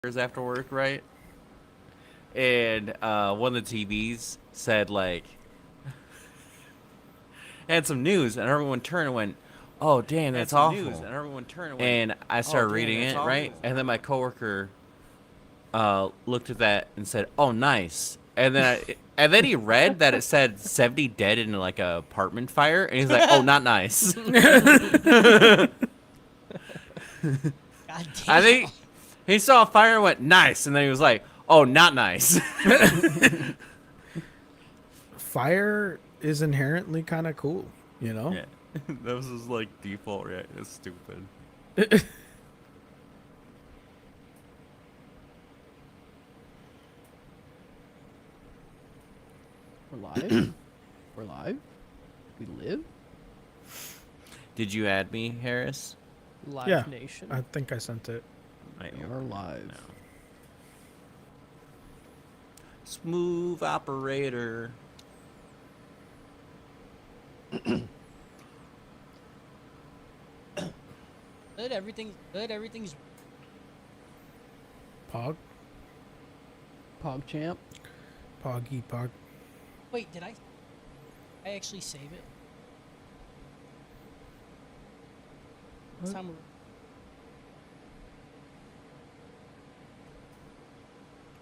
after work, right? And one of the TVs said like had some news, and everyone turned and went, "Oh, damn, that's awful." News, and everyone turned and went, and I started reading it, right? And then my coworker looked at that and said, "Oh, nice." And then he read that it said 70 dead in like a apartment fire, and he's like, "Oh, not nice." God damn. I think he saw a fire and went, "Nice," and then he was like, "Oh, not nice." Fire is inherently kind of cool, you know? Yeah. That was his like default reaction. It's stupid. We're live. We're live. We live. Did you add me, Harris? Live Yeah. Nation. I think I sent it. We are live. No. Smooth operator. Good, everything's good. Everything's. Pog? PogChamp. Poggy Pog. Wait, did I actually save it? This time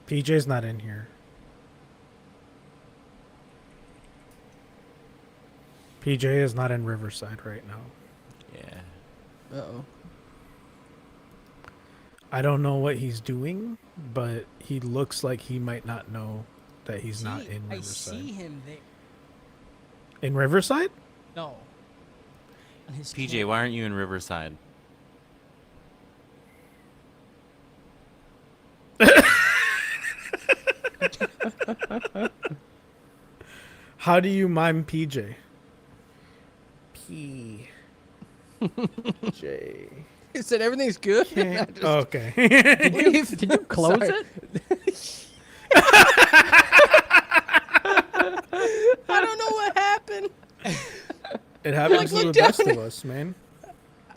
PJ's not in here. PJ is not in Riverside right now. Yeah. Uh-oh. I don't know what he's doing, but he looks like he might not know that he's not in I Riverside. see him there. In Riverside? No. On his PJ, camera. why aren't you in Riverside? How do you mime PJ? J. He said everything's good. Okay. Can you close Sorry. it? I don't know what happened. It happens Like, to look the best down. of us, man.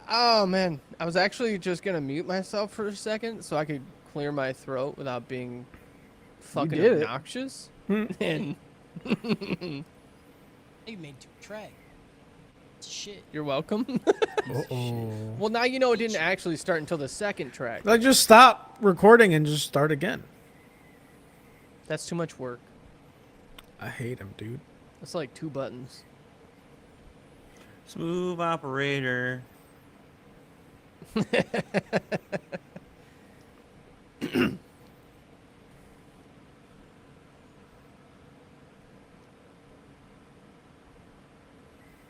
Oh man, I was actually just gonna mute myself for a second so I could clear my throat without being fucking did it. obnoxious. Hmm. And You made two track. Shit. you're welcome. Uh-oh. Well, now you know it didn't actually start until the second track. Like, just stop recording and just start again. That's too much work. I hate him, dude. That's like 2 buttons. Smooth operator.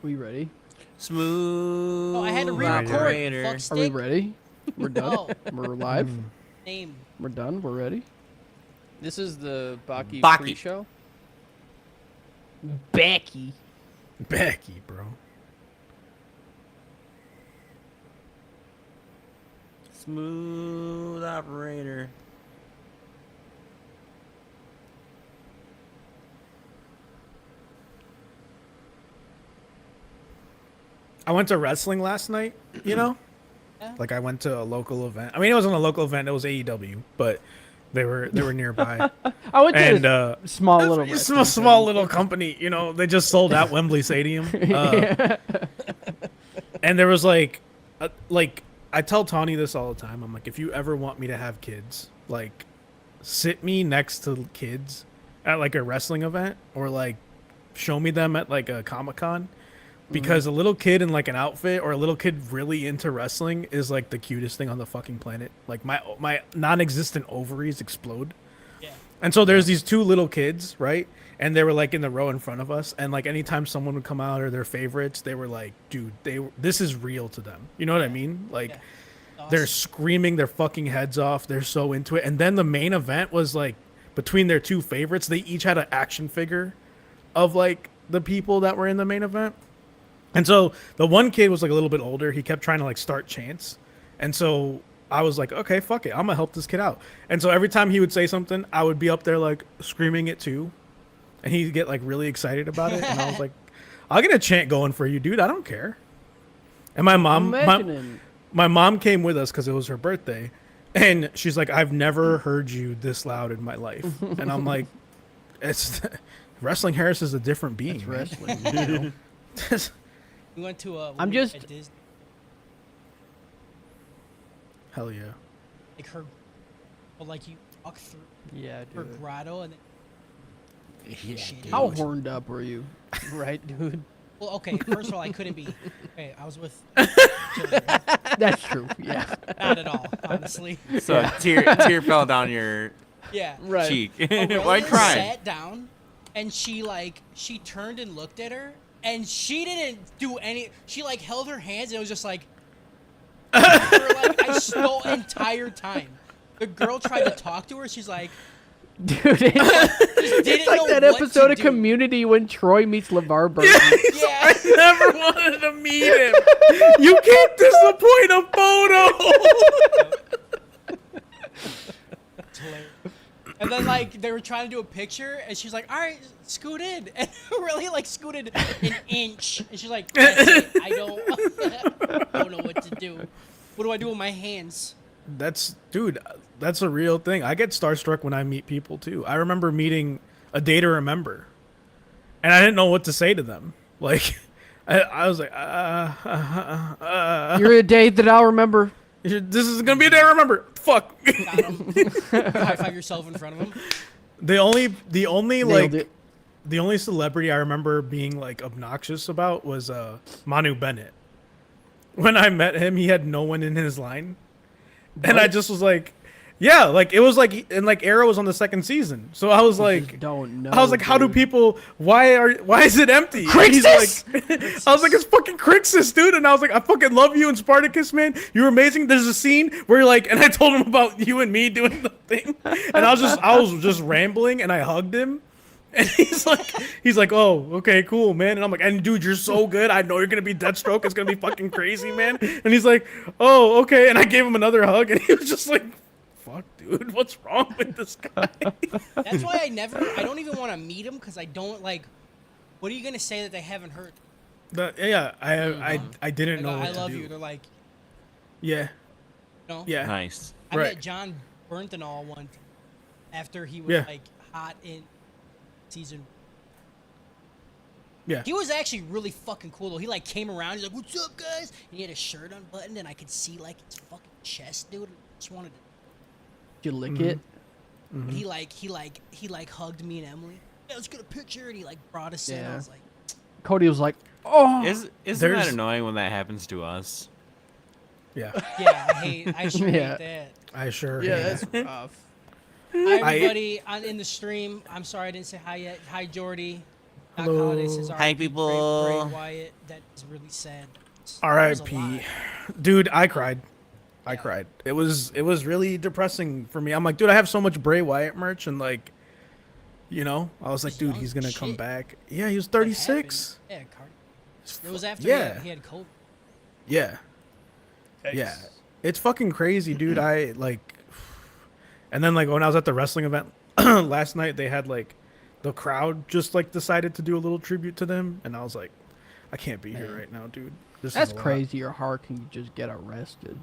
We ready? Smooth Oh, I had to re-record. operator. Fuck Are stick. we ready? We're done. No. We're live. Mm. Name. We're done. We're ready. This is the Baki, Baki. pre-show. Becky. Becky, bro. Smooth operator. I went to wrestling last night, you know? Yeah. Like, I went to a local event. I mean, it wasn't a local event, it was AEW, but they were nearby. I went to And a small little. it's a small little company, you know, they just sold out Wembley Stadium. And there was like I tell Tawny this all the time. I'm like, if you ever want me to have kids, like, sit me next to kids at like a wrestling event, or like show me them at like a Comic-Con, because a little kid in like an outfit, or a little kid really into wrestling, is like the cutest thing on the fucking planet. Like, my non-existent ovaries explode. Yeah. And so there's these 2 little kids, right? And they were like in the row in front of us, and like anytime someone would come out or their favorites, they were like, dude, this is real to them. You know what I mean? Like, Yeah. they're Awesome. screaming their fucking heads off. They're so into it. And then the main event was like, between their 2 favorites, they each had an action figure of like the people that were in the main event. And so the one kid was like a little bit older. He kept trying to like start chants. And so I was like, okay, fuck it, I'm gonna help this kid out. And so every time he would say something, I would be up there like screaming it too. And he'd get like really excited about it. And I was like, I'll get a chant going for you, dude. I don't care. And my mom, Imagining. my mom came with us because it was her birthday. And she's like, I've never heard you this loud in my life. And I'm like, it's wrestling Harris is a different being. It's man. wrestling. You know? We went to I'm we were just- at Disney, Hell yeah. like her, well, like you walk through Yeah, her dude. grotto and then Yeah, shit. How horned up were you? Right, dude. Well, okay, first of all, I couldn't be. Okay, I was with children. That's true. Yeah. Not at all, honestly. So a tear fell down your Yeah. Right. cheek. Aurelia Why crying? sat down, and she turned and looked at her, and she didn't do any. She like held her hands, and it was just like, for like the entire time. The girl tried to talk to her. She's like, Dude, it's didn't like know that what to episode of do. Community when Troy meets LeVar Burton. yeah. Never wanted to meet him. You can't disappoint a photo. It's hilarious. And then like they were trying to do a picture, and she's like, "All right, scoot in," and really like scooted an inch, and she's like, "That's it. I don't know what to do. What do I do with my hands?" Dude, that's a real thing. I get starstruck when I meet people too. I remember meeting a Day to Remember, and I didn't know what to say to them. Like, I was like, You're a day that I'll remember. this is gonna be a Day to Remember. Fuck. Got him. High five yourself in front of him. The only Nailed like it. the only celebrity I remember being like obnoxious about was Manu Bennett. When I met him, he had no one in his line. And I just was like, yeah, like it was like, and like Arrow was on the second season. So I was like, Don't know. I was like, how do dude. people, why is it empty? And he's Crixus! like, I was like, it's fucking Crixus, dude. And I was like, I fucking love you and Spartacus, man. You're amazing. There's a scene where you're like, and I told him about you and me doing the thing. And I was just rambling and I hugged him. And he's like, oh, okay, cool, man. And I'm like, and dude, you're so good. I know you're gonna be Deathstroke. It's gonna be fucking crazy, man. And he's like, oh, okay. And I gave him another hug, and he was just like, fuck, dude, what's wrong with this guy? That's why I don't even want to meet him because I don't like. What are you gonna say that they haven't heard? I didn't Like, know what I to love do. you. They're like, Yeah, no. yeah. Nice. I Right. met John Bernthal one time after he was Yeah. like hot in season. Yeah. He was actually really fucking cool though. He like came around. He's like, "What's up, guys?" And he had his shirt unbuttoned, and I could see like his fucking chest, dude. I just wanted to. Did you lick it? Mm-hmm. He hugged me and Emily. Yeah, let's get a picture. And he like brought us in. I Yeah. was like, Cody was like, oh. Isn't that There's- annoying when that happens to us? Yeah, "Yeah, I sure Yeah. hate that." I sure. Yeah, am. that's rough. Hi, everybody in the stream. I'm sorry I didn't say hi yet. Hi, Jordy. Doc Hello. Holliday says, Hi, "R.I.P. people." Bray Wyatt. That is really sad. That was a R.I.P. lot. Dude, I cried. I cried. It was really depressing for me. I'm like, dude, I have so much Bray Wyatt merch, and like, you know, I was like, He's dude, young he's gonna as come shit. back. Yeah, he was That 36. happened. Yeah, it was after Yeah. he had COVID. Yeah. Yeah. It's fucking crazy, dude. I like, and then like when I was at the wrestling event last night, they had like the crowd just like decided to do a little tribute to them, and I was like, I can't be here right now, dude. This That's is a lot. crazy. Or how can you just get arrested?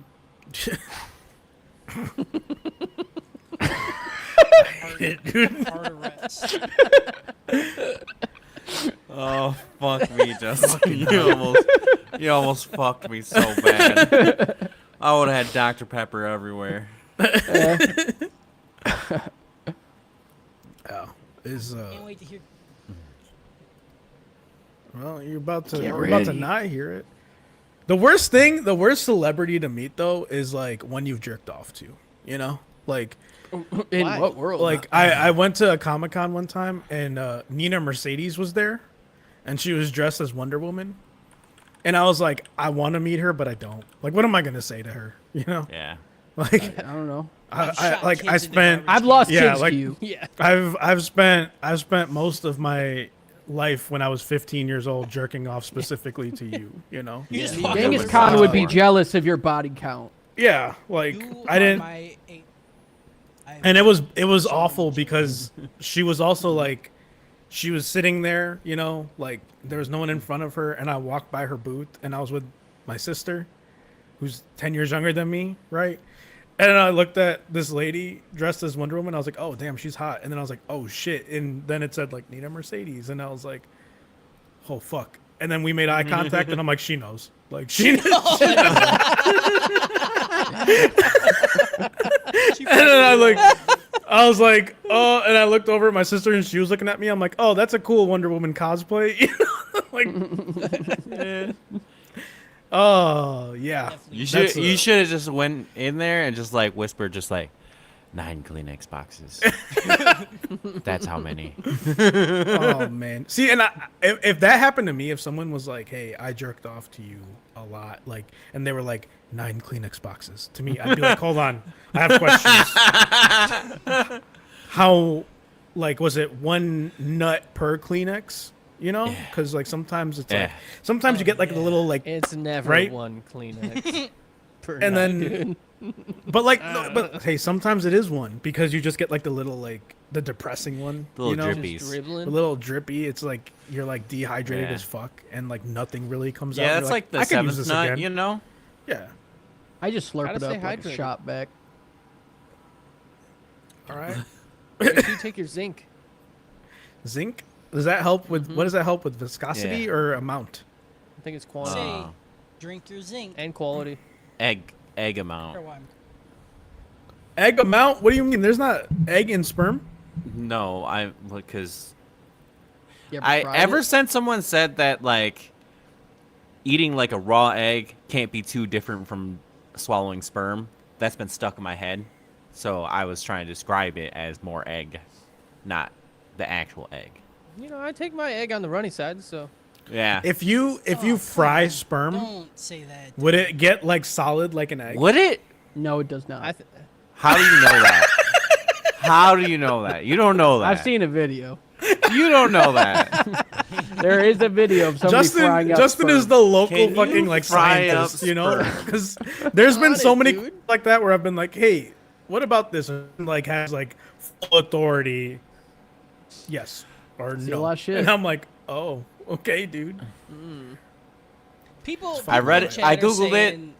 Hard arrest. Oh fuck me, Justin! You almost fucked me so bad. I would have had Dr. Pepper everywhere. Oh, is Can't wait to hear. well, you're about to Get we're about to ready. not hear it. The worst celebrity to meet though is like one you've jerked off to. You know, like In Why? what world? like I went to a Comic-Con one time and Nina Mercedes was there, and she was dressed as Wonder Woman, and I was like, I want to meet her, but I don't. Like, what am I gonna say to her? You know, Yeah. like I don't know. I've I shot like kids I into spent garbage I've lost Yeah, kids like- to you. Yeah. I've spent most of my life when I was 15 years old jerking off specifically to you. You know. You just Yeah. walk Genghis over Khan to would be her. jealous of your body count. Yeah, like You I are didn't. my And it was awful because she was also like, she was sitting there, you know, like there was no one in front of her, and I walked by her booth, and I was with my sister, who's 10 years younger than me, right? And then I looked at this lady dressed as Wonder Woman. I was like, oh, damn, she's hot. And then I was like, oh, shit. And then it said, like, need a Mercedes. And I was like, oh, fuck. And then we made eye contact, and I'm like, she knows. Like, she knows. And then I was like, oh, and I looked over at my sister, and she was looking at me. I'm like, oh, that's a cool Wonder Woman cosplay. You know? Like, oh, yeah. You should have just went in there and just like whispered, just like 9 Kleenex boxes. That's how many. Oh man. See, and if that happened to me, if someone was like, "Hey, I jerked off to you a lot," like, and they were like 9 Kleenex boxes to me, I'd be like, "Hold on, I have questions." How, like, was it one nut per Kleenex? You know, because like sometimes it's like sometimes you get like the little like It's never right? one Kleenex. per And night, then- dude. but like but hey, sometimes it is one because you just get like the little like the depressing one, The little you know? drippies. Just A dribbling. little drippy. It's like you're like dehydrated Yeah. as fuck, and like nothing really comes out. Yeah, You're that's like the I could use seventh this nut, again. you know? Yeah. I just slurp Gotta it stay up like a hydrated. shot back. All right. Make sure you take your zinc. Zinc. Does that help with what does that help with viscosity Yeah. or amount? I think it's quantity Say, drink your zinc. and quality. Egg For amount. one. Egg amount? What do you mean? There's not egg in sperm? No, because You ever I tried ever it? since someone said that like eating like a raw egg can't be too different from swallowing sperm. That's been stuck in my head. So I was trying to describe it as more egg, not the actual egg. You know, I take my egg on the runny side, so Yeah. If you Oh, fry come on. sperm, Don't say that. would it get like solid like an egg? Would it? No, it does not. How do you know that? How do you know that? You don't know that. I've seen a video. You don't know that. There is a video of somebody frying Justin up Justin sperm. is the local Can you fucking like fry up scientist, you know? sperm? Because there's been Got so it, many dude. like that where I've been like, hey, what about this? And like has like full authority. Yes or See a no. lot of shit. And I'm like, oh, okay, dude. People. I read in it- chat I are Googled it. saying,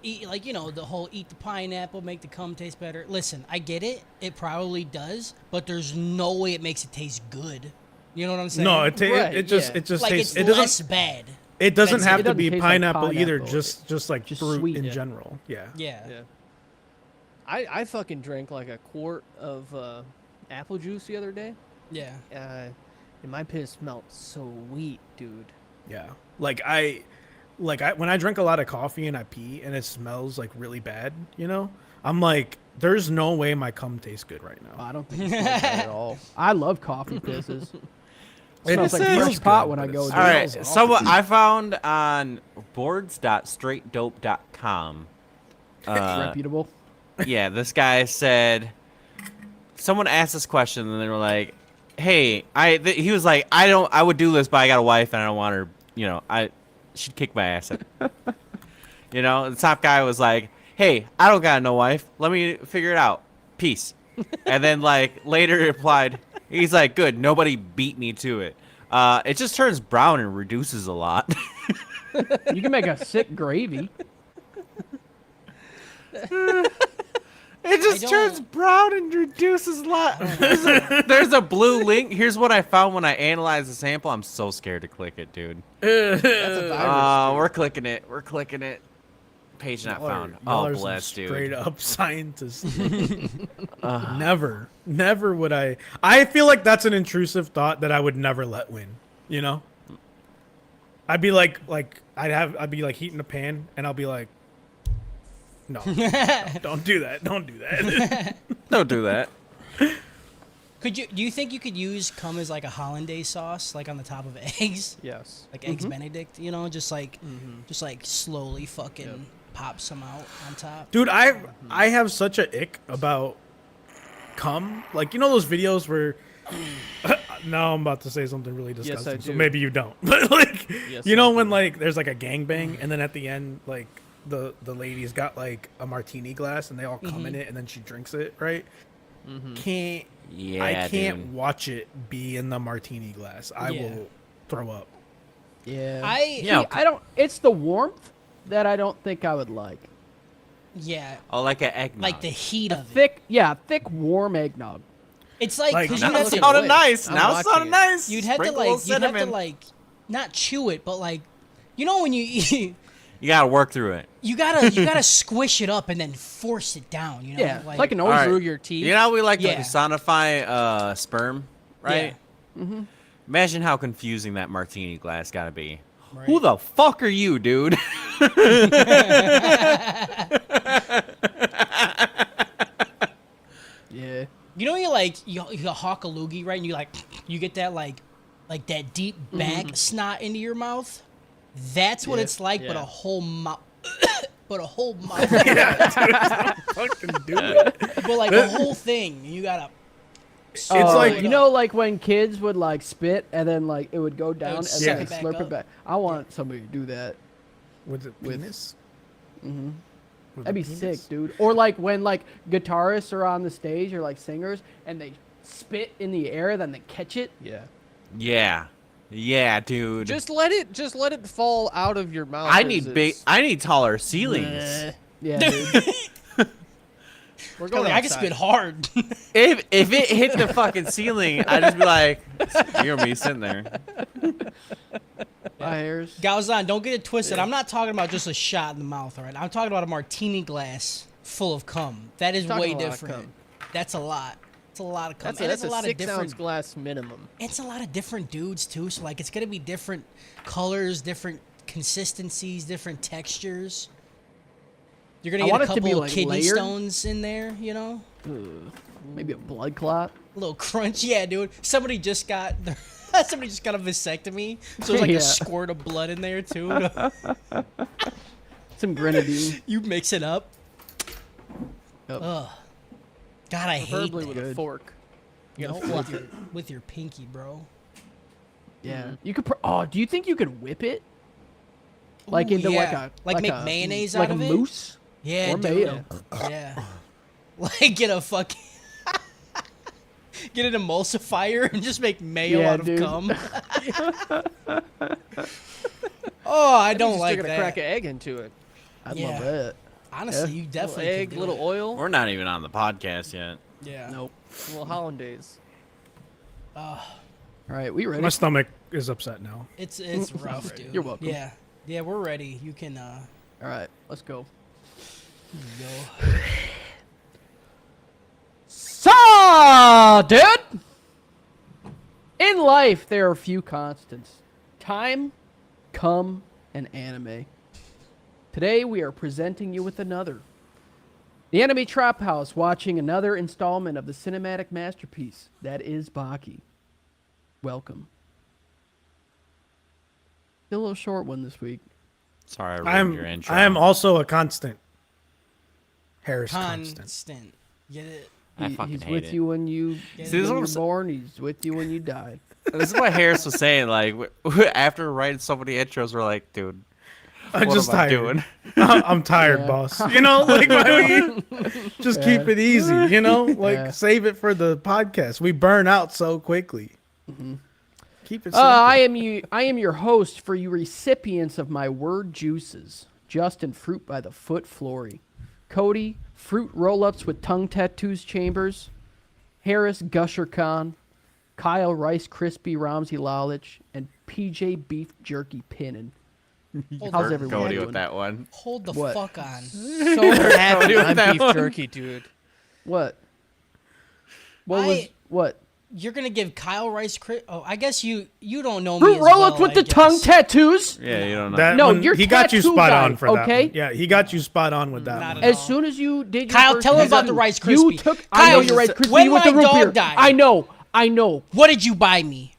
eat, like, you know, the whole eat the pineapple, make the cum taste better. Listen, I get it. It probably does, but there's no way it makes it taste good. You know what I'm saying? No, Right, it just yeah. tastes. like it's It less doesn't. bad. It doesn't It have to doesn't be taste like pineapple either. pineapple. Just like Just fruit sweet, in yeah. general. Yeah. Yeah. yeah. I fucking drank like a quart of apple juice the other day. Yeah. And my piss smelled sweet, dude. Yeah. Like I when I drink a lot of coffee and I pee and it smells like really bad, you know, I'm like, there's no way my cum tastes good right now. I don't think it smells bad at all. I love coffee pisses. It smells like feels fresh pot good, when I but go it to All right. smells So awful. what I found on boards.straightdope.com. reputable. Yeah, this guy said, someone asked this question and they were like, hey, he was like, I would do this, but I got a wife and I don't want her, you know, she'd kick my ass. You know, the top guy was like, hey, I don't got no wife. Let me figure it out. Peace. And then like later replied, he's like, good, nobody beat me to it. It just turns brown and reduces a lot. You can make a sick gravy. It just I turns don't- brown and reduces a lot. There's a blue link. Here's what I found when I analyzed the sample. I'm so scared to click it, dude. That's a virus. We're clicking it. We're clicking it. Page not found. Y'all Oh, are some bless, straight dude. up scientists. Never would I. I feel like that's an intrusive thought that I would never let win. You know, I'd be like I'd be like heating a pan, and I'll be like, no, don't do that, don't do that. Don't do that. Do you think you could use cum as like a hollandaise sauce, like on the top of eggs, Yes. like eggs Benedict? You know, just like slowly fucking pop some out on top. Dude, I have such a ick about cum. Like, you know those videos where now I'm about to say something really disgusting, I so do. maybe you don't. But like, Yes, you know I when do. like there's like a gangbang and then at the end like the lady's got like a martini glass and they all come in it and then she drinks it, right? Can't Yeah, I can't dude. watch it be in the martini glass. I Yeah. will throw up. Yeah. I Yeah. See, I don't. It's the warmth that I don't think I would like. Yeah. Oh, like an eggnog. Like the heat of it. Thick, warm eggnog. It's like, Like, because Now you it have to, sounded nice. I'm Now it watching sounded it. nice. you'd have to Sprinkle a little cinnamon. not chew it, but like, you know when you You gotta work through it. you gotta squish it up and then force it down. You know, Yeah, like an All orange. right. Through your teeth. You know how we like Yeah. to personify sperm, right? Yeah. Mm-hmm. Imagine how confusing that martini glass gotta be. Right. Who the fuck are you, dude? Yeah. You know, you hawk a loogie, right? And you get that like that deep back snot into your mouth. That's what Yeah. it's like, but Yeah. a whole mouth. But a whole mouth. Fucking do it. But like a whole thing. You gotta. It's like- you know, like when kids would like spit and then like it would go down and suck then it back slurp up. it back. I want somebody to do that. With the penis? Mm-hmm. With That'd be the sick, penis? dude. Or like when like guitarists are on the stage or like singers and they spit in the air, then they catch it. Yeah. Yeah. Yeah, dude. Just let it fall out of your mouth. I as need it's- I need taller ceilings. Yeah, dude. We're Going going I can spit outside. hard. If it hit the fucking ceiling, I'd just be like, you and me sitting there. My hairs. Galzan, don't get it twisted. I'm not talking about just a shot in the mouth, all right? I'm talking about a martini glass full of cum. That is Talking way a lot of different. cum. That's a lot. It's a lot of cum. That's And a it's a lot of 6 different. ounce glass minimum. It's a lot of different dudes too. So like, it's gonna be different colors, different consistencies, different textures. You're gonna I get want a it to be, couple like, kidney layered. stones in there, you know. Maybe a blood clot. A little crunch, yeah, dude. Somebody just got a vasectomy, so there's like Yeah. a squirt of blood in there too. Some grenadine. You mix it up. Yep. Ugh. God, I hate Preferably that. with a fork. You know, with your pinky, bro. Yeah. You could. Do you think you could whip it? Like Ooh, into yeah. like make a mayonnaise like out of a it. mousse? Yeah, Or dude. mayo. Yeah. Like get a fucking get an emulsifier and just make mayo Yeah, out of dude. cum. Oh, I don't Just like gonna that. crack an egg into it. I'd Yeah. love that. Honestly, Yeah. you Little definitely egg, could do little it. oil, We're not even on the podcast yet. Yeah. Nope. little hollandaise. All right, we ready? My stomach is upset now. It's rough, dude. You're welcome. Yeah. Yeah, we're ready. You can All right, let's go. go. So, dude! In life, there are few constants. Time, cum, and anime. Today, we are presenting you with another. The Anime Trap House watching another installment of the cinematic masterpiece that is Baki. Welcome. A little short one this week. Sorry, I ruined your I intro. am also a constant. Harris constant. Constant. Get it? I fucking He's hate with it. you when you See, this is what when I'm you're s- born. He's with you when you die. This is what Harris was saying. Like after writing so many intros, we're like, dude, I'm what just am I tired. doing? I'm tired, Yeah. boss. You know, like why we just keep it easy. You know, like Yeah. save it for the podcast. We burn out so quickly. Keep it. Simple. I am your host for you recipients of my word juices. Justin, fruit by the foot, Flory. Cody, fruit roll-ups with tongue tattoos, Chambers. Harris, Gusher Khan. Kyle, Rice Krispie, Ramsey Lalich, and PJ Beef Jerky Pinnin. How's everyone Cody doing? with that one. Hold the What? fuck on. So happy with on that beef one. jerky, dude. What? What was what? You're gonna give Kyle Rice Oh, I guess you don't know me Fruit as roll-ups well, with I the tongue guess. tattoos. Yeah, you don't know. That No, one, you're he got you tattoo spot guy, on for that. okay? One. Yeah, he got you spot on with that Not one. at As all. soon as you did your Kyle, first tell him about tattoo, the Rice You Krispie. took. I know Kyle, your Rice Krispie when with the my root dog beer. died- I know. What did you buy me?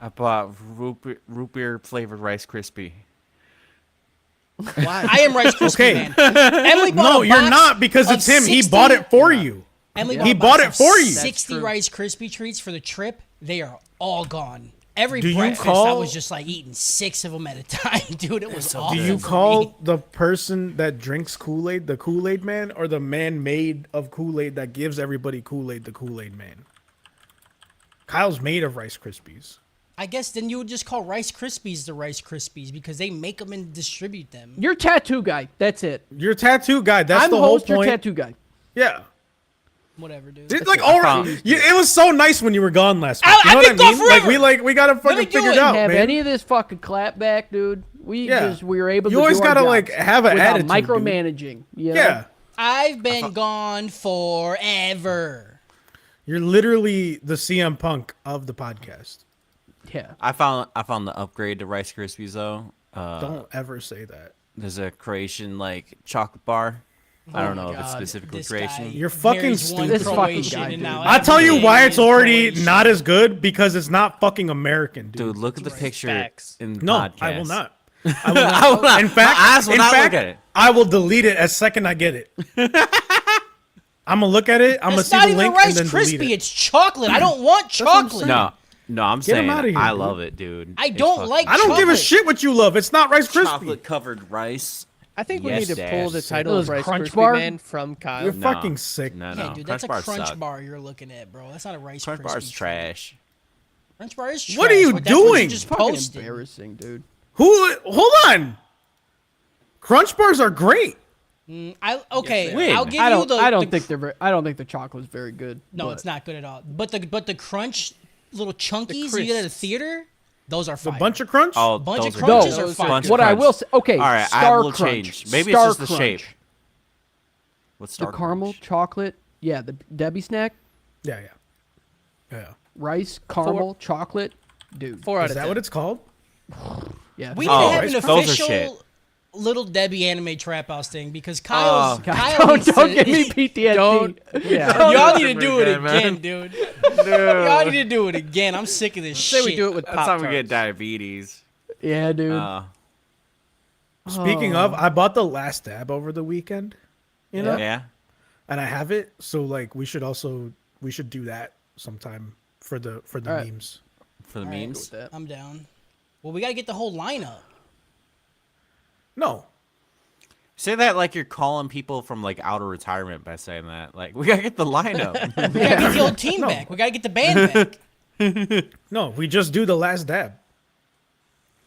I bought root beer flavored Rice Krispie. Why? I am Rice Krispie Okay. man. Emily bought No, a you're box not because of it's him. He 60 bought it for you. Emily He a bought box it for of you. 60 That's true. Rice Krispie treats for the trip. They are all gone. Every Do you breakfast, I call- was just like eating 6 of them at a time, dude. It was awful. Do you for call me. the person that drinks Kool-Aid the Kool-Aid man, or the man made of Kool-Aid that gives everybody Kool-Aid the Kool-Aid man? Kyle's made of Rice Krispies. I guess then you would just call Rice Krispies the Rice Krispies because they make them and distribute them. You're tattoo guy. That's it. You're a tattoo guy. That's I'm the whole host. You're point. tattue guy. Yeah. Whatever, dude. It's like all right. It was so nice when you were gone last week. You know I've what I been gone mean? forever. We got it fucking me do figured it. out, Have man. any of this fucking clap back, dude? We were able to. You always do our gotta jobs like have an without attitude. micromanaging. You know? Yeah. I've been gone forever. You're literally the CM Punk of the podcast. Yeah. I found the upgrade to Rice Krispies though. Don't ever say that. There's a Croatian like chocolate bar. I don't know if it's God, specifically this Croatian. guy You're fucking marries one stupid. This fucking Croatian guy, and dude. now I'll tell you every why day it's is already Croatian. not as good because it's not fucking American, dude. Dude, look at the picture Facts. in the No, podcast. I will not. I will not. In fact, My eyes will in not fact, look at it. I will delete it as second I get it. I'm gonna look at it. I'm gonna It's see not the even link Rice and then delete Krispie. it. It's chocolate. I don't want what I'm chocolate. No, I'm Get 'em saying outta here, I dude. love it, dude. I It's don't fucking like I don't give a chocolate. shit what you love. It's not Rice Krispie. chocolate covered rice. I think we Yes, need to pull the Dash. title Those of Rice Crunch Krispie Bar? Man from Kyle. You're No. fucking sick. No, Yeah, no. dude, that's a bars crunch suck. bar you're looking at, bro. That's not a Rice Crunch Krispie. bar's trash. Crunch bar is trash. What are you but that's what doing? just Fucking posted. embarrassing, dude. Hold on. Crunch bars are great. Okay, Win. I'll give I you don't. the. I don't the think they're. I don't think the chocolate's very good. No, but it's not good at all. But the crunch little chunkies you get at a crisps. theater, those are The fire. bunch of crunch. Oh, Bunch those of are crunches good. are fire. Bunch of What I crunch. will say. Okay. All right, Star I will Crunch. change. Maybe Star it's just the shape. Crunch. What's The Star caramel Crunch? chocolate. Yeah, the Debbie snack. Yeah. Rice, caramel, chocolate. Dude. 4 out Is of that 10. what it's called? Yeah. We need Oh, to have an those are official shit. Little Debbie anime trap house thing because Kyle don't needs to- give me PTSD. Don't. Yeah. Y'all need to do it again, man. again, dude. Y'all need to do it again. I'm sick of this Say shit. we do it with That's Pop how we get Tarts. diabetes. Yeah, dude. Speaking of, I bought the Last Dab over the weekend. You know, Yeah. and I have it. So like, we should do that sometime for the Alright. memes. For the All right, memes. I'm down. Well, we got to get the whole lineup. No, Say that like you're calling people from like out of retirement by saying that. Like we gotta get the lineup. We got to get the old team back. We got to get the band back. no, we just do the Last Dab.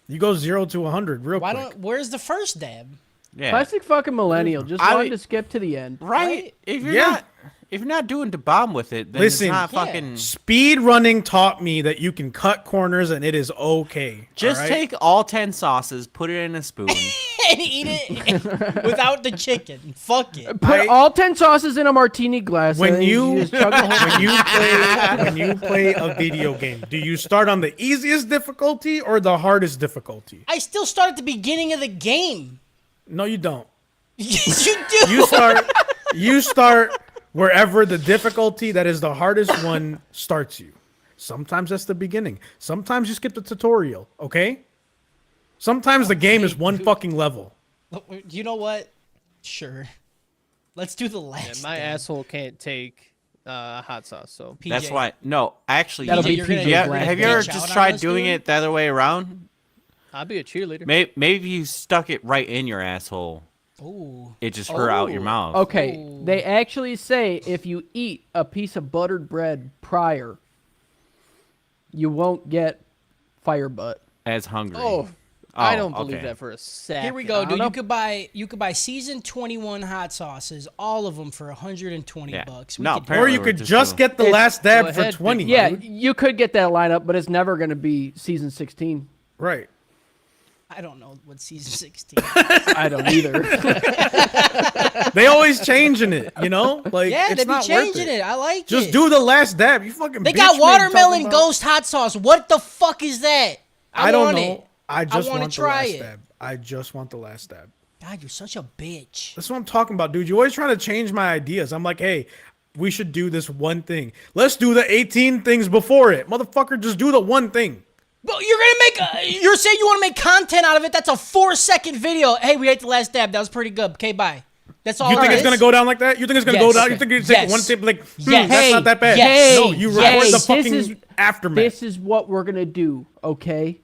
You go 0 to 100 real Why quick. don't? Where's the first dab? yeah. Classic fucking millennial. Just I wanted mean- to skip to the end. Right? If you're Yeah. not doing the bomb with it, then Listen, it's not Yeah. fucking. Speed running taught me that you can cut corners and it is okay. Just alright? take all 10 sauces, put it in a spoon. And eat it without the chicken. Fuck it. Put all 10 sauces in a martini glass. When and you just chug the whole when you play a video game, do you start on the easiest difficulty or the hardest difficulty? I still start at the beginning of the game. No, you don't. Yes, you do. You start wherever the difficulty that is the hardest one starts you. Sometimes that's the beginning. Sometimes you skip the tutorial, okay? Sometimes the game is one fucking level. You know what? Sure. Let's do the Yeah, last. my dab. asshole can't take hot sauce, so PJ. That's why. No, actually, That'll PJ, be you're gonna- PJ you're yeah, gonna Black. have you ever bitch out just on tried us, doing dude? it the other way around? I'll be a cheerleader. Maybe you stuck it right in your asshole. Ooh. It just hurt out your Oh. mouth. Okay, Ooh. they actually say if you eat a piece of buttered bread prior, you won't get fire butt. As hungry. Oh, I Oh, don't believe okay. that for a second. Here we go, I don't dude. know. You could buy season 21 hot sauces, all of them for 120 Yeah. bucks. No, could- Or apparently you we're could just just doing- get the It's- last dab Go for ahead, 20. Yeah, dude. you could get that lineup, but it's never going to be season 16. Right. I don't know what season 16. I don't either. They always changing it, you know? Like Yeah, it's they be not changing worth it. I like Just it. do the last dab. You fucking They bitch got me watermelon talking about- ghost hot sauce. What the fuck is that? I don't want know. It. I just wanna want the try last it. dab. I just want the last dab. God, you're such a bitch. That's what I'm talking about, dude. You always trying to change my ideas. I'm like, hey, we should do this one thing. Let's do the 18 things before it. Motherfucker, just do the one thing. But you're gonna make. You're saying you want to make content out of it. That's a 4-second video. Hey, we ate the last dab. That was pretty good. Okay, bye. That's all. You think it it's gonna is? go down like that? You think it's gonna Yes. go down? You think it's Yes. take one tip like, Yes. that's Hey, not that bad? yes. No, you record Yes. the This fucking is- aftermath. This is what we're going to do, okay?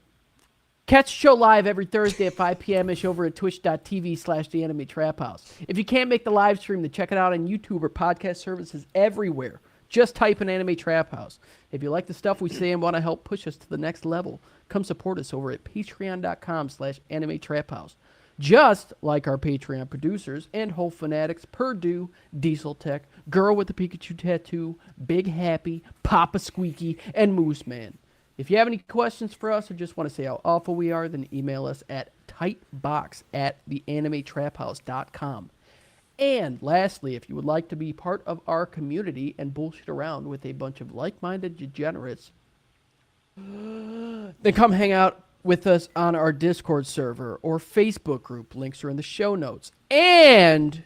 Catch the show live every Thursday at 5 p.m. over at twitch.tv/The Anime Trap House. If you can't make the live stream, then check it out on YouTube or podcast services everywhere. Just type in Anime Trap House. If you like the stuff we say and want to help push us to the next level, come support us over at patreon.com/Anime Trap House. Just like our Patreon producers and whole fanatics, Purdue, Diesel Tech, Girl with the Pikachu Tattoo, Big Happy, Papa Squeaky, and Moose Man. If you have any questions for us or just want to say how awful we are, then email us at tightbox@theanimetraphouse.com. And lastly, if you would like to be part of our community and bullshit around with a bunch of like-minded degenerates, then come hang out with us on our Discord server or Facebook group. Links are in the show notes. And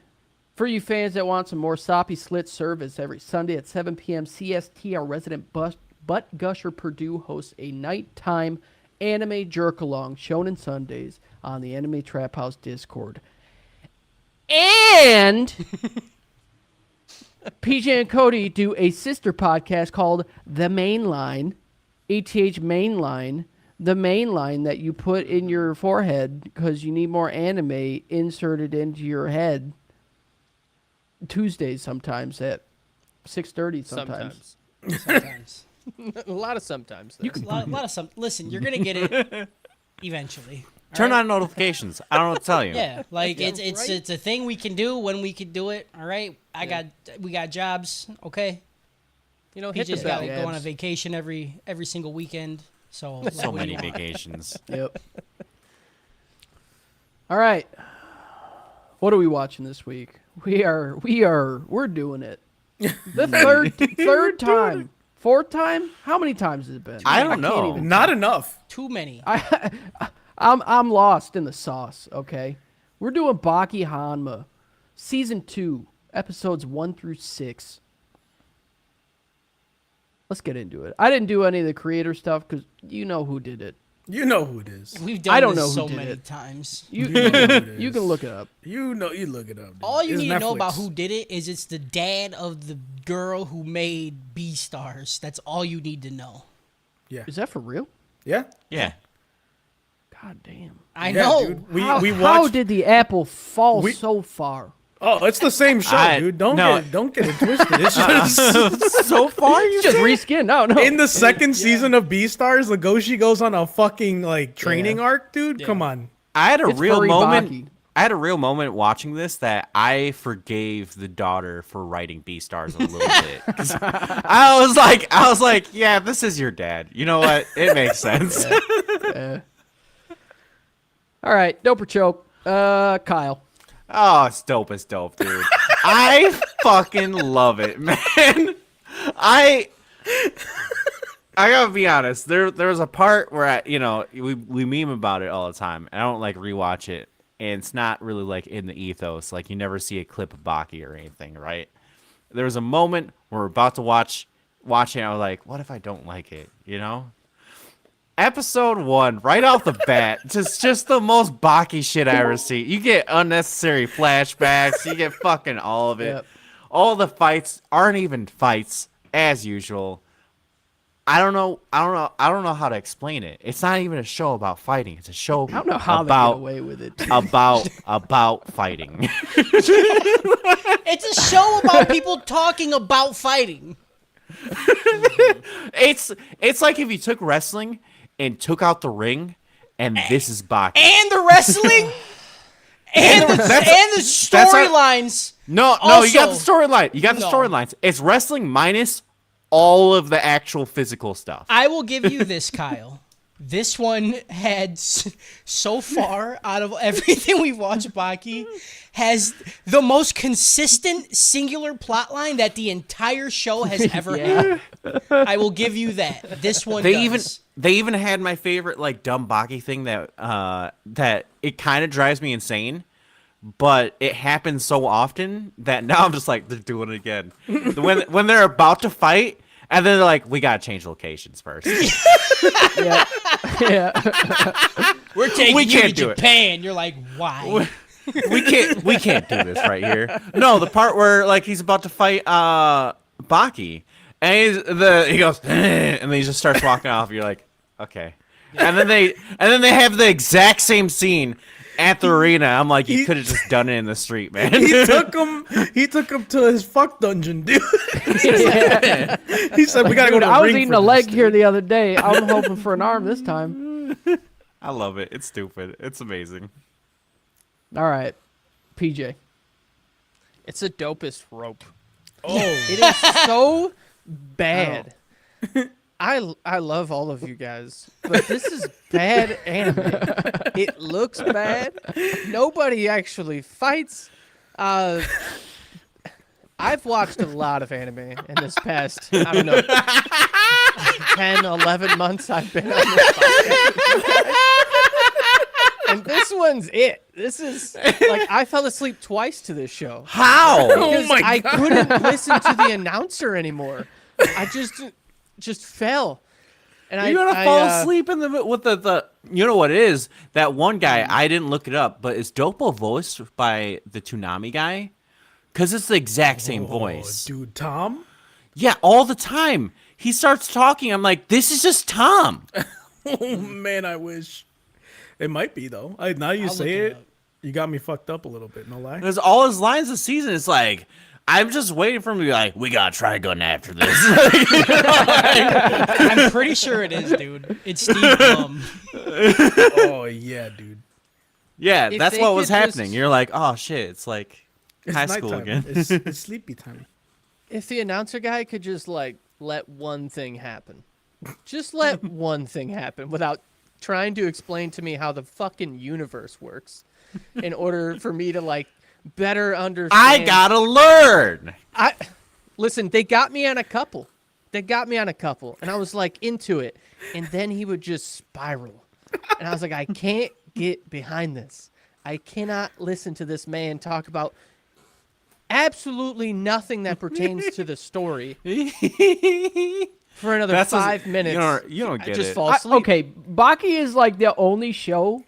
for you fans that want some more Soppy Slit service, every Sunday at 7 p.m. CST, our resident butt gusher Purdue hosts a nighttime anime jerk-along, Shonen Sundays, on the Anime Trap House Discord. And PJ and Cody do a sister podcast called The Mainline, ATH Mainline, the main line that you put in your forehead because you need more anime inserted into your head. Tuesdays sometimes at 6:30 sometimes. Sometimes. A lot of sometimes. Though. A lot of some. Listen, you're gonna get it eventually. Turn on notifications. I don't know what to tell you. Yeah, like Yeah, it's a thing we can do when we can do it. All right, we got jobs. Okay, You know, hit the PJ's got bell. to go on a vacation every single weekend. So So many vacations. Yep. All right. What are we watching this week? We're doing it. The third time. Fourth time? How many times has it been? I don't can't know. even- Not enough. too many. I'm lost in the sauce, okay? We're doing Baki Hanma, Season 2, Episodes 1 through 6. Let's get into it. I didn't do any of the creator stuff because you know who did it. You know who it is. We've done I don't this know who so did many it. times. You know who it you is. can look it up. You look it up. Dude. All you It's need to know about Netflix. who did it is it's the dad of the girl who made Beastars. That's all you need to know. Is that for real? Yeah. Yeah. God damn. I Yeah, know. dude. We How watched. did the apple fall We- so far? Oh, it's the same show, dude. Don't get it twisted. It's just So far, you Just reskin. No. in the second season of Beastars, Legoshi goes on a fucking like training arc, dude. Come on. I had a It's real furry moment. Baki. I had a real moment watching this that I forgave the daughter for writing Beastars a little bit. 'Cause I was like, yeah, this is your dad. You know what? It makes sense. All right, dope or choke. Kyle. Oh, it's dope as dope, dude. I fucking love it, man. I gotta be honest. There was a part where we meme about it all the time. And I don't like rewatch it, and it's not really like in the ethos. Like you never see a clip of Baki or anything, right? There was a moment where we're about to watch it. And I was like, what if I don't like it? You know? Episode 1, right off the bat, just the most Baki shit I ever see. You get unnecessary flashbacks. You get fucking all of it. Yep. All the fights aren't even fights, as usual. I don't know how to explain it. It's not even a show about fighting. It's a show I don't know how they about get away with it. about fighting. It's a show about people talking about fighting. It's like if you took wrestling and took out the ring, and this is Baki. And the wrestling. and the storylines. No, you got the Also- storyline. You got the No. storylines. It's wrestling minus all of the actual physical stuff. I will give you this, Kyle. This one had, so far, out of everything we've watched, Baki, has the most consistent singular plot line that the entire show has ever had. I will give you that. This one does. They even had my favorite like dumb Baki thing that it kind of drives me insane, but it happens so often that now I'm just like, they're doing it again. when they're about to fight, and then they're like, we gotta change locations first. Yeah. We're taking We you can't to do it. Japan. You're like, why? we can't do this right here. No, the part where like he's about to fight Baki, and he goes, and then he just starts walking off. You're like, okay. And then they have the exact same scene at the arena. I'm like, you could have just done it in the street, man. He took him to his fuck dungeon, dude. Yeah. He said, "We gotta go Dude, to the I was ring eating for a this, leg dude." here the other day. I'm hoping for an arm this time. I love it. It's stupid. It's amazing. All right, PJ. It's the dopest rope. Oh, It is so bad. I love all of you guys, but this is bad anime. It looks bad. Nobody actually fights. I've watched a lot of anime in this past, I don't know, 10, 11 months I've been on this podcast. And this one's it. This is, like, I fell asleep twice to this show. How? Because my I God. couldn't listen to the announcer anymore. I just fell. And You're gonna fall asleep in the with the. You know what it is? That one guy, I didn't look it up, but is Dopo voiced by the Toonami guy? Because it's the exact same voice. dude, Tom. Yeah, all the time. He starts talking. I'm like, this is just Tom. Oh man, I wish. It might be though. Now you I'll say look it it, up. you got me fucked up a little bit. No lie. Because all his lines this season is like, I'm just waiting for him to be like, we gotta try going after this. I'm pretty sure it is, dude. It's Steve Blum. Oh yeah, dude. Yeah, If that's they what was could just- happening. You're like, oh shit, it's like It's high school nighttime. again. It's sleepy time. If the announcer guy could just, like, let one thing happen. Just let one thing happen without trying to explain to me how the fucking universe works in order for me to, like, better understand. I gotta learn. Listen, they got me on a couple. And I was, like, into it. And then he would just spiral. And I was like, I can't get behind this. I cannot listen to this man talk about absolutely nothing that pertains to the story for another That's 5 minutes. You don't I get just it. fall asleep. Okay, Baki is like the only show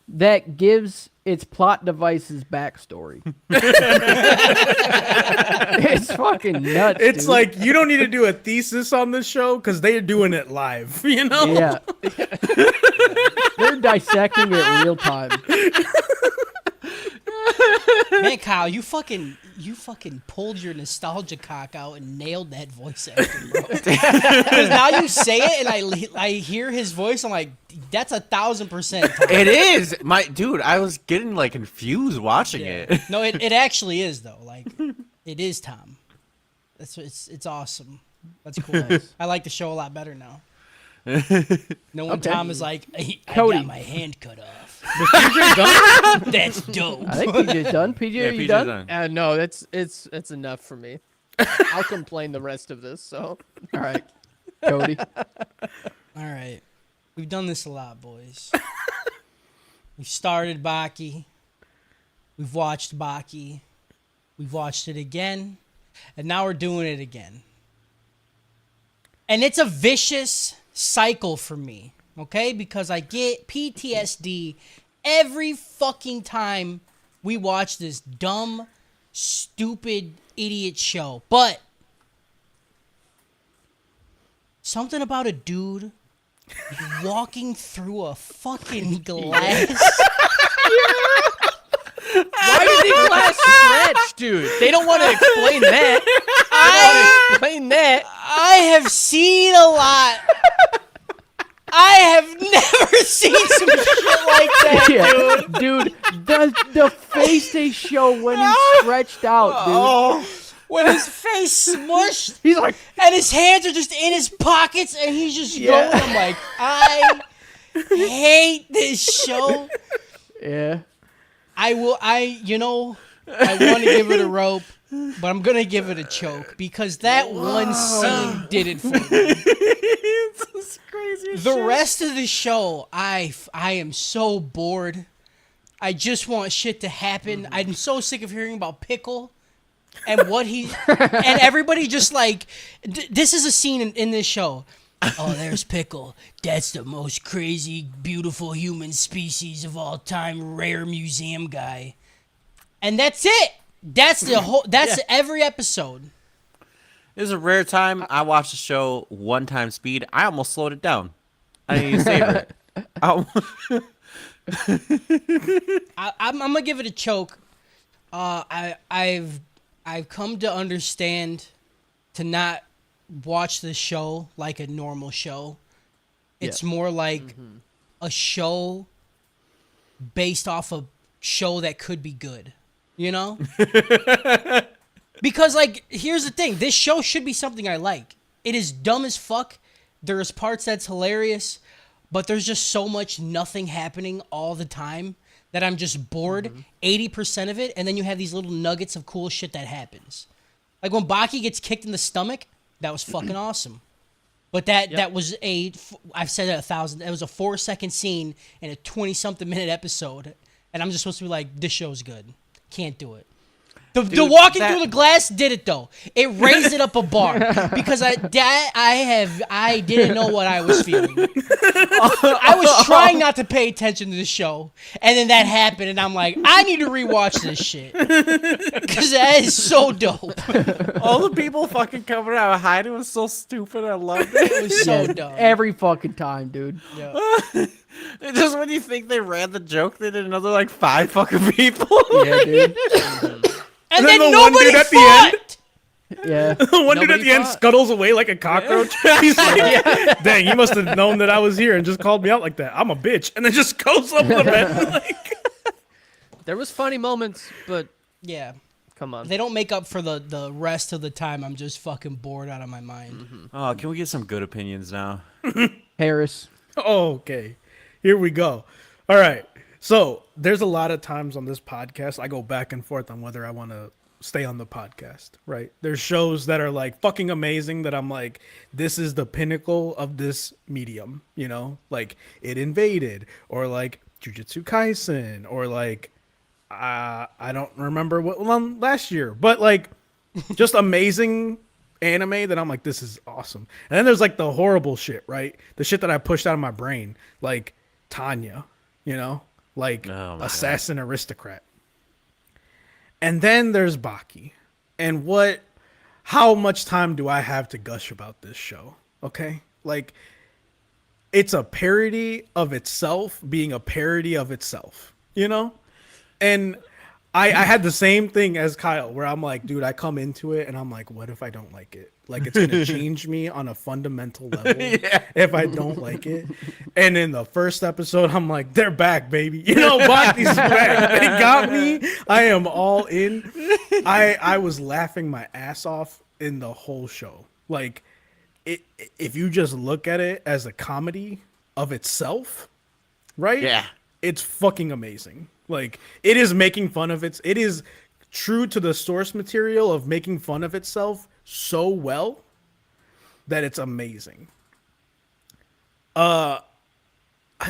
that gives its plot devices backstory. It's fucking nuts. It's dude. like you don't need to do a thesis on this show because they're doing it live. You know? Yeah. They're dissecting it real time. Man, Kyle, you fucking pulled your nostalgia cock out and nailed that voice acting, bro. Because now you say it and I hear his voice, I'm like, that's 1,000% Tom. It is my dude. I was getting like confused watching it. No, it actually is though. Like, it is Tom. It's awesome. That's cool. I like the show a lot better now. No one Okay. Tom is like, I Cody. got my hand cut off. PJ done? That's dope. I think PJ's done. PJ, Yeah, are you PJ's done? done. No, it's enough for me. I'll complain the rest of this. So All right. Cody. All right. We've done this a lot, boys. We've started Baki. We've watched Baki. We've watched it again. And now we're doing it again. And it's a vicious cycle for me, okay? Because I get PTSD every fucking time we watch this dumb, stupid, idiot show. But something about a dude walking through a fucking glass. why did the glass stretch, dude? They don't want to explain that. I have seen a lot. I have never seen some shit like that, Yeah, dude, the face they show when he's stretched out, dude. Oh, when his face smushed He's like, and his hands are just in his pockets and he's just Yeah. going. I'm like, I hate this show. yeah. I want to give it a rope, but I'm going to give it a choke because that one scene did it for me. it's crazy. The rest of the show, I am so bored. I just want shit to happen. I'm so sick of hearing about Pickle and what he and everybody just like this is a scene in this show. Oh, there's Pickle. That's the most crazy, beautiful human species of all time, rare museum guy. And that's it. That's the whole every episode. It was a rare time I watched the show 1 time speed. I almost slowed it down. I need to savor it. Oh. I'm gonna give it a choke. I've come to understand to not watch the show like a normal show. It's more like a show based off a show that could be good, you know? Because, like, here's the thing. This show should be something I like. It is dumb as fuck. There's parts that's hilarious, but there's just so much nothing happening all the time that I'm just bored 80% of it, and then you have these little nuggets of cool shit that happens. Like when Baki gets kicked in the stomach, that was fucking awesome. But that was I've said it 1,000, it was a 4-second scene in a 20-something minute episode, and I'm just supposed to be like, this show's good. Can't do it. The walking through the glass did it though. It raised it up a bar because I didn't know what I was feeling. I was trying not to pay attention to the show, and then that happened, and I'm like, I need to rewatch this shit because that is so dope. All the people fucking coming out hiding was so stupid. I loved it. It was so dumb. Every fucking time, dude. Yeah. Just when you think they ran the joke, they did another like 5 fucking people. Yeah, dude. And then then the one nobody dude at the fought. Yeah. The one dude at the end scuttles away like a cockroach. He's like, dang, you must have known that I was here and just called me out like that. I'm a bitch. And then just goes up the bed. Like... There was funny moments, but Yeah. come on. They don't make up for the rest of the time. I'm just fucking bored out of my mind. Oh, can we get some good opinions now? Harris. Okay, here we go. All right. So there's a lot of times on this podcast I go back and forth on whether I want to stay on the podcast, right? There's shows that are like fucking amazing that I'm like, this is the pinnacle of this medium, you know? Like It Invaded or like Jujutsu Kaisen or like, I don't remember what one last year, but like just amazing anime that I'm like, this is awesome. And then there's like the horrible shit, right? The shit that I pushed out of my brain, like Tanya, you know? Like Assassin Aristocrat. And then there's Baki. And how much time do I have to gush about this show? Okay? Like, it's a parody of itself being a parody of itself, you know? And I had the same thing as Kyle, where I'm like, dude, I come into it and I'm like, what if I don't like it? Like, it's going to change me on a fundamental level if I don't like it. And in the first episode, I'm like, they're back, baby. You know, Baki's back. They got me. I am all in. I was laughing my ass off in the whole show. Like, if you just look at it as a comedy of itself, right? Yeah. It's fucking amazing. Like, it is making fun of it is true to the source material of making fun of itself so well that it's amazing. That's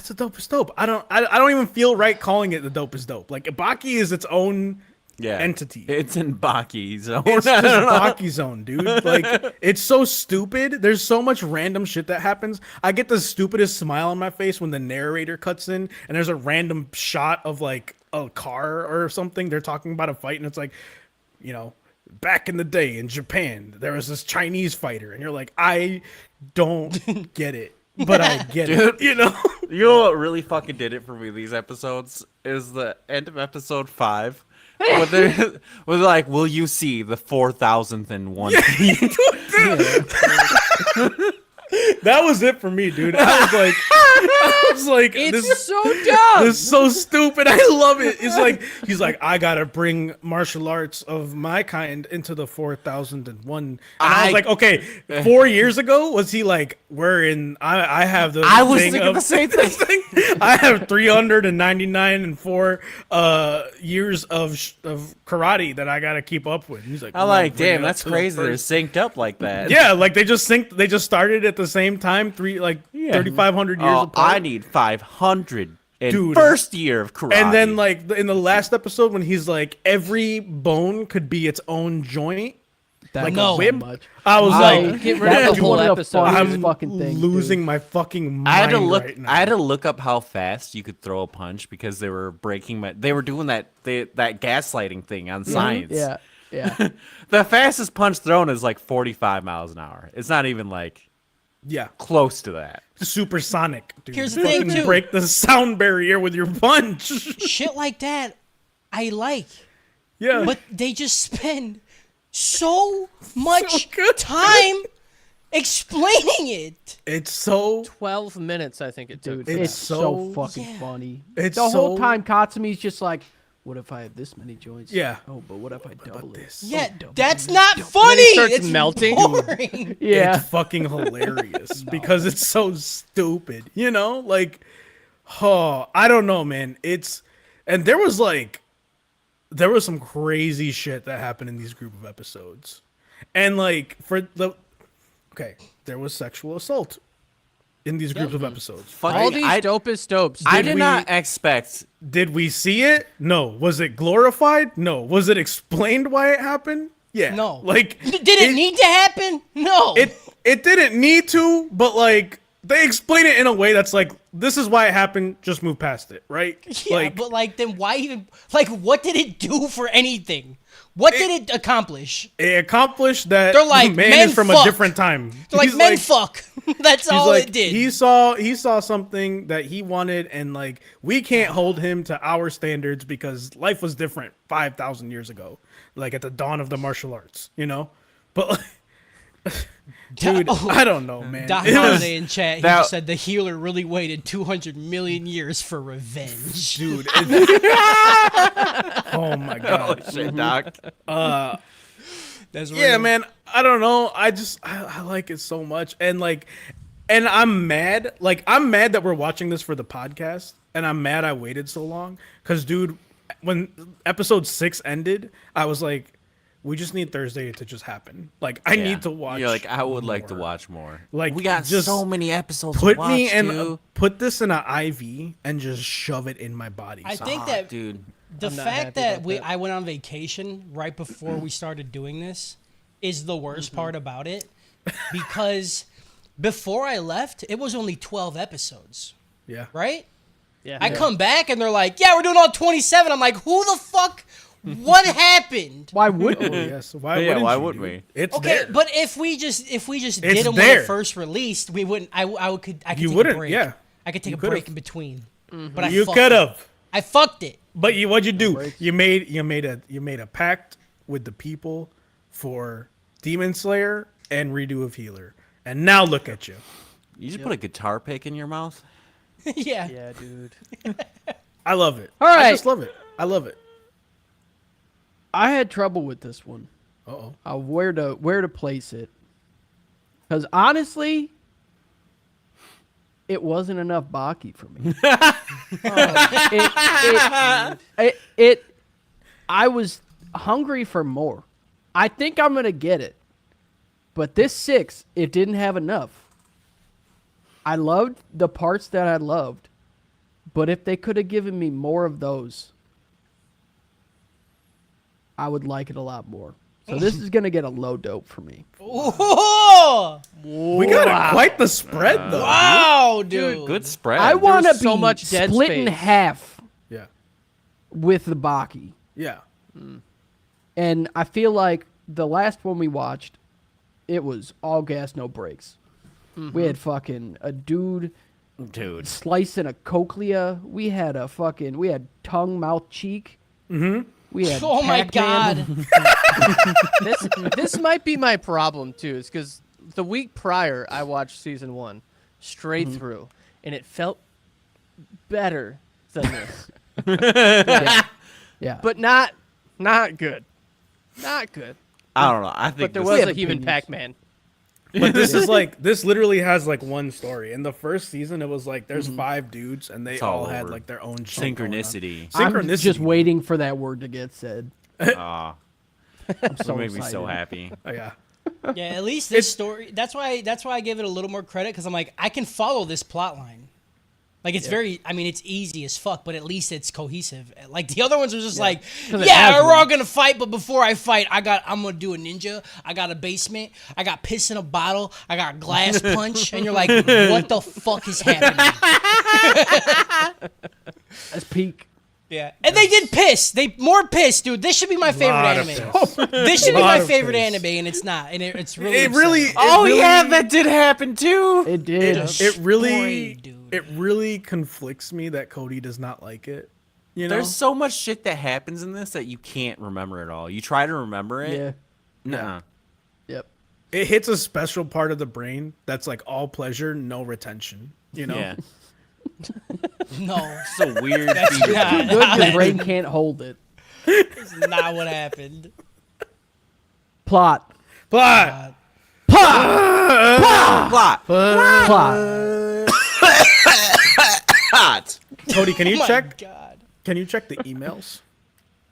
the dopest dope. I don't even feel right calling it the dopest dope. Like, Baki is its own entity. It's in Baki zone. It's just Baki zone, dude. Like, it's so stupid. There's so much random shit that happens. I get the stupidest smile on my face when the narrator cuts in and there's a random shot of like a car or something. They're talking about a fight and it's like, you know, back in the day in Japan, there was this Chinese fighter, and you're like, I don't get it, but I get it. You know? You know what really fucking did it for me these episodes is the end of episode 5. When they're like, will you see the 4,001 feet? That was it for me, dude. I was like, It's so dumb. This is so stupid. I love it. It's like, he's like, I gotta bring martial arts of my kind into the 4001. And I was like, okay, 4 years ago, was he like, I have the I was thinking the same thing. I have 399 and 4 years of karate that I gotta keep up with. And he's like, I'm like, damn, that's crazy. They're synced up like that. Yeah, like they just started at the same time, 3,500 years apart. I need 500 in first year of karate. And then like in the last episode when he's like, every bone could be its own joint. Like a whip. Much. I was like, get rid of the whole episode. I'm fucking thing, losing my fucking mind I had to look. right now. I had to look up how fast you could throw a punch because they were They were doing that gaslighting thing on science. Yeah, yeah. The fastest punch thrown is like 45 miles an hour. It's not even like Yeah. close to that. Supersonic, dude. Here's the thing, Fucking too. break the sound barrier with your punch. Shit like that, I like. Yeah. But they just spend so much good. time explaining it. It's so 12 minutes, I think it took. Dude, it's so so- fucking Yeah. funny. It's The whole so- time Katsumi's just like, what if I have this many joints? Yeah. Oh, but what if I double it? this? Yeah, double that's it. not Then funny. he starts It's melting. boring. Yeah. It's fucking hilarious because it's so stupid, you know? Like, oh, I don't know, man. And there was some crazy shit that happened in these group of episodes. And like, there was sexual assault in these groups of episodes. All these dopest dopes. I Did did we- not expect. Did we see it? No. Was it glorified? No. Was it explained why it happened? Yeah. No. Like, Did it need to happen? No. It didn't need to, but like they explain it in a way that's like, this is why it happened. Just move past it, right? Yeah, but like, then why even? Like, what did it do for anything? What did it accomplish? it accomplished that They're like, man men is from fuck. a different time. They're like, He's men fuck. That's he's all like, it did. He saw something that he wanted, and like we can't hold him to our standards because life was different 5,000 years ago, like at the dawn of the martial arts, you know. But like, dude, I don't know, man. Doc It was- Holiday in chat, he Now- just said the healer really waited 200 million years for revenge. dude. Oh my god. Oh shit, Doc. That's Yeah, real. man. I don't know. I like it so much, and I'm mad. Like, I'm mad that we're watching this for the podcast, and I'm mad I waited so long. Cause, dude, when episode 6 ended, I was like, we just need Thursday to just happen. Like, I Yeah. need to watch. You're like, I would like to more. watch more. Like, we got just so many episodes. Put to watch, me in, dude. put this in an IV, and just shove it in my body. I somehow. think that dude. the I'm not fact happy that about that. I went on vacation right before we started doing this is the Mm-hmm. worst part about it, because before I left, it was only 12 episodes, Yeah. right? Yeah. I come back and they're like, "Yeah, we're doing all 27." I'm like, "Who the fuck? What happened?" Why would Oh yes. Why? Yeah, why you, wouldn't dude? we? It's Okay, there. but if we just did It's them when there. it first released, we wouldn't. I could You take wouldn't, a break. yeah. I could take You a break could've. in between. But I You fucked could it. have. I fucked it. But what'd you do? breaks. You made a pact with the people for Demon Slayer and Redo of Healer, and now look at you. You just put a guitar pick in your mouth. Yeah. Yeah, dude. I love it. All I right. just love it. I love it. I had trouble with this one. Uh-oh. Where to place it? Because honestly, it wasn't enough Baki for me. I was hungry for more. I think I'm gonna get it, but this 6, it didn't have enough. I loved the parts that I loved, but if they could have given me more of those, I would like it a lot more. So this is gonna get a low dope for me. Ooh, We got quite the spread, though. wow, dude. Good spread. I want to was be so much dead split in space. half Yeah. with the Baki. Yeah. And I feel like the last one we watched, it was all gas, no brakes. We had fucking a dude dude. slicing a cochlea. We had tongue, mouth, cheek. Mm-hmm. We had Oh my Pac-Man. god. This might be my problem too, is because the week prior I watched season 1 straight through, and it felt better than this, Yeah. but not good, not good. I don't know. I think But there this- was have a human opinions. Pac-Man. But this is like, this literally has like one story. In the first season, it was like there's 5 dudes, and they It's all all had over. like their own shit going on. synchronicity. I'm Synchronicity. just waiting for that word to get said. Aw, I'm so that made me so excited. happy. Oh, yeah. Yeah, at least this story. That's why I give it a little more credit, because I'm like, I can follow this plot line. Like, it's very, I mean, it's easy as fuck, but at least it's cohesive. Like, the other ones are just like, 'Cause it yeah, has we're all one. gonna fight, but before I fight, I'm gonna do a ninja. I got a basement. I got piss in a bottle. I got glass punch. And you're like, what the fuck is happening? That's peak. Yeah, and they did piss. They more piss, dude. This should be my favorite Lot of anime. piss. This should be Lot my of favorite piss. anime, and it's not. And it's really. It really. upsetting. Oh really- yeah, that did happen too. It did. It really. Boy, dude. It really conflicts me that Cody does not like it. You know. There's so much shit that happens in this that you can't remember at all. You try to remember it. Yeah. Nuh-uh. Yep. It hits a special part of the brain that's like all pleasure, no retention. You know. Yeah. No, It's a weird that's feeling. not, Good, your brain can't hold it. that's not what happened. Plot. But Plot. Plot. Hot. Cody, can you Oh my check? God. Can you check the emails?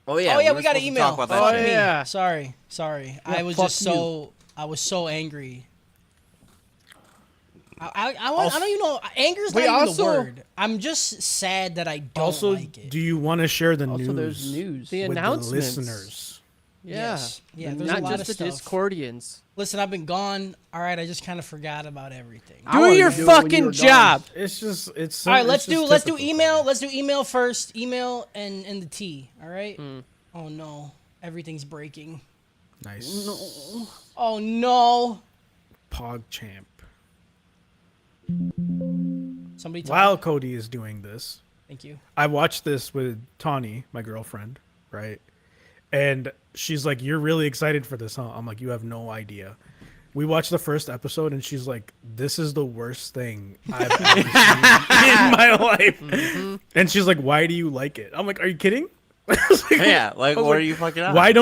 Oh yeah. Oh yeah, were we got an supposed to email. talk about that Fuck shit. me. yeah. Sorry. I was fuck just so I was so angry. I don't even know. Anger's not We even also- the word. I'm just sad that I don't Also, like it. do you want to share the Also, news? there's news. The with the announcements. listeners? Yeah. Yes. Yeah, there's Not a lot just of the stuff. Discordians. Listen, I've been gone. All right, I just kind of forgot about everything. I Do wanted your to do it when you fucking were job. It's just it's. All right, it's let's just do typical email. Cody. Let's do email first. Email and the T. All right. Oh no, everything's breaking. Nice. Oh no. Pog champ. Somebody. Talk. While Cody is doing this, Thank you. I watched this with Tawny, my girlfriend, right? And she's like, "You're really excited for this, huh?" I'm like, "You have no idea." We watched the first episode, and she's like, "This is the worst thing I've ever seen in my life." And she's like, "Why do you like it?" I'm like, "Are you kidding?" I was like, Yeah. Like, I was what like, are you fucking on? Why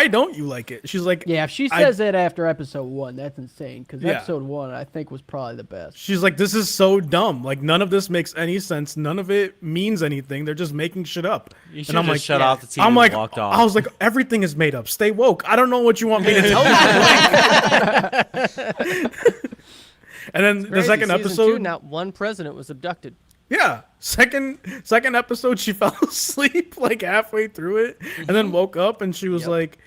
don't you like it? She's like, Yeah, if she I- says that after episode 1, that's insane. Because Yeah. episode 1, I think, was probably the best. She's like, "This is so dumb. Like, none of this makes any sense. None of it means anything. They're just making shit up." You should And I'm just like, shut yeah. off the TV I'm and like, walked off. I was like, everything is made up. Stay woke. I don't know what you want me to tell you. And then the Crazy, second season episode, 2, not one president was abducted. yeah, second episode, she fell asleep like halfway through it, and then woke up and she was like,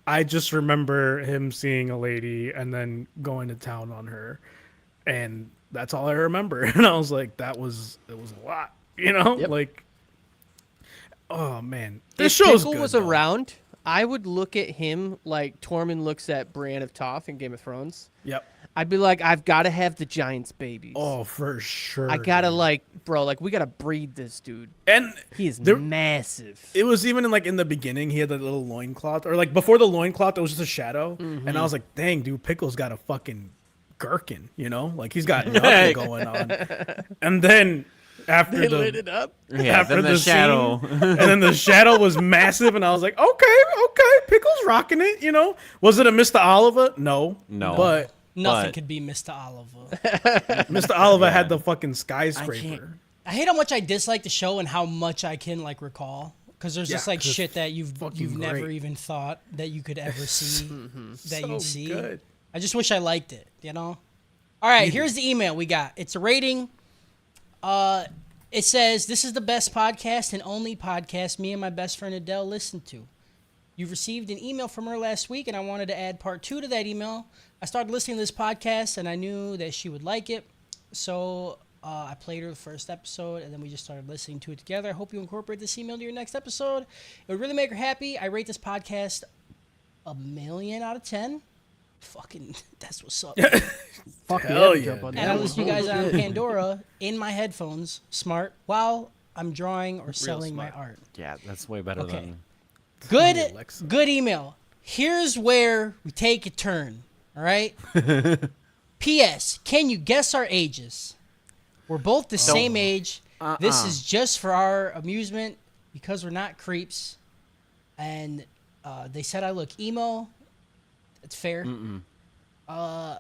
"I just remember him seeing a lady and then going to town on her, and that's all I remember." And I was like, it was a lot, you know, Yep. like. Oh man, this If show's Pickle good, was though. around, I would look at him like Tormund looks at Brienne of Tarth in Game of Thrones. Yep. I'd be like, I've got to have the Giants babies. Oh, for sure. I gotta dude. bro, we gotta breed this dude. And He is there- massive. it was even in the beginning, he had that little loincloth, or like before the loincloth, it was just a shadow, and I was like, "Dang, dude, Pickle's got a fucking gherkin, you know, like he's got nothing going on." And then after They the lit it up. Yeah. after Then the scene, shadow. and then the shadow was massive, and I was like, "Okay, Pickle's rocking it," you know. Was it a Mr. Oliver? No, No. but Nothing But- could be Mr. Oliver. Mr. Oliver Yeah. had the fucking skyscraper. I hate how much I dislike the show and how much I can recall. Because there's just Yeah, like 'cause it's shit that you've fucking never great. even thought that you could ever see that So you see. good. I just wish I liked it, you know? All right, here's the email we got. It's a rating. It says, "This is the best podcast and only podcast me and my best friend Adele listen to. You've received an email from her last week, and I wanted to add part 2 to that email. I started listening to this podcast, and I knew that she would like it. So I played her the first episode, and then we just started listening to it together. I hope you incorporate this email to your next episode. It would really make her happy. I rate this podcast 1,000,000 out of 10. Fucking, that's what's up. Fuck Hell yeah. yeah, Jump on dude. And that I one. listen to you guys on Holy shit. Pandora in my headphones, smart, while I'm drawing or selling my smart. art. Yeah, that's way better Okay. than. Good, Alexa. good email. Here's where we take a turn. All right. P.S. Can you guess our ages? We're both the same age. This is just for our amusement because we're not creeps. And they said I look emo. That's fair. And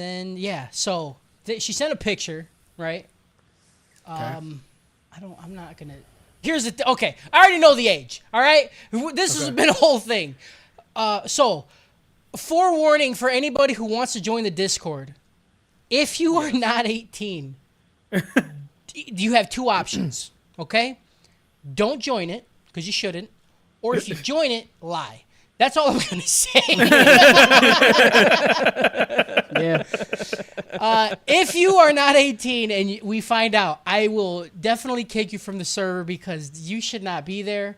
then yeah, so she sent a picture, right? I'm not gonna. Here's the okay. I already know the age. All right, this has been a whole thing. So, forewarning for anybody who wants to join the Discord: if you are not 18, you have 2 options. Okay, don't join it because you shouldn't, or if you join it, lie. That's all I'm gonna say. Yeah. If you are not 18 and we find out, I will definitely kick you from the server because you should not be there.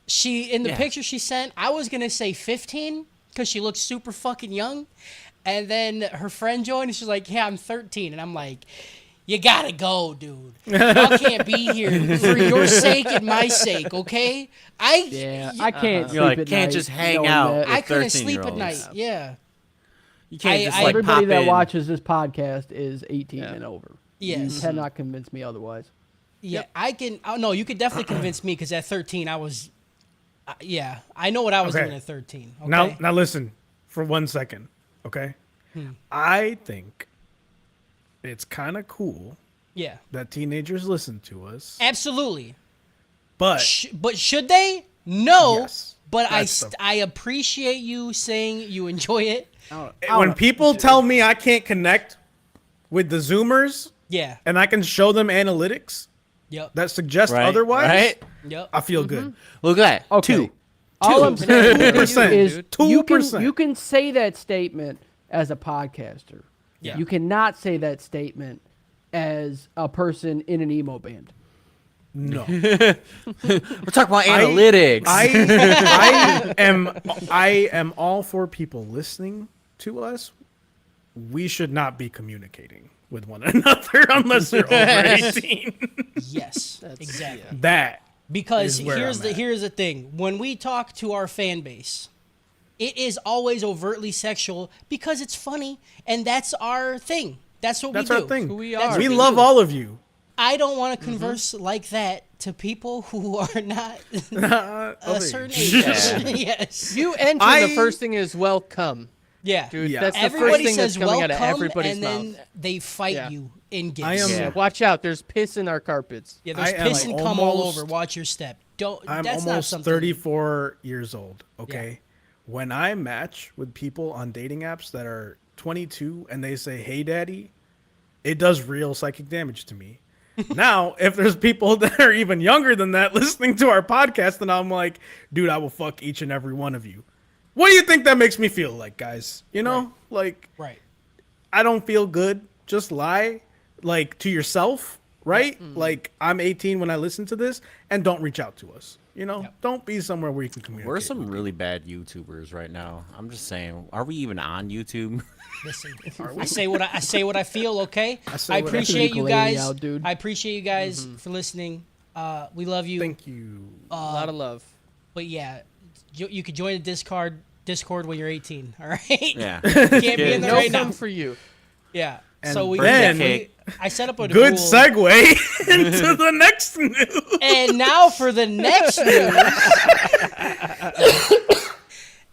She in the picture she sent, I was gonna say 15 because she looks super fucking young, and then her friend joined and she's like, "Yeah, I'm 13," and I'm like, "You gotta go, dude. Y'all can't be here for your sake and my sake, okay?" I can't. You're like, can't just hang out. I couldn't sleep at 13-year-olds. night. Yeah. You can't just like Everybody pop that in. watches this podcast is 18 and over. Yes. You cannot convince me otherwise. Yeah, I can. Oh no, you could definitely convince me because at 13 I was. Yeah, I know what I was Okay. doing at 13. Okay? Now listen for 1 second, okay? I think it's kind of cool Yeah, that teenagers listen to us, absolutely. but But should they? No. Yes, But that's the- I appreciate you saying you enjoy it. when people tell me I can't connect with the Zoomers Yeah. and I can show them analytics Yep. that suggest Right, otherwise, Yep. I feel good. Look at that. Okay. Two. All I'm saying 2%, is dude. you 2%. can say that statement as a podcaster. Yeah. You cannot say that statement as a person in an emo band. No, We're talking about analytics. I am all for people listening to us. We should not be communicating with one another unless you're over 18. Yes. Exactly. That Because is where here's I'm the at. here's the thing. When we talk to our fan base, it is always overtly sexual because it's funny and that's our thing. That's what that's we our do. thing. who we That's are. what We we love do. all of you. I don't want to converse like that to people who are not a Over certain age. age. Yes. You enter I- the first thing is welcome. Yeah. Dude, Yeah. that's the Everybody first thing says that's coming welcome, out of everybody's and then mouth. they fight Yeah. you in gifts. I am- Yeah. Yeah, watch out. There's piss in our carpets. Yeah, there's I am piss and cum all almost- over. Watch your step. Don't. I'm that's not almost something. 34 years old, okay? When I match with people on dating apps that are 22 and they say, "Hey, daddy," it does real psychic damage to me. Now, if there's people that are even younger than that listening to our podcast, then I'm like, dude, I will fuck each and every one of you. What do you think that makes me feel like, guys? You know, like, Right. I don't feel good. Just lie, like, to yourself, right? Like, I'm 18 when I listen to this, and don't reach out to us. You know, don't be somewhere where you can communicate. We're some really bad YouTubers right now. I'm just saying. Are we even on YouTube? Listen, I say what I feel. Okay. say I what I appreciate you think. guys. Out, dude. I appreciate you guys for listening. We love you. Thank you. A lot of love. But yeah, you could join the Discord when you're 18. All right. Yeah. Can't be in there No right now. fun for you. Yeah. And So we then- definitely- I set up a Good rule. segue into the next news. And now for the next news.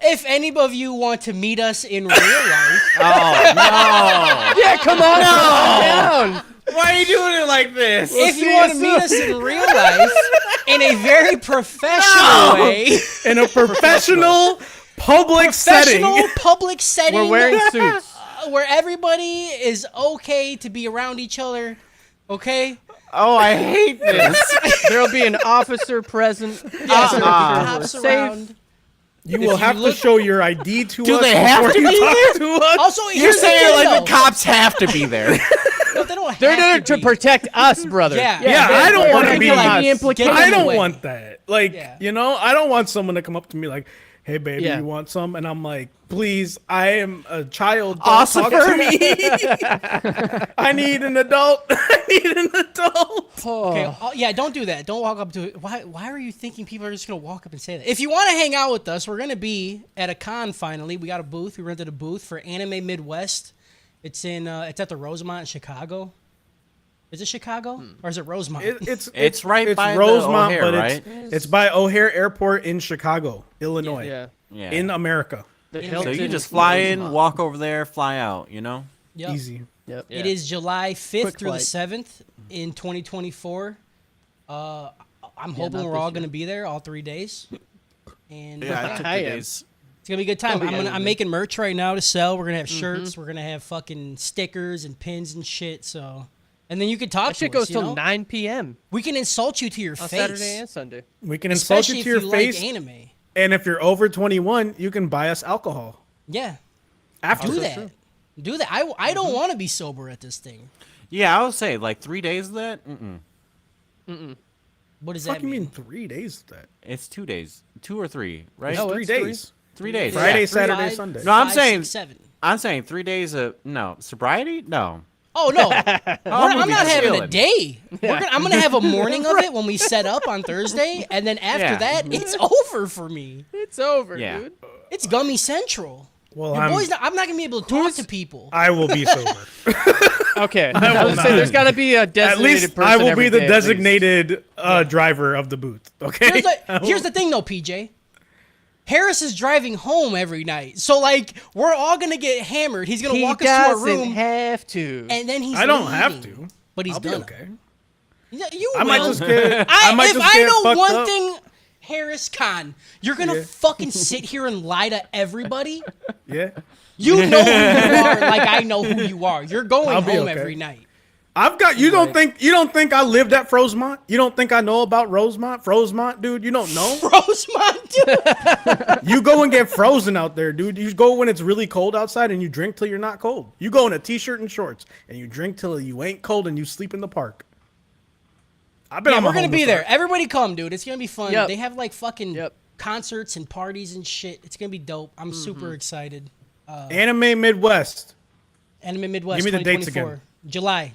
If any of you want to meet us in real life, Oh no! Yeah, come on. Calm down. Why are you doing it like this? if you want to meet us in real life in a very professional way, In a professional public setting. professional public setting, We're wearing suits. where everybody is okay to be around each other, okay? Oh, I hate this. There'll be an officer present. Yes, Officer, cops we're around. You will have to show your ID to Do us they have before to you be talk to us. Also, You're here's the saying thing, it like though. the cops have to be there. No, they don't They're have there to be. protect us, brother. Yeah. Yeah, I don't want to They're be. gonna like, be implicated. get I in the don't way. want that. Like, Yeah. you know, I don't want someone to come up to me like, "Hey, baby, Yeah. you want some?" And I'm like, "Please, I am a child. Don't talk to me. I need an adult. I need an adult." Okay, yeah, don't do that. Don't walk up to it. Why are you thinking people are just gonna walk up and say that? If you want to hang out with us, we're gonna be at a con finally. We got a booth. We rented a booth for Anime Midwest. It's at the Rosemont in Chicago. Is it Chicago or is it Rosemont? It's right by the Rosemont, O'Hare, but right? it's by O'Hare Airport in Chicago, Illinois, Yeah. Yeah. in America. The So so Hilton you just fly in, Rosemont. walk over there, fly out. You know. Yep. Easy. Yep. It is July 5th Quick through the flight. 7th in 2024. I'm hoping not we're all this going to be there all 3 days. And Yeah, I took I the am. days. it's going to be a good time. Oh, yeah. I'm making merch right now to sell. We're going to have shirts. We're going to have fucking stickers and pins and shit. So, and then you can talk That to shit us, goes you till know? 9 p.m. We can insult you to your on face. Saturday and Sunday. We can insult Especially you if to your you face, like anime. and if you're over 21, you can buy us alcohol Yeah. after. Do Also that. true. Do that. I don't want to be sober at this thing. Yeah, I would say like 3 days of that. What does What that do you mean? mean 3 days of that? It's 2 days, 2 or 3, right? It's 3 days. 3 days. Friday, yeah. Saturday, Sunday. No, I'm 5, saying- 6, 7. I'm saying 3 days of sobriety. No. Oh no, I'm gonna be not having a chilling. day. I'm gonna have a morning of it when we set up on Thursday, and then after Yeah. that, it's over for me. It's over, Yeah. dude. It's Gummy Central. Well, Your boy's not, I'm not gonna be able to talk to people. I will be sober. Okay. I I will was say not. there's got to be a At designated least person I will every be the day, at least. designated driver of the booth. Okay. Here's the thing, though, PJ. Harris is driving home every night, so like we're all gonna get hammered. He's gonna He walk us to our doesn't room, have to. and then he's. I don't leaving. have to. But he's I'll be gonna. okay. Yeah, you I might will. just get. I might If just I get know fucked one up. thing, Harris Khan, you're gonna Yeah. fucking sit here and lie to everybody. Yeah. You know who you are, like I know who you are. You're going I'll be home okay. every night. I've got. You don't think I lived at Rosemont? You don't think I know about Rosemont, dude? You don't know. Rosemont, dude. You go and get frozen out there, dude. You go when it's really cold outside and you drink till you're not cold. You go in a t-shirt and shorts and you drink till you ain't cold and you sleep in the park. I bet Yeah, I'm we're gonna be there. Everybody come, dude. It's gonna be fun. Yep. They have like fucking Yep. concerts and parties and shit. It's gonna be dope. I'm super excited. Anime Midwest. Anime Midwest Give me the dates 2024. again.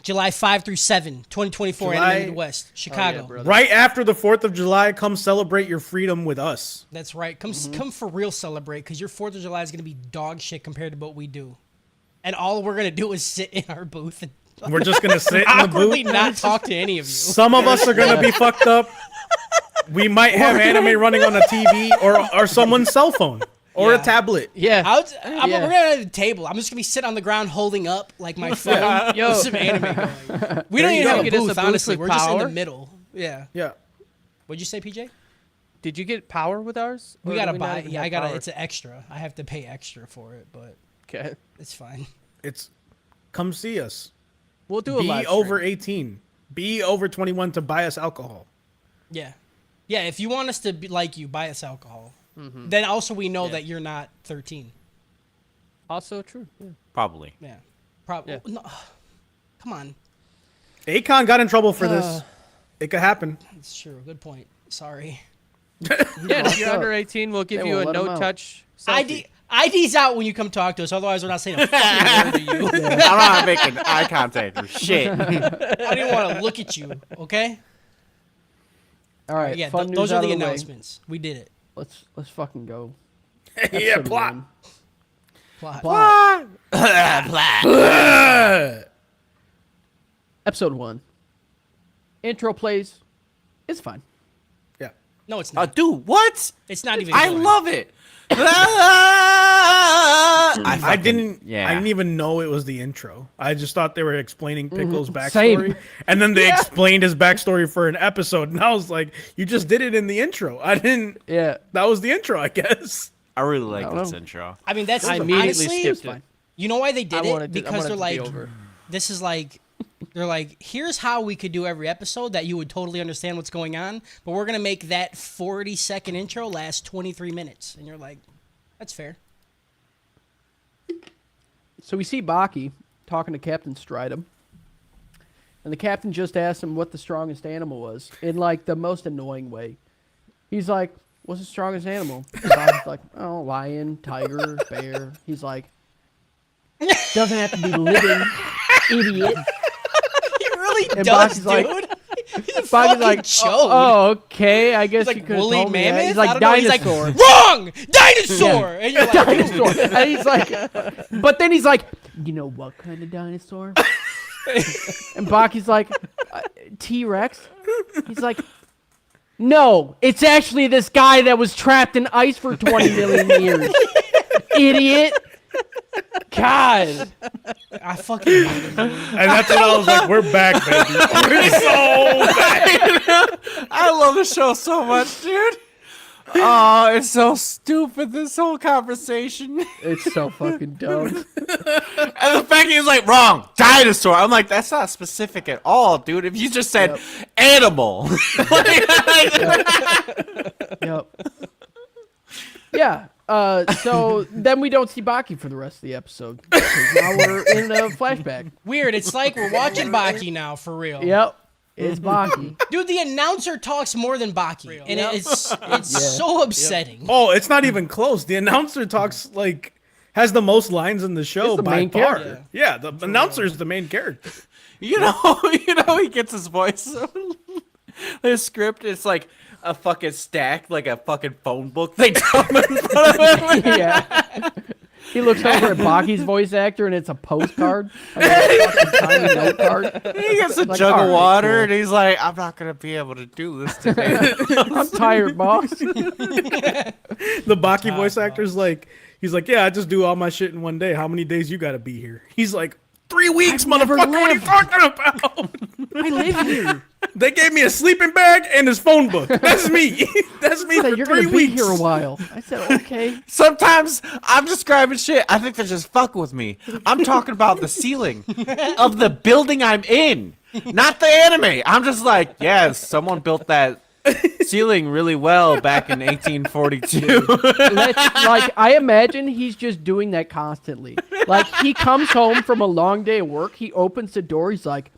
July 5 through 7, 2024. July- Anime Midwest, Chicago. brother. Right after the 4th of July, come celebrate your freedom with us. That's right. Come for real celebrate, because your 4th of July is gonna be dog shit compared to what we do. And all we're gonna do is sit in our booth and We're just gonna sit in the awkwardly booth. not talk to any of you. Some of us are gonna be fucked up. We might have anime running on a TV or someone's cell phone or Yeah. a tablet. Yeah. We're Yeah. gonna have a table. I'm just gonna be sitting on the ground holding up like my phone Yo. with some anime going. We don't you even go. have a Get us booth, a booth honestly. with We're just in the power. middle. Yeah. Yeah. What'd you say, PJ? Did you get power with ours? We Or gotta do not buy. even Yeah, have I gotta. power? It's an extra. I have to pay extra for it, but Okay. it's fine. It's come see us. We'll do a Be live over stream. 18. Be over 21 to buy us alcohol. Yeah, yeah. If you want us to be like you, buy us alcohol. Mm-hmm. Then also we know that you're not 13. Also true. Yeah. Probably. Yeah, probably. Yeah. No, come on, Akon got in trouble for this. It could happen. it's true. Good point. Sorry. Yeah, if you're up. under 18, we'll give They you won't a let 'em out. no-touch ID, selfie. ID's out when you come talk to us. Otherwise, we're not saying a fucking word to you. I'm not making eye contact or shit. I don't even want to look at you. Okay. All right, Yeah. fun news Those are out the of the way. announcements. We did it. Let's fucking go. Yeah, Episode plot. 1. Plot. Plot. Episode 1. Intro plays. It's fine. Yeah. No, it's not. Dude, what? It's not even. I good. love it. I didn't even know it was the intro. I just thought they were explaining Pickle's backstory. Same. And then they explained his backstory for an episode. And I was like, you just did it in the intro. I didn't. Yeah. That was the intro, I guess. I really like don't this know. intro. I mean, that's I immediately honestly, skipped fine. it. You know why they did I wanted it? to- I Because wanted they're it to be like, over. this is like, they're like, here's how we could do every episode that you would totally understand what's going on, but we're gonna make that 40-second intro last 23 minutes, and you're like, that's fair. So we see Baki talking to Captain Stridham. And the captain just asked him what the strongest animal was in like the most annoying way. He's like, what's the strongest animal? And Baki's like, oh, lion, tiger, bear. He's like, doesn't have to be living, idiot. He really And does, Baki's like- dude. He's a Baki's fucking like, chode. oh, okay, I guess He's you like could have woolly told me that. mammoth. He's I like don't know. He's like, dinosaur. wrong, dinosaur, and you're like, Dinosaur. And he's like, but then he's like, you know what kind of dinosaur? And Baki's like, T-Rex? He's like, no, it's actually this guy that was trapped in ice for 20 million years. Idiot. God. I fucking hate him, dude. And that's when I was like, we're back, baby. We're so back. I love the show so much, dude. Oh, it's so stupid, this whole conversation. It's so fucking dumb. And the fact he's like, wrong, dinosaur. I'm like, that's not specific at all, dude. If you just said animal. Yep. Yeah. So then we don't see Baki for the rest of the episode. 'Cause now we're in a flashback. Weird. It's like we're watching Baki now, for real. Yep. It's Baki. Dude, the announcer talks more than Baki, and it's so upsetting. Oh, it's not even close. The announcer talks has the most lines in the show He's the by main far. character. Yeah, the announcer is the main character. You know, he gets his voice. His script is like a fucking stack, like a fucking phone book they come in front of him. Yeah. He looks over at Baki's voice actor, and it's a postcard. Like a fucking tiny note card. He gets a Like, jug all of right, water, cool. and he's like, "I'm not gonna be able to do this today." I'm tired, boss. The Baki voice actor's he's like, yeah, I just do all my shit in one day. How many days you got to be here? He's like, 3 weeks, never motherfucker. What are you left. talking about? I live here. They gave me a sleeping bag and his phone book. That's me. That's me Said, for you're 3 gonna be weeks. here a while. I said, okay. Sometimes I'm describing shit. I think they're just fucking with me. I'm talking about the ceiling of the building I'm in, not the anime. I'm just like, yes, someone built that ceiling really well back in 1842. I imagine he's just doing that constantly. Like, he comes home from a long day of work, he opens the door, he's like,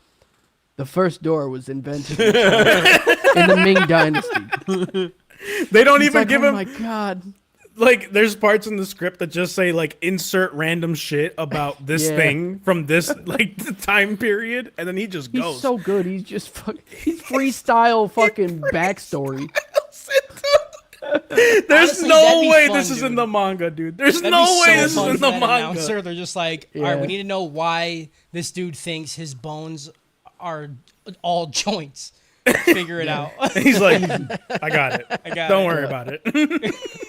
the first door was invented in the Ming Dynasty. They don't He's even like, give oh him my god. there's parts in the script that just say insert random shit about this Yeah. thing from this the time period, and then he just He's goes. so good. He's just he's freestyle fucking backstory. There's Honestly, no that'd be way fun, this is in dude. the manga, dude. There's That'd no be way so this is fun in for the that manga. announcer. They're just like, all right, Yeah. we need to know why this dude thinks his bones are all joints. Figure it out. He's like, I got it. got Don't it. worry about it.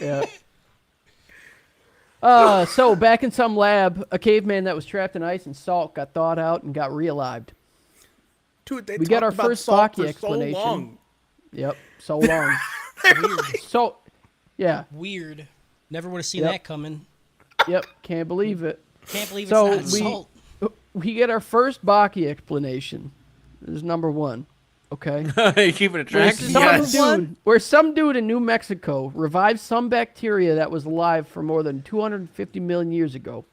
Yeah. So back in some lab, a caveman that was trapped in ice and salt got thawed out and got realived. Dude, they We get talked our about first salt Baki for explanation. So long. Yep, so long. So, yeah, Weird. Never would have seen Yep. that coming. yep, can't believe it. Can't believe So it's not salt. We get our first Baki explanation. This is number one. Okay. You keeping it Where track? some dude in New Mexico revived some bacteria that was alive for more than 250 million years ago.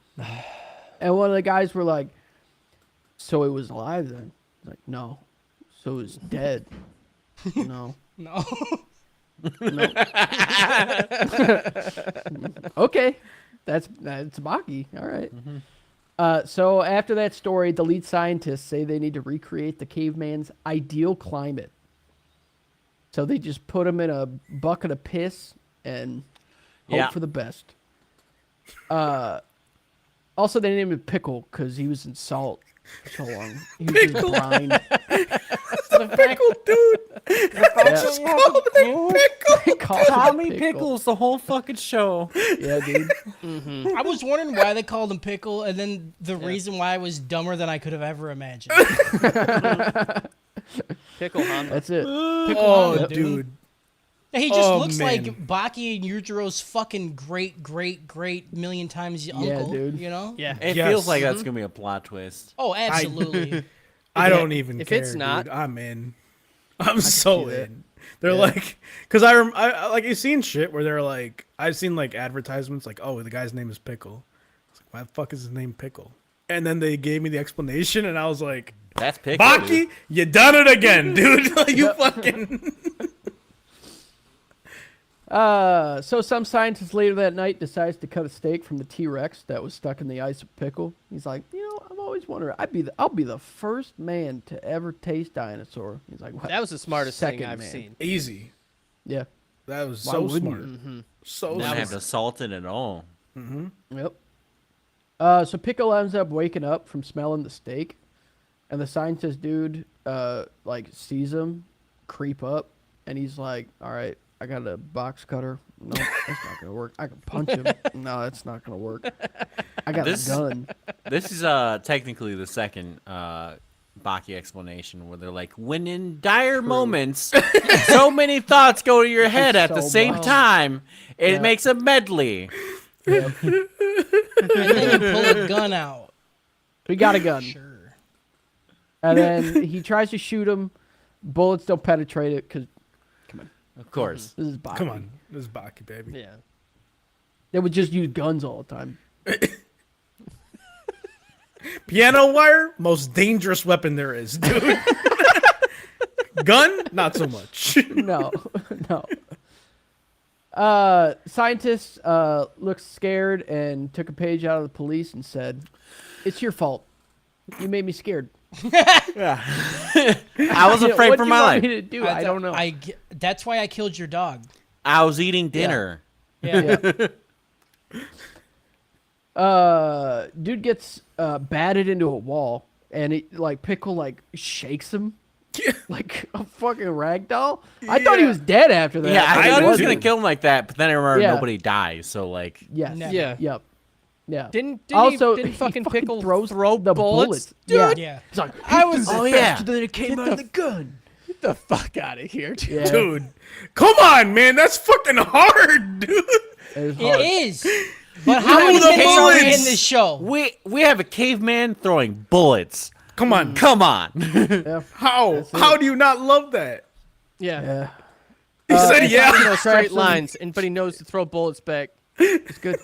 And one of the guys were like, so it was alive then? Like, no. So it was dead. No. No. Okay. That's Baki. All right. So after that story, the lead scientists say they need to recreate the caveman's ideal climate. So they just put him in a bucket of piss and hope for the best. Also, they named him Pickle because he was in salt for so long. He was just brine. Pickle, dude. Just call him Pickle. Call him Tommy Pickle. Pickles the whole fucking show. Yeah, dude. I was wondering why they called him Pickle, and then the reason why was dumber than I could have ever imagined. Pickle Hanma. That's it. Oh, Hanma, dude. He just Oh, looks man. like Baki and Yujiro's fucking great million times uncle. dude. You know? Yeah. It Yes. feels like that's gonna be a plot twist. Oh, absolutely. I don't even if care, it's not- dude. I'm in. I'm so see that. in. They're like, because I like, you've seen shit where they're like, I've seen like advertisements like, oh, the guy's name is Pickle. I was like, why the fuck is his name Pickle? And then they gave me the explanation, and I was like, That's Pickle. Baki, dude. you done it again, dude. Like, you fucking. So some scientist later that night decides to cut a steak from the T-Rex that was stuck in the ice of Pickle. He's like, I've always wondered, I'll be the first man to ever taste dinosaur. He's like, what? That was the smartest thing Second I've man. seen. Easy. Yeah. That was Why so wouldn't smart. you? So Don't have smart. to salt it at all. Yep. So Pickle ends up waking up from smelling the steak, and the scientist dude sees him creep up, and he's like, all right, I got a box cutter. No, that's not gonna work. I can punch him. No, that's not gonna work. I got This- a gun. This is technically the second Baki explanation where they're like, when in dire moments, so many thoughts go to your head at the so same much. time, it Yeah. makes a medley. And then you pull a gun out. We got a gun. Sure. And then he tries to shoot him. Bullets don't penetrate it because Of course. this is Baki. Come on. This is Baki, baby. Yeah. They would just use guns all the time. Piano wire, most dangerous weapon there is, dude. Gun, not so much. No, no. Scientist looked scared and took a page out of the police and said, "It's your fault. You made me scared." I was afraid What for do my you want life. me to do? I don't know. That's why I killed your dog. I was eating dinner. Yeah. Dude gets batted into a wall, and it like Pickle like shakes him like a fucking rag doll. I thought he was dead after that. Yeah, I But thought he was wasn't. gonna kill him like that, but then I remember Yeah. nobody dies. So like, Yes. Never. Yeah. Yep. Yeah. Didn't also didn't he fucking Pickle throws throw the bullets? Yeah. Yeah. It's like I was oh yeah, Then it came out of the gun. Get the fuck out of here, dude. yeah, Dude, come on, man. That's fucking hard, dude. it was hard. It is. But how many the minutes are we bullets. in this show? we have a caveman throwing bullets. Come on. Come on. Yeah. How do you not love that? Yeah. Yeah. He said, You yeah. know, straight Traps him. lines, but he knows to throw bullets back. It's good.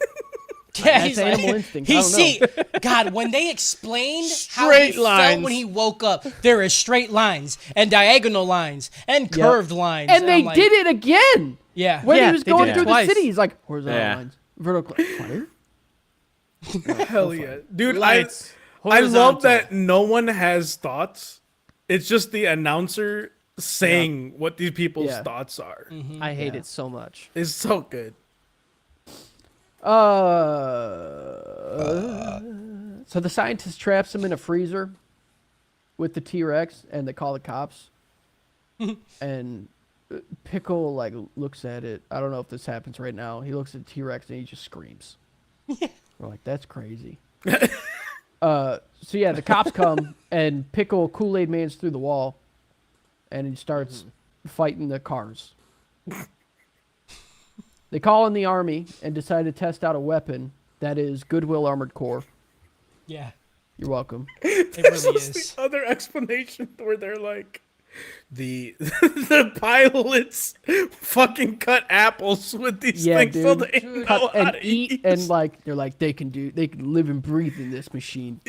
Yeah, That's animal instinct. I He don't know. see, God, when they explained how Straight he felt lines. when he woke up, there is straight lines and diagonal lines and curved lines. And they I'm like, did it again. Yeah. When Yeah, he was they going did it through twice. the city, he's like horizontal Yeah. lines, vertical fire. Hell yeah. Dude, Lights. I love Horizontal. that no one has thoughts. It's just the announcer saying what these people's Yeah. thoughts are. I hate it so much. It's so good. So the scientist traps him in a freezer with the T-Rex, and they call the cops. And Pickle like looks at it. I don't know if this happens right now. He looks at the T-Rex and he just screams. We're like, that's crazy. So yeah, the cops come and Pickle Kool-Aid Man's through the wall, and he starts fighting the cars. They call in the army and decide to test out a weapon that is Goodwill Armored Corps. Yeah, You're welcome. it This really was is. the other explanation where they're like, the pilots fucking cut apples with these Yeah, things so dude. they know Cut how and to eat, and like they're like they can live and breathe in this machine.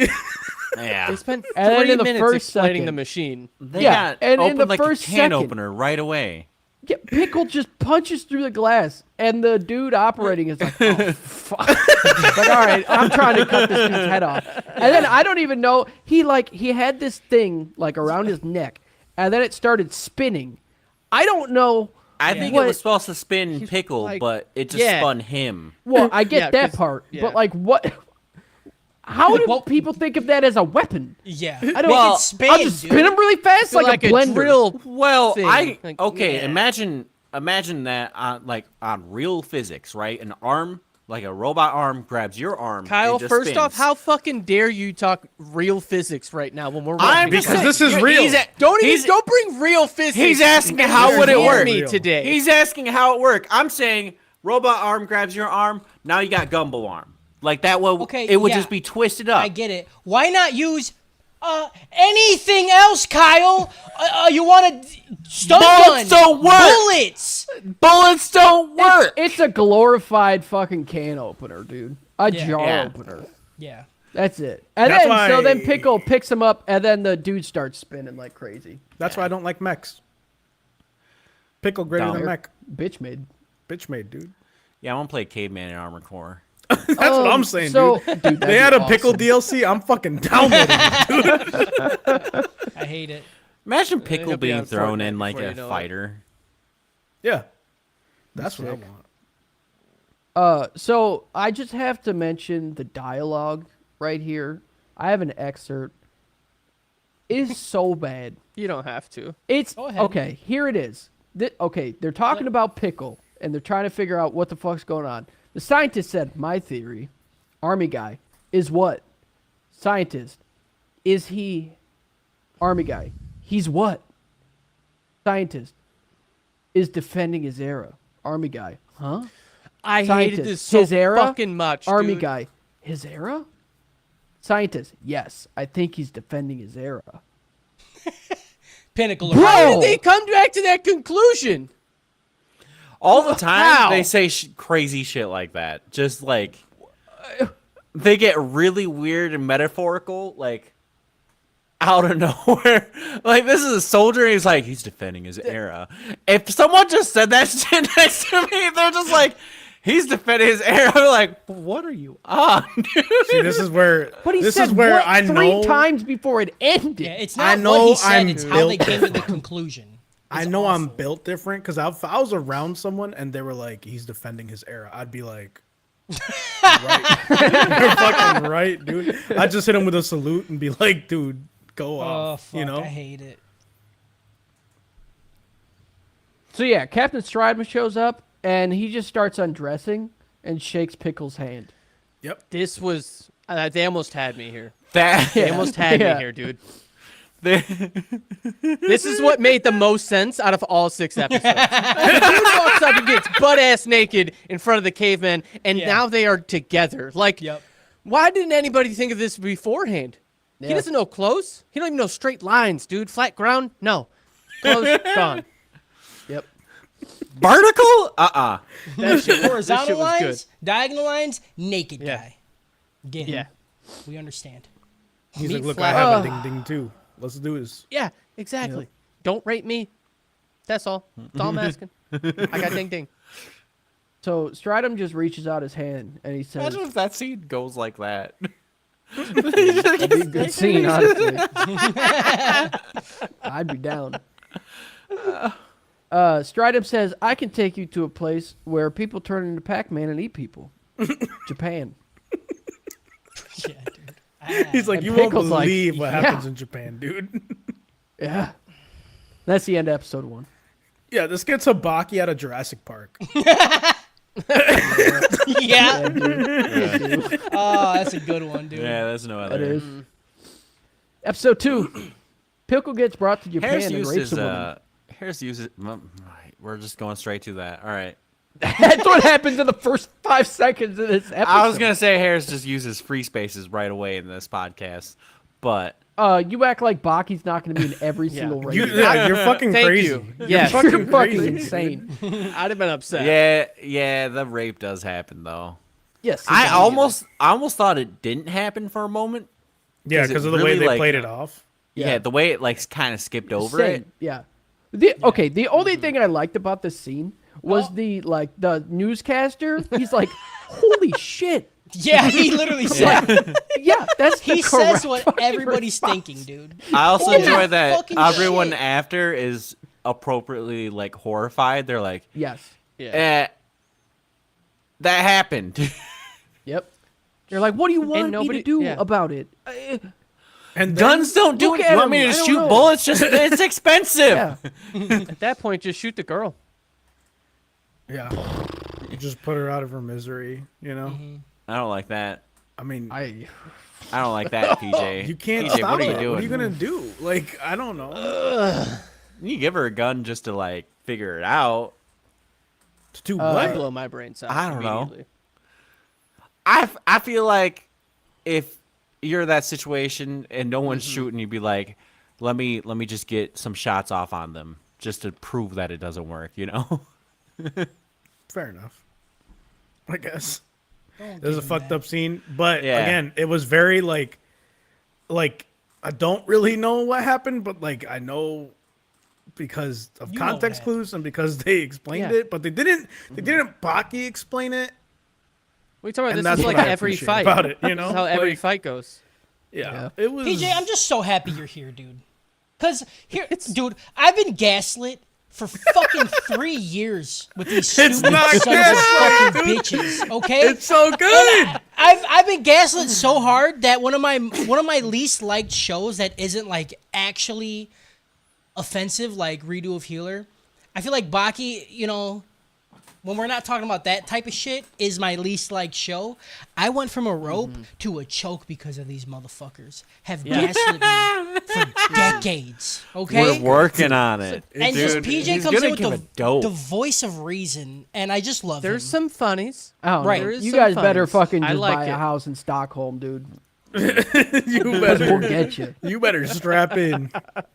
Yeah. They spent And then 3 in the minutes first explaining the second- machine. They Yeah, got and in opened the like first a can second- opener right away. Yeah, Pickle just punches through the glass, and the dude operating is like, "Oh fuck!" Like, all right, I'm trying to cut this dude's head off, and then I don't even know he had this thing like around his neck, and then it started spinning. I don't know. I think What- it was supposed to spin Pickle, like- but it just Yeah. spun him. Well, I get Yeah, that 'cause- part, yeah. but like, what? How do Well- people think of that as a weapon? Yeah, I don't. Well, It's spin, I'll just dude. spin them really fast, Feel like, a a blender. drill. Well, Thing. Like, okay. yeah. Imagine that on like on real physics, right? An arm, like a robot arm, grabs your arm. Kyle, and just first off, spins. how fucking dare you talk real physics right now when we're I'm recording? just Because saying, this is real. Don't bring real physics. He's asking and how would it near work? me Real. today. He's asking how it work. I'm saying robot arm grabs your arm. Now you got gumbo arm. Like that would Okay, it would yeah. just be twisted up. I get it. Why not use anything else, Kyle? You want a stun Bullets gun? don't work. Bullets. Bullets don't work. It's a glorified fucking can opener, dude. A Yeah. jar Yeah. opener. Yeah. That's it. And That's then so then why- Pickle picks him up, and then the dude starts spinning like crazy. That's why I don't like mechs. Pickle greater Dumb. than mech. Bitch made. Bitch made, dude. Yeah, I want to play Caveman in Armored Core. That's what I'm saying, so, dude. dude. They had a pickle DLC. I'm fucking downloading it. I hate it. Imagine Pickle he'll be being on thrown Fortnite in like before a you know it. fighter. Yeah. That's what I sick. want. So I just have to mention the dialogue right here. I have an excerpt. It is so bad. You don't have to. It's Go ahead. okay. Here it is. Okay, they're talking about Pickle, and they're trying to figure out what the fuck's going on. The scientist said, "My theory, army guy, is what? Scientist, is he army guy? He's what? Scientist is defending his era. Army guy, huh? I Scientist, hated this so his era, fucking much. Army dude. guy, his era? Scientist, yes, I think he's defending his era. Pinnacle. Bro! of How did they come back to that conclusion? All the time How? they say crazy shit like that. Just like they get really weird and metaphorical, like out of nowhere. Like this is a soldier and he's like, he's defending his era. If someone just said that shit next to me, they're just like, he's defending his era. I'm like, what are you on, dude? See, this is where But he this said is where what I know three times before it ended. Yeah, it's I not know what he said, I'm it's how they built came to the conclusion. I It's know I'm awful. built different because if I was around someone and they were like, he's defending his era, I'd be like, right. You're fucking right, dude. I'd just hit him with a salute and be like, dude, go Oh, off. fuck, You know? I hate it. So yeah, Captain Stridman shows up and he just starts undressing and shakes Pickle's hand. Yep. This was they almost had me here. That They almost had Yeah. me here, dude. This is what made the most sense out of all 6 episodes. The dude walks up and gets butt ass naked in front of the caveman, and Yeah. now they are together. Like, Yep. why didn't anybody think of this beforehand? He Yeah. doesn't know clothes. He don't even know straight lines, dude. Flat ground, no. Clothes gone. Yep. vertical? That shit, that shit Horizontal was good. lines, diagonal lines, naked Yeah. guy. Get him. Yeah. We understand. He's Meat like, look, flat- I have a ding ding too. Let's do this. Yeah, exactly. Don't rate me. That's all. That's all I'm asking. I got ding ding. So Stridham just reaches out his hand and he says, Imagine if that scene goes like that. "That'd be a good scene, honestly." I'd be down. Stridham says, "I can take you to a place where people turn into Pac-Man and eat people. Japan." Yeah, dude. He's like, And you won't Pickle's like, believe what yeah. happens in Japan, dude. Yeah. That's the end of episode 1. Yeah, this gets a Baki out of Jurassic Park. Yeah. Dude. Oh, that's a good one, dude. Yeah, there's no other. That is. Episode 2. Pickle gets brought to Japan Harris and rapes uses a woman. Harris uses. We're just going straight to that. All right. That's what happens in the first 5 seconds of this episode. I was gonna say Harris just uses free spaces right away in this podcast, but You act like Baki's not going to be in every single race. You're fucking Thank crazy. you. You're Yes. fucking You're fucking crazy. insane. I'd have been upset. yeah, the rape does happen though. Yes. I exactly. almost thought it didn't happen for a moment. Yeah, 'Cause it because of the way really, they like- played it off. Yeah, the way it like kind of skipped over Same, it. Yeah. Okay, the only thing I liked about this scene was the newscaster. He's like, "Holy shit." Yeah, he literally said. Yeah, that's the He correct says what fucking everybody's response. thinking, dude. I also Holy enjoy that fucking everyone shit. after is appropriately like horrified. They're like, Yes. that happened. Yep. You're like, "What do you want me nobody- to do yeah. about it?" And then, Guns don't do Look it. at You want him, me to I don't shoot know. bullets? Just it's expensive. Yeah. At that point, just shoot the girl. yeah, you just put her out of her misery. You know, I don't like that. I mean, I I don't like that, PJ. you can't PJ, stop what are you it. doing? What are you gonna do? Like, I don't know. You give her a gun just to like figure it out. To do I what? blow my brains out. I don't know. immediately. I feel like if you're in that situation and no one's Mm-hmm. shooting, you'd be like, let me just get some shots off on them just to prove that it doesn't work, you know? Fair enough. I guess. Don't There's a give him fucked that. up scene, but Yeah. again, it was very like I don't really know what happened, but like I know because of You know what context happened. clues and because they explained Yeah. it, but they didn't Baki explain it. What are you talking And about? that's This is what like I every appreciate fight. about it, you This know? is how every Like, fight goes. yeah. It was PJ, I'm just so happy you're here, dude. Cause dude, I've been gaslit for fucking 3 years with these stupid not sons of gaslight, fucking bitches. Okay, It's so good. I've been gaslit so hard that one of my least liked shows that isn't like actually offensive, like Redo of Healer. I feel like Baki, you know, when we're not talking about that type of shit, is my least liked show. I went from a rope to a choke because of these motherfuckers. Have gaslit me for decades. Okay, We're working on it. and Dude, just PJ he's comes gonna in with give a dope. the voice of reason, and I just love There's him. some funnies. Oh, Right. no. There is You some guys better funnies. fucking I just like buy a it. house in Stockholm, dude. You We'll better get you. you better strap in.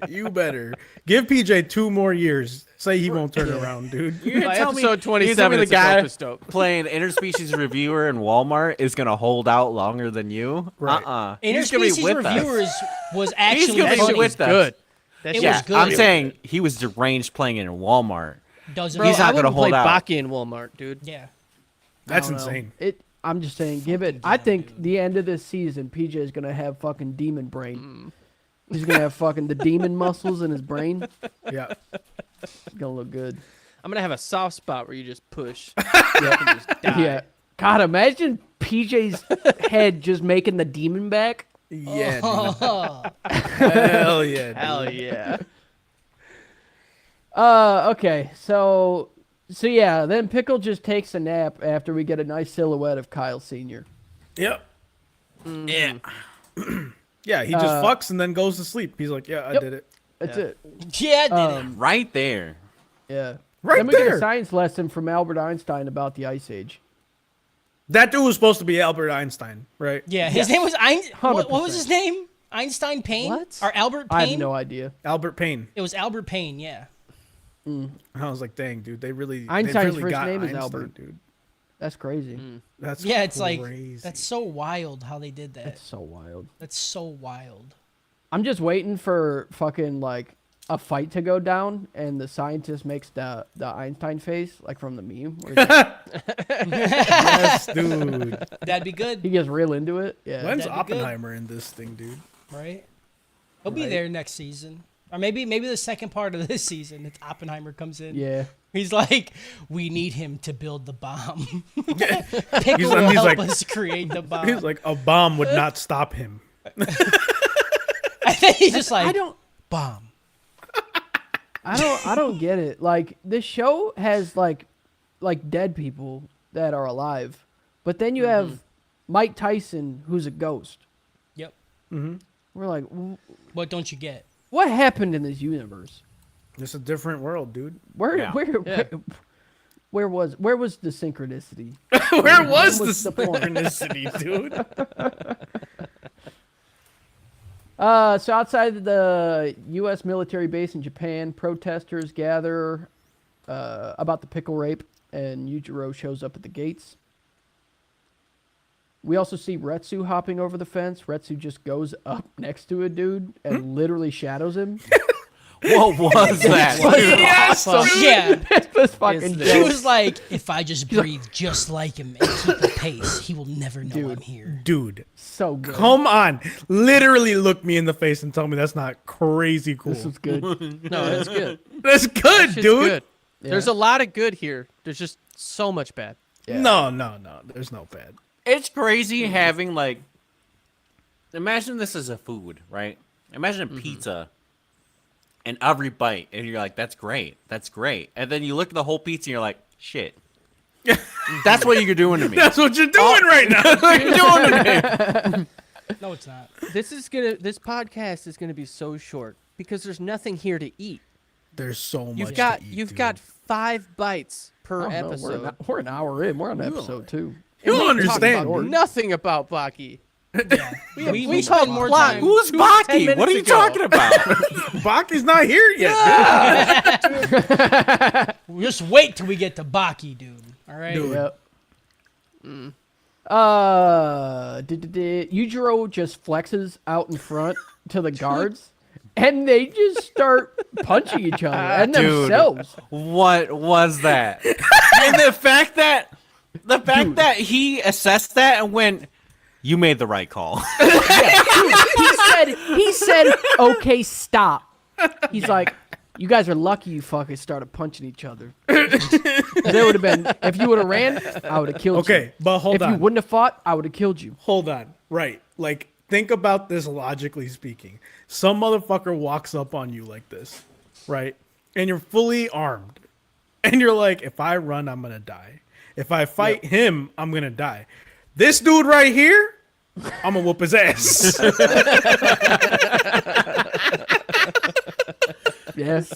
You better give PJ 2 more years. say he won't turn around, dude. You're gonna By tell me episode 27, the it's guy a dopest dope. playing interspecies reviewer in Walmart is gonna hold out longer than you? Right. He's gonna be Interspecies with Reviewers us. was actually gonna be funny. with us. Good. That It shit was good. I'm saying he was deranged playing it in Walmart. Doesn't Bro, He's not I gonna wouldn't hold play out. Baki in Walmart, dude. Yeah. That's I don't know. insane. I'm just saying, give it. I think the end of this season, PJ is gonna have fucking demon brain. He's gonna have fucking the demon muscles in his brain. Yeah. It's gonna look good. I'm gonna have a soft spot where you just push. And just die. Yeah. God, imagine PJ's head just making the demon back. Yeah, dude. Oh, Hell yeah. Dude. Hell yeah. Okay, so yeah, then Pickle just takes a nap after we get a nice silhouette of Kyle Sr. Yep. Yeah. Yeah, he just fucks and then goes to sleep. He's like, yeah, I Yep. did it. That's Yeah. it. yeah, did it. Right there. Yeah. Right then we get there. a science lesson from Albert Einstein about the Ice Age. That dude was supposed to be Albert Einstein, right? Yeah, his name was what was 100%. his name? Einstein Payne? What? Or Albert Payne? I have no idea. Albert Payne. It was Albert Payne, yeah. I was like, dang, dude, they really Einstein's they really first got name is Einstein, Albert. dude. That's crazy. That's Yeah, it's crazy. like that's so wild how they did that. That's so wild. That's so wild. I'm just waiting for fucking like a fight to go down, and the scientist makes the Einstein face, like from the meme. Where he's like, Yes, dude. That'd be good, he gets real into it. Yeah. When's That'd be good. Oppenheimer in this thing, dude? right? He'll be Right. there next season. Or maybe the second part of this season, if Oppenheimer comes in. Yeah. He's like, we need him to build the bomb. Pickle will he's help like- us create the bomb. He's like, a bomb would not stop him. I think he's just like, I don't bomb. I don't get it. Like this show has like dead people that are alive, but then you have Mike Tyson who's a ghost. Yep. We're like, What don't you get? what happened in this universe? It's a different world, dude. Where Yeah. where was the synchronicity? Where was What's the the point? synchronicity, dude? So outside the U.S. military base in Japan, protesters gather about the pickle rape, and Yujiro shows up at the gates. We also see Retsu hopping over the fence. Retsu just goes up next to a dude and literally shadows him. What was that? Yes, Yeah. It was fucking It's He dope. was like, if I just breathe just like him and keep the pace, he will never know I'm here. dude. So good. Come on. Literally look me in the face and tell me that's not crazy cool. This was good. No, it's good. That's good, Shit's dude. good. There's a lot of good here. There's just so much bad. Yeah. No. There's no bad. It's crazy having like. Imagine this as a food, right? Imagine a pizza. And every bite, and you're like, "That's great, that's great," and then you look at the whole pizza, and you're like, "Shit." That's what you're doing to me. That's what you're doing right now. That's what you're doing to me. No, it's not. This podcast is gonna be so short because there's nothing here to eat. There's so much. You've got to eat, you've dude. got 5 bites per I don't know, episode. we're an hour in. We're on episode 2. You don't Talk understand, about dude. nothing about Baki. Yeah. we spend talk more plot. time. Who's 10 Baki? minutes What are you ago. talking about? Baki's not here yet. Just wait till we get to Baki, dude. All right. Dude. Yep. Yujiro just flexes out in front to the guards, and they just start punching each other and Dude. themselves. What was that? And the fact that he assessed that and went, "You made the right call." He said, "Okay, stop." He's like, "You guys are lucky you fucking started punching each other. There would have been if you would have ran, I would have killed you. Okay, but hold if on. you wouldn't have fought, I would have killed you." Hold on. Right. Like, think about this logically speaking. Some motherfucker walks up on you like this, right? And you're fully armed. And you're like, if I run, I'm going to die. If I fight him, I'm going to die. This dude right here, I'm going to whoop his ass. Yes.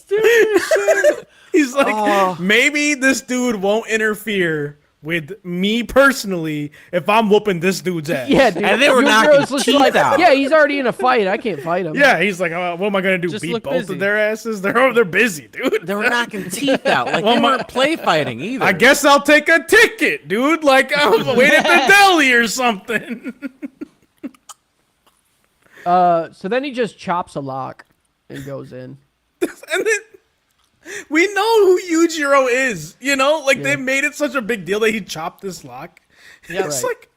He's like, maybe this dude won't interfere with me personally if I'm whooping this dude's ass. Yeah, dude. And they were knocking Yujiro's just teeth out. Yeah, he's already in a fight. I can't fight him. Yeah, he's like, what am I gonna do? Just Beat look both busy. of their asses? They're busy, dude. They were knocking teeth out. Like, Well, they my- weren't play fighting either. I guess I'll take a ticket, dude. Like I was waiting at the deli or something. So then he just chops a lock and goes in. And then we know who Yujiro is, you know? Like, they Yeah. made it such a big deal that he chopped this lock. Yeah, It's right. like,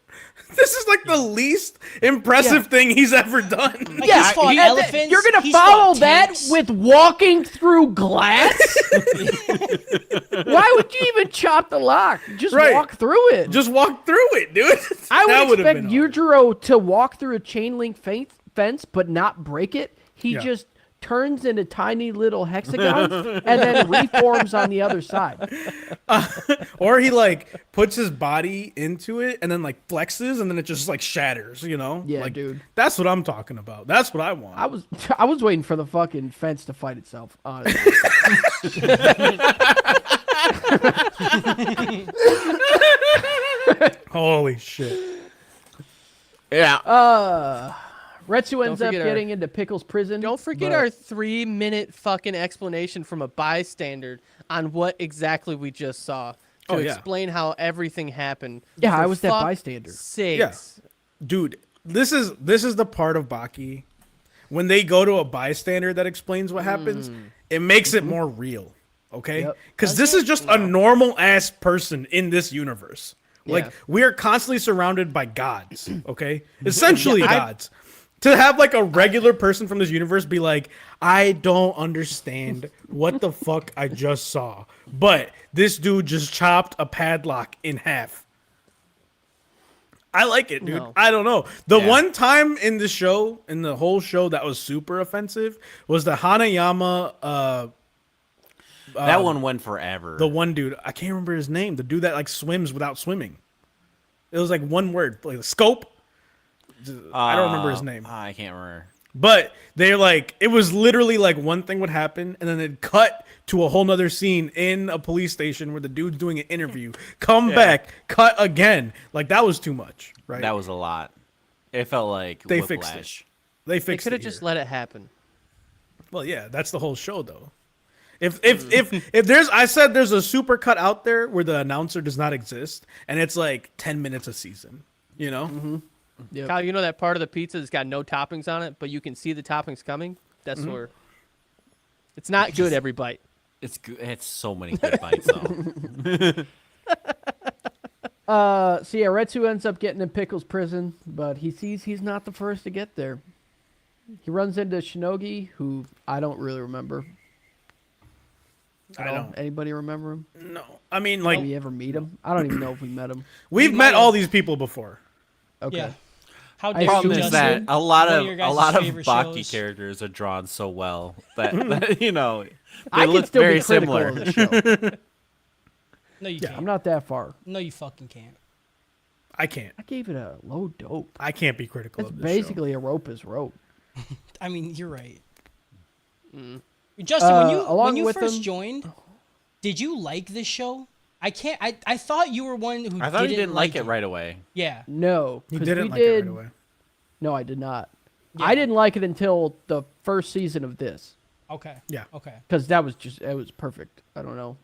this is like the least impressive thing he's ever done. Like, Yeah, he's fought and elephants. you're gonna he's follow fought that tanks. with walking through glass? Why would you even chop the lock? Just Right. walk through it. Just walk through it, dude. I That would would've expect been hard. Yujiro to walk through a chain link fence but not break it. He Yeah. just turns into tiny little hexagons and then reforms on the other side. Or he like puts his body into it and then like flexes and then it just like shatters, you know? Yeah, like, dude. That's what I'm talking about. That's what I want. I was waiting for the fucking fence to fight itself, honestly. Holy shit. Yeah. Retsu ends up forget our- getting into Pickle's prison. Don't forget but- our 3-minute fucking explanation from a bystander on what exactly we just saw to Oh, yeah. explain how everything happened. Yeah, For I was that fuck's bystander. Sakes. Dude, this is the part of Baki when they go to a bystander that explains what happens, it makes it more real. Okay? Yep. Because this is just a normal ass person in this universe. Like Yeah. we are constantly surrounded by gods, okay? Essentially gods. To have like a regular person from this universe be like, I don't understand what the fuck I just saw, but this dude just chopped a padlock in half. I like it, dude. No. I don't know. The Yeah. one time in the show, in the whole show, that was super offensive was the Hanayama. That one went forever. The one dude, I can't remember his name. The dude that like swims without swimming. It was like one word, like scope. I don't remember his name. I can't remember. But they're like, it was literally like one thing would happen, and then they'd cut to a whole nother scene in a police station where the dude's doing an interview. Come back, cut again. Like that was too much, right? That was a lot. It felt like They Whiplash. fixed it. They They fixed could have it. just here. let it happen. Well, yeah, that's the whole show though. If there's, I said there's a super cut out there where the announcer does not exist, and it's like 10 minutes a season. You know. Yep. Kyle, you know that part of the pizza that's got no toppings on it, but you can see the toppings coming? That's where... It's not good every bite. It's good. It's so many good bites though. So yeah, Retsu ends up getting in Pickle's prison, but he sees he's not the first to get there. He runs into Shinogi, who I don't really remember. I don't. Anybody remember him? No, I mean Did like we ever meet him? I don't even know if we met him. we've We met might all have. these people before. Okay. Yeah. How I dare Problem you, is Justin? that a lot One of your a guys' lot of favorite Baki shows. characters are drawn so well that you know they I can look still very be critical similar. of the show. No, you I'm can't. not that far. No, you fucking can't. I can't. I gave it a low dope. I can't be critical It's of this basically a rope is rope. I mean, you're right. Justin, when along you with first him- joined, did you like this show? I can't. I thought you were one who. I thought he didn't like it it right away. Yeah. No, He 'cause didn't we like it did. right away. No, I did not. Yeah. I didn't like it until the first season of this, Okay. Yeah. Okay. because that was just it was perfect. I don't know.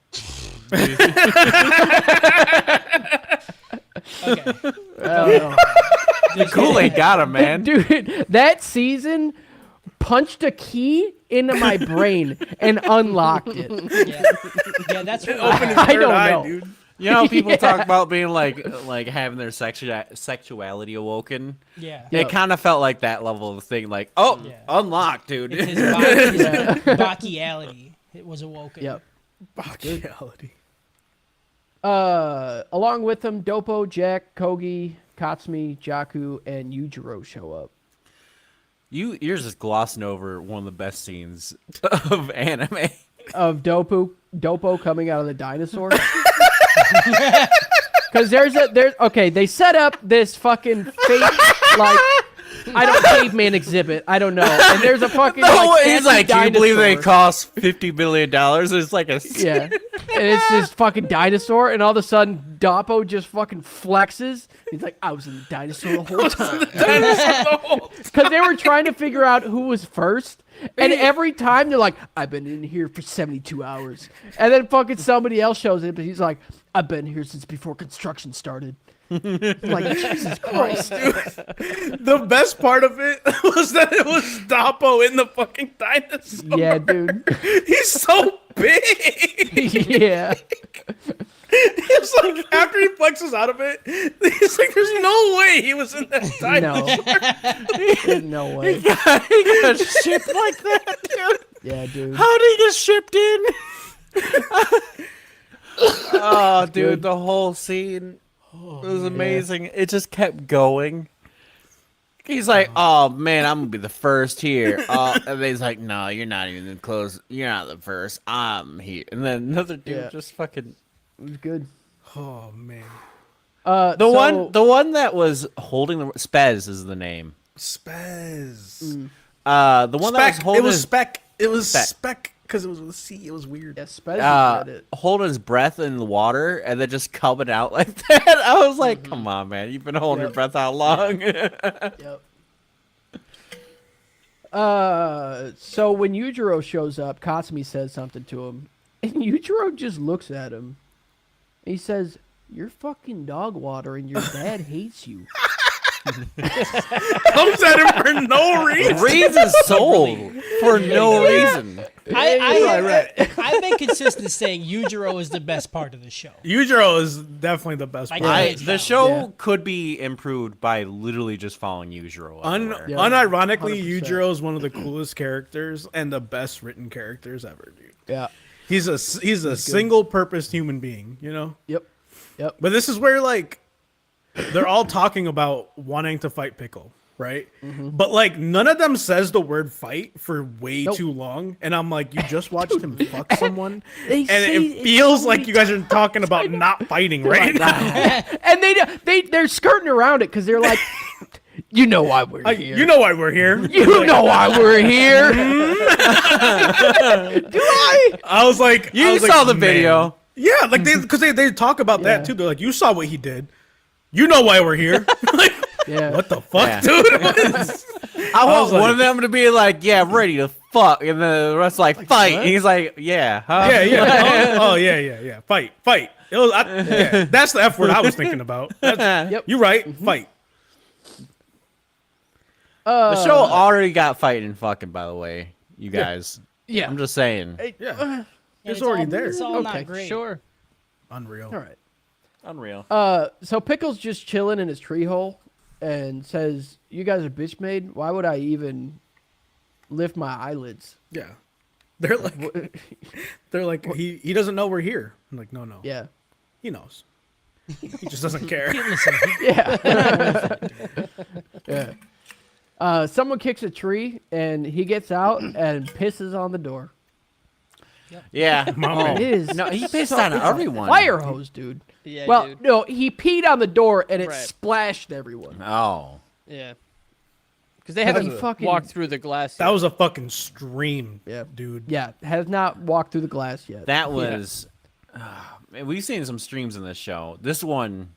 Okay. I don't know. Kool-Aid got him, man. Dude, that season punched a key into my brain and unlocked it. Yeah, that's what. I Third don't eye, know. dude. You know, people Yeah. talk about being like having their sexuality awoken. Yeah. Yeah. It kind of felt like that level of thing. Like, oh, Yeah. unlocked, dude. It's his Bakiality. It was awoken. Yep. Reality. Along with them, Dopo, Jack, Kogi, Katsumi, Jaku, and Yujiro show up. You're just glossing over one of the best scenes of anime. Of Dopo coming out of the dinosaur. Because there's okay, they set up this fucking fake like I don't caveman exhibit. I don't know. And there's a fucking He's like, can you believe they cost $50 million? It's like a Yeah, and it's this fucking dinosaur, and all of a sudden, Doppo just fucking flexes. He's like, I was in the dinosaur the whole time. Because they were trying to figure out who was first, and every time they're like, I've been in here for 72 hours. And then fucking somebody else shows up, and he's like, I've been here since before construction started. Like, Jesus Christ. The best part of it was that it was Doppo in the fucking dinosaur. Yeah, dude. He's so big. Yeah. It's like after he flexes out of it, he's like, "There's no way he was in that dinosaur." There's no way. he got shipped like that, dude. Yeah, dude. How did he get shipped in? Oh, dude, the whole scene was amazing. It just kept going. He's like, "Oh man, I'm gonna be the first here." And then he's like, "No, you're not even close. You're not the first. I'm here." And then another dude just fucking. It was good. Oh man, The one that was holding the Spez is the name. Spez. The one that was holding It was Spec because it was with a C. It was weird. Yeah, Spez it. holding his breath in the water and then just coming out like that. I was like, "Come on, man! You've been holding your breath how long?" Yep. So when Yujiro shows up, Katsumi says something to him, and Yujiro just looks at him. He says, "You're fucking dog water, and your dad hates you." Comes at him for no reason. Reason sold for no reason. I've been consistent saying Yujiro is the best part of the show. Yujiro is definitely the best Like, part. The show could be improved by literally just following Yujiro. Yeah. Unironically, 100%. Yujiro is one of the coolest characters and the best written characters ever, dude. Yeah. He's a single-purpose human being, you know. Yep. But this is where like they're all talking about wanting to fight Pickle, right? But like none of them says the word fight for way too long, and I'm like, you just watched him fuck someone, and it feels like you guys are talking about not fighting right now. And they're skirting around it because they're like, you know why we're here. You know why we're here. You know why we're here. Do I? I was like, You saw the video. Yeah, like because they talk about that too. They're like, you saw what he did. You know why we're here. Like, Yeah. what the fuck, Yeah. dude? I want like- one of them to be like, "Yeah, I'm ready to fuck," and then the rest like fight. And he's like, "Yeah, huh?" Yeah. Oh, yeah. Fight. It was, yeah, that's the F word I was thinking about. Yep. You're right. Fight. The show already got fighting and fucking. By the way, you guys. Yeah. I'm just saying. Yeah. It's all- already there. It's all Okay, not great. sure. Unreal. All right. Unreal. So Pickle's just chilling in his tree hole and says, "You guys are bitch made. Why would I even lift my eyelids?" Yeah. They're like, he doesn't know we're here. I'm like, no. Yeah. He knows. He just doesn't care. Listen, Yeah. Someone kicks a tree and he gets out and pisses on the door. Yeah. Man. It is No, he pissed so- on it's a everyone. Fire hose, dude. Yeah, Well, dude. no, he peed on the door and it Right. splashed everyone. Oh. Yeah. Because they had But to he fucking- walk through the glass. That was a fucking stream, Yeah. dude. Yeah, has not walked through the glass yet. That was. Man, we've seen some streams in this show. This one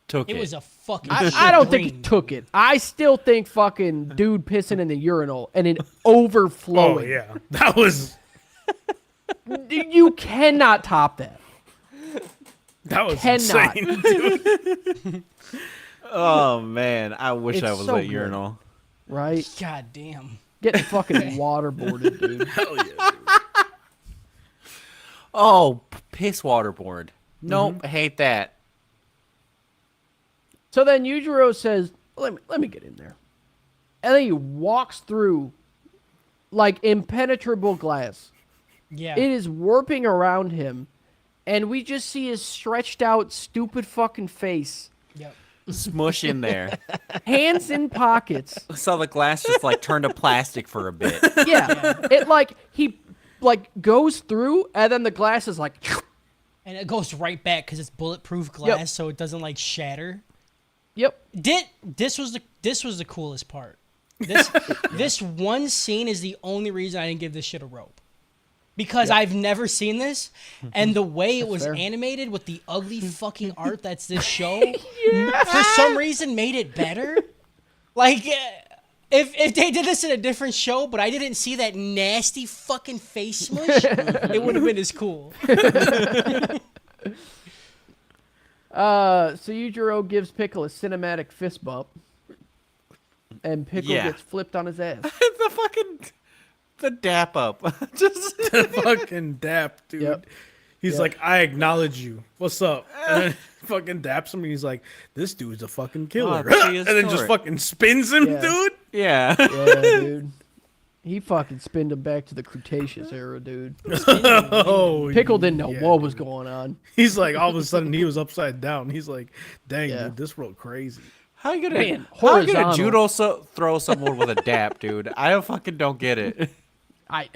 took it. it was a fucking. I don't think stream. it took it. I still think fucking dude pissing in the urinal and it Oh overflowing. yeah, that was You cannot top that. Cannot. insane. Dude. Oh man, I wish It's I was so at good. urinal. Right? God damn. Getting fucking waterboarded, dude. Hell yeah. Dude. Oh, piss waterboard. Nope, I hate that. So then Yujiro says, let me get in there. And then he walks through like impenetrable glass. Yeah. It is warping around him. And we just see his stretched out, stupid fucking face. Yep. Smush in there. Hands in pockets. Saw the glass just like turned to plastic for a bit. Yeah. It like, he like goes through and then the glass is like, And it goes right back because it's bulletproof glass, so it doesn't like shatter. yep. This was the coolest part. This one scene is the only reason I didn't give this shit a rope. Because I've never seen this, and the way it was animated with the ugly fucking art that's this show, for some reason made it better. Like, if they did this in a different show, but I didn't see that nasty fucking face smush, it would have been as cool. So Yujiro gives Pickle a cinematic fist bump, and Pickle gets flipped on his ass. The dap up. Just The fucking dap, dude. Yep. He's like, I acknowledge you. What's up? And then fucking daps him, and he's like, this dude's a fucking killer. And then just fucking spins him, dude. Yeah. Yeah, dude. He fucking spinned him back to the Cretaceous era, dude. Oh, Pickle didn't know what was dude. going on. He's like, all of a sudden, he was upside down. He's like, dang, Yeah. dude, this world crazy. How you Man, gonna horizontal. judo throw someone with a dap, dude? I fucking don't get it. I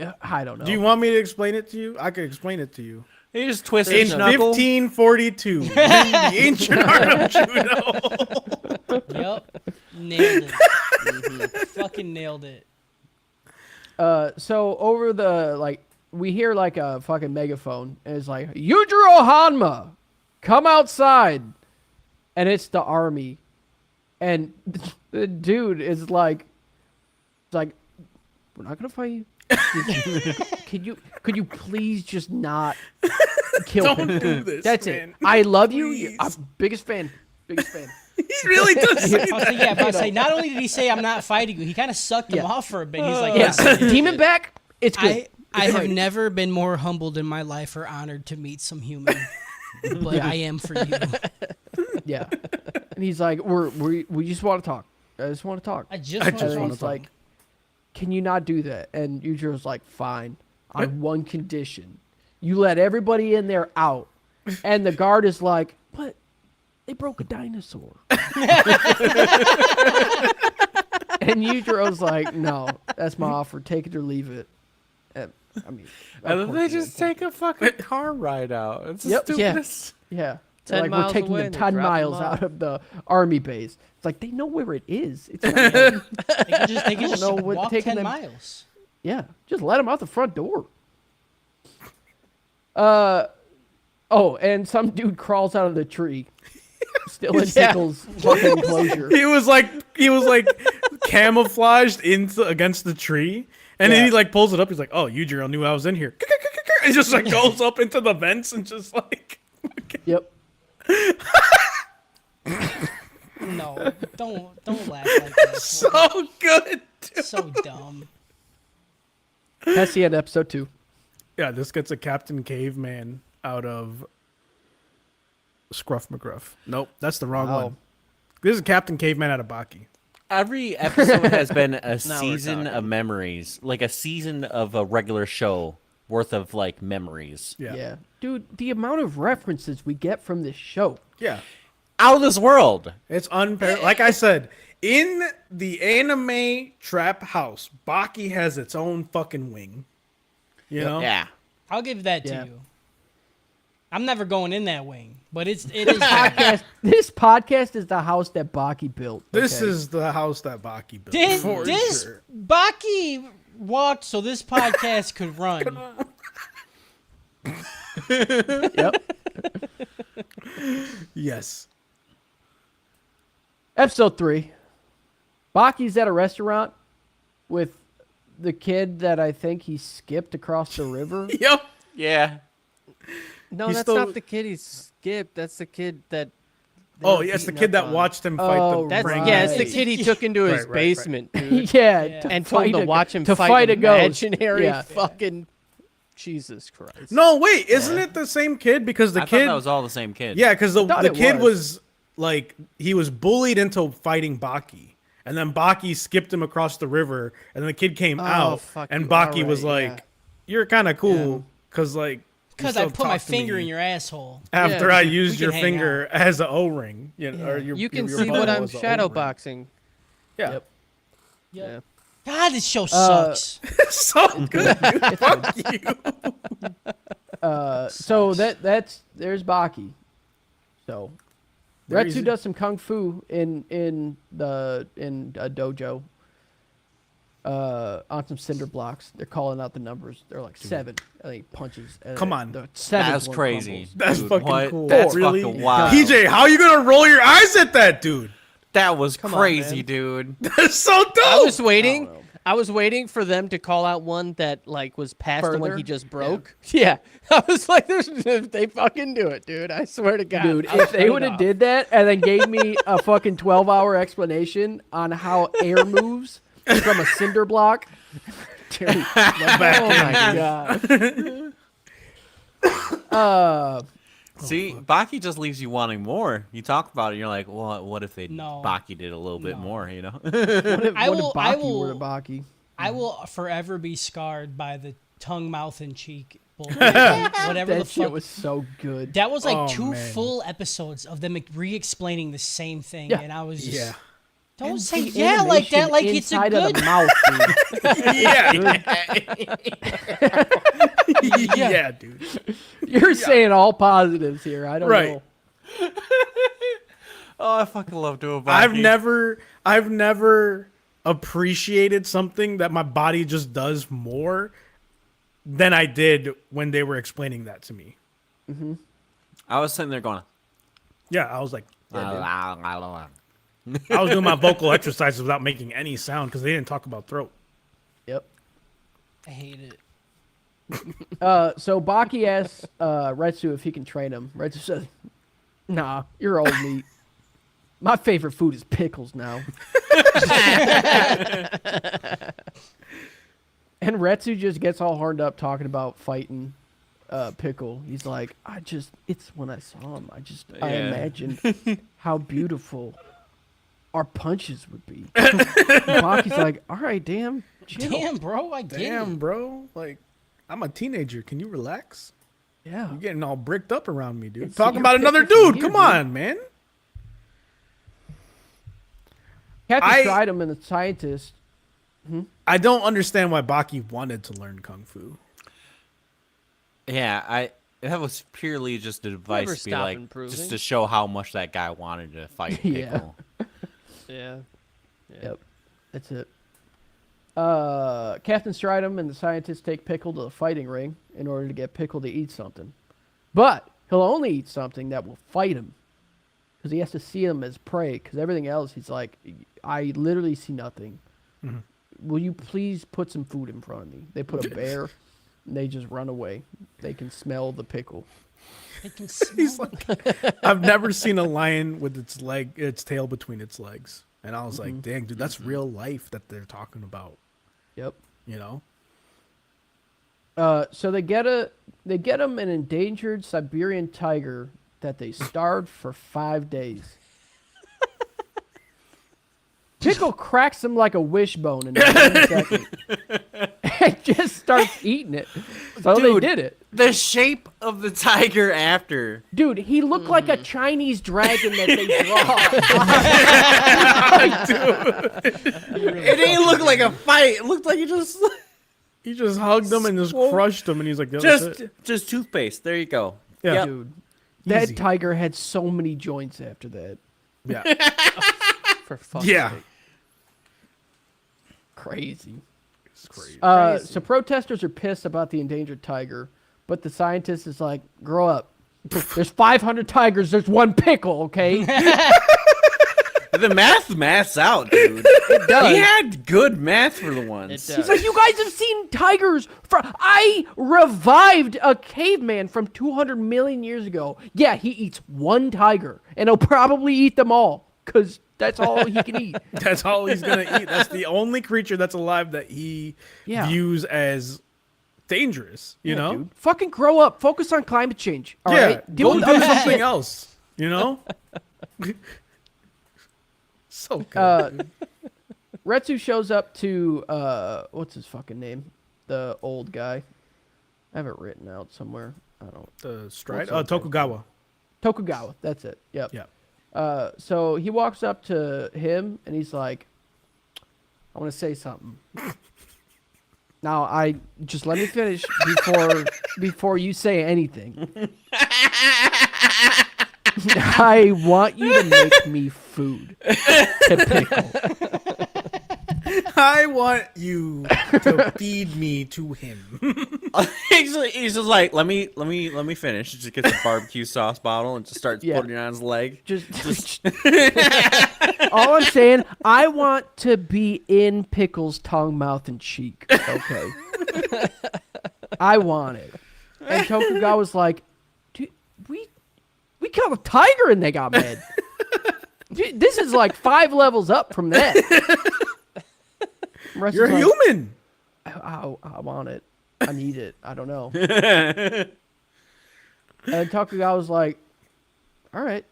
don't know. Do you want me to explain it to you? I could explain it to you. He just twists In his knuckle. 1542, in the ancient art of judo. Yep. Nailed it. Fucking nailed it. So over the, we hear a fucking megaphone, and it's like, Yujiro Hanma, come outside. And it's the army. And the dude is like, we're not gonna fight you. Could you please just not kill him? Don't do this. That's man. it. I love you. Please. I'm biggest fan. Biggest fan. He really does say I was that. like, yeah, but I was like, not only did he say I'm not fighting you, he kind of sucked him off for a bit. He's like, Yeah. listen, Demon back. It's good. I have never been more humbled in my life or honored to meet some human, but I am for you. Yeah. And he's like, we just want to talk. I just want to talk. I just I want just to wanna He's talk. like, can you not do that? And Yujiro's like, fine, on one condition. You let everybody in there out. And the guard is like, but they broke a dinosaur. And Yujiro's like, no, that's my offer. Take it or leave it. I mean, And of then course they he just did. take a fucking car ride out. It's the Yep. stupidest. Yeah. 10 Like, we're miles taking away them and they 10 drop 'em miles off. out of the army base. It's like, they know where it is. It's they can just know what walk taking 10 them- miles. Yeah, just let him out the front door. Oh, and some dude crawls out of the tree, still in Pickle's fucking enclosure. He was like camouflaged against the tree, and then he like pulls it up. He's like, "Oh, Yujiro knew I was in here." It just like goes up into the vents and just like. Yep. No, don't laugh like that. So good. dude. So dumb. That's the end of episode 2. Yeah, this gets a Captain Caveman out of Scruff McGruff. Nope, that's the wrong Wow. one. This is Captain Caveman out of Baki. Every episode has been a we're season of talking. memories, like a season of a regular show worth of like memories. Yeah. Dude, the amount of references we get from this show. Yeah. Out of this world. It's unparalleled. Like I said, in the anime trap house, Baki has its own fucking wing. You know? Yeah. I'll give that Yeah. to you. I'm never going in that wing, but it is. This podcast is the house that Baki built. This okay? is the house that Baki built. Did for this sure. Baki walked so this podcast could run? Yep. Yes. Episode 3. Baki's at a restaurant with the kid that I think he skipped across the river. Yep. Yeah. No, He's that's still- not the kid he skipped. That's the kid that. they Oh, were yes, the beating kid up that on. watched him fight Oh, the That's Frank. yeah, it's the Right. kid he took into his Right, right. basement, dude. Yeah, Yeah. to And told him fight to a- watch him to fight a ghost. imaginary Yeah. fucking Jesus Christ. No, wait, isn't it the same kid? Because the I kid. thought that was all the same kid. Yeah, because the thought the it kid was. was like he was bullied into fighting Baki, and then Baki skipped him across the river, and then the kid came out, fuck and you. Baki All was right, like, yeah. "You're kind of cool, because like." you Because I still put my talk to me finger in your asshole. after Yeah, I we used can your hang finger as an O-ring, you know, or your You can your see butthole what I'm as a shadow O-ring. boxing. Yeah, Yep. Yep. God, this show sucks. so good. Dude. Fuck you. So there's Baki. So There Retsu he's- does some kung fu in a dojo, on some cinder blocks. They're calling out the numbers. They're like 7. And he punches. Come on. The 7th That's one crazy. crumbles. That's Dude, fucking what? cool. That's Really? fucking wild. PJ, how are you gonna roll your eyes at that, dude? That was on, crazy, man. dude. That's so dope. I was waiting for them to call out one that like was past the one Further? he just broke. Yeah. I was like, they fucking do it, dude. I swear to God. Dude, I'll if they cut it would have off. did that and then gave me a fucking 12-hour explanation on how air moves from a cinder block, dude, oh my god. See, Baki just leaves you wanting more. You talk about it, you're like, well, what if they No. Baki did a little bit more, you know? What if, I what will- if I Baki will- were to Baki? I will forever be scarred by the tongue, mouth, and cheek. Whatever the That shit fuck. was so good. That was like Oh, 2 man. full episodes of them re-explling the same thing, Yeah. and I was just, Yeah. don't And say the yeah like that, animation like it's a inside of good. the mouth, dude. yeah. Yeah. Dude. You're saying all positives here. I don't Right. know. Oh, I fucking love doing Baki. I've never appreciated something that my body just does more than I did when they were explaining that to me. I was sitting there going, Yeah, I was like, "La." I was doing my vocal exercises without making any sound because they didn't talk about throat. Yep. I hate it. So Baki asks Retsu if he can train him. Retsu says, "Nah, you're old meat. My favorite food is pickles now." And Retsu just gets all horned up talking about fighting Pickle. He's like, it's when I saw him, I Yeah. imagined how beautiful our punches would be. Baki's like, all right, damn, chill. Damn, bro, I get Damn, it. bro. Like, I'm a teenager. Can you relax? Yeah. You're getting all bricked up around me, dude. It's Talking your about another picture from dude. here, Come on, man. Captain I- Stridham and the scientist. I don't understand why Baki wanted to learn Kung Fu. Yeah, that was purely just a device Never to be stop like, improving. just to show how much that guy wanted to fight Yeah. Piccolo. Yeah. Yep. That's it. Captain Stridham and the scientists take Pickle to the fighting ring in order to get Pickle to eat something. But he'll only eat something that will fight him. Because he has to see him as prey. Because everything else, he's like, I literally see nothing. Will you please put some food in front of me? They put a bear, and they just run away. They can smell the pickle. I can smell He's like, I've never seen a lion with its tail between its legs. And I was like, dang, dude, that's real life that they're talking about, Yep. you know? So they get him an endangered Siberian tiger that they starved for 5 days. Pickle cracks him like a wishbone in 1 second. And just starts eating it. So Dude. they did it. The shape of the tiger after. Dude, he looked like a Chinese dragon that they draw. It didn't look like a fight. It looked like you just He just hugged him and just crushed him. And he's like, "Yo, that's it." just toothpaste. There you go. Yeah. Dude, that Easy. tiger had so many joints after that. Yeah. For fuck's Yeah. sake. Crazy. It's crazy. So protesters are pissed about the endangered tiger, but the scientist is like, grow up. There's 500 tigers. There's one pickle, okay? The math's out, dude. It does. He had good math for the ones. It does. He's like, you guys have seen tigers. I revived a caveman from 200 million years ago. Yeah, he eats one tiger, and he'll probably eat them all, because that's all he can eat. That's all he's going to eat. That's the only creature that's alive that he Yeah. views as dangerous, you know? Dude, fucking grow up. Focus on climate change. All Yeah. right? Deal Go with do other something shit. else, you know? So good. Retsu shows up to what's his fucking name? The old guy. I have it written out somewhere. I don't. The stride? what's up, Tokugawa. Tokugawa. That's it. Yep. Yeah. So he walks up to him and he's like, "I want to say something." Now, I just let me finish before you say anything. I want you to make me food to pickle. I want you to feed me to him. He's just like, let me finish. Just gets a barbecue sauce bottle and just starts Yeah. putting it on his leg. Just all I'm saying, I want to be in Pickle's tongue, mouth, and cheek. Okay. I want it. And Tokugawa was like, dude, we killed a tiger and they got mad. Dude, this is like 5 levels up from that. You're a human. I want it. I need it. I don't know. And Tokugawa was like, all right,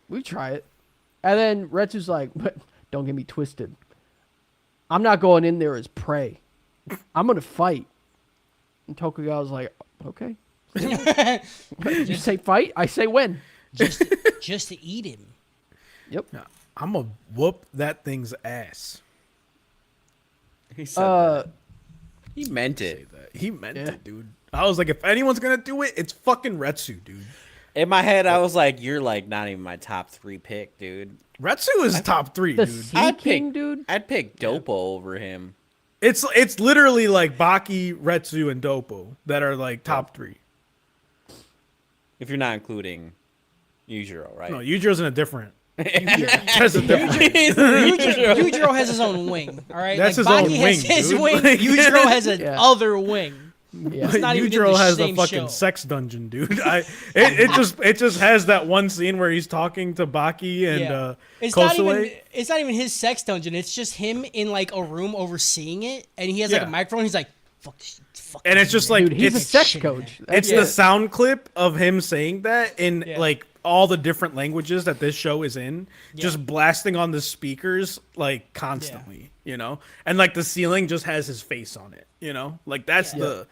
we try it. And then Retsu's like, but don't get me twisted. I'm not going in there as prey. I'm going to fight. And Tokugawa's like, okay. You say fight? I say when. Just to eat him. Yep. I'm going to whoop that thing's ass. He said that. He meant it. He meant it, dude. I was like, if anyone's going to do it, it's fucking Retsu, dude. In my head, I was like, you're like not even my top 3 pick, dude. Retsu is top 3, The dude. Sea King, dude. I'd pick Dopo over him. It's literally like Baki, Retsu, and Dopo that are like top 3. If you're not including Yujiro, right? No, Yujiro's in a different. That's a different. Yujiro has his own wing, all right? That's like, his Baki own has wing, his dude. wing. Like- Yujiro has an Yeah. other wing. Yeah. It's not even in Yujiro the has a same fucking show. sex dungeon, dude. It just has that one scene where he's talking to Baki and It's Kosue. not even his sex dungeon. It's just him in like a room overseeing it, and he has like Yeah. a microphone. He's like, "Fuck this, fuck." And this it's just shit." like Dude, he's a it's sex shit, coach. it's Yeah. the sound clip of him saying that in Yeah. like all the different languages that this show is in, just blasting on the speakers like constantly, you know? And like the ceiling just has his face on it, you know? Like that's the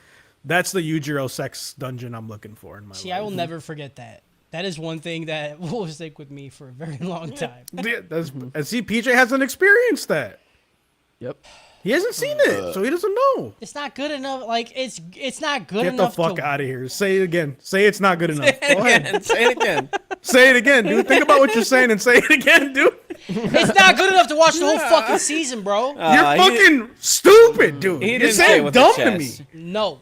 Yujiro sex dungeon I'm looking for in my See, life. I will never forget that. That is one thing that will stick with me for a very long time. Yeah, and see, PJ hasn't experienced that. Yep. He hasn't seen it, so he doesn't know. It's not good enough. Like it's not good Get the enough. fuck to, out of here. Say it again. Say it's not good enough. Go ahead. Say it again. Say it again, dude. Think about what you're saying and say it again, dude. It's not good enough to watch the whole fucking season, bro. You're fucking stupid, dude. He You're didn't say it saying with dumb the to me. chest. No,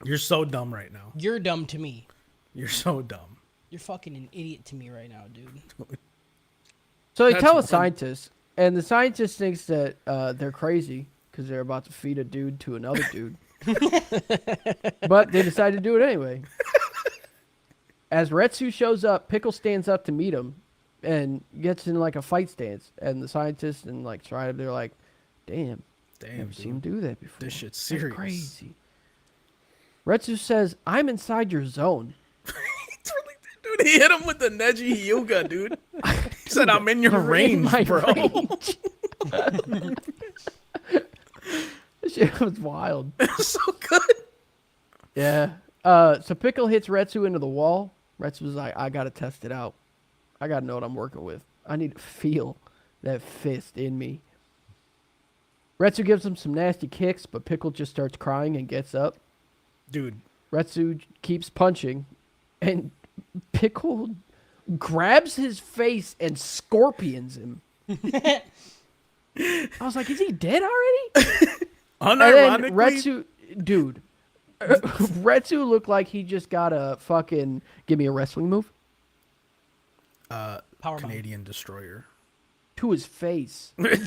You're so dumb right now. you're dumb to me. You're so dumb. You're fucking an idiot to me right now, dude. So they That's tell a one. scientist, and the scientist thinks that they're crazy because they're about to feed a dude to another dude. But they decide to do it anyway. As Retsu shows up, Pickle stands up to meet him and gets in like a fight stance. And the scientist and like Strider, they're like, damn, Damn, never seen him dude. do that before. This shit's That's serious. crazy. Retsu says, I'm inside your zone. Dude, he hit him with the Neji Hyuga, dude. He said, I'm in your You're in range, my bro. range. This shit was wild. So good. Yeah. So Pickle hits Retsu into the wall. Retsu's like, I gotta test it out. I gotta know what I'm working with. I need to feel that fist in me. Retsu gives him some nasty kicks, but Pickle just starts crying and gets up. Dude, Retsu keeps punching, and Pickle grabs his face and scorpions him. I was like, is he dead already? And then unironically, Retsu, dude, Retsu looked like he just got a fucking give me a wrestling move Powerbomb. Canadian Destroyer. to his face. Fucking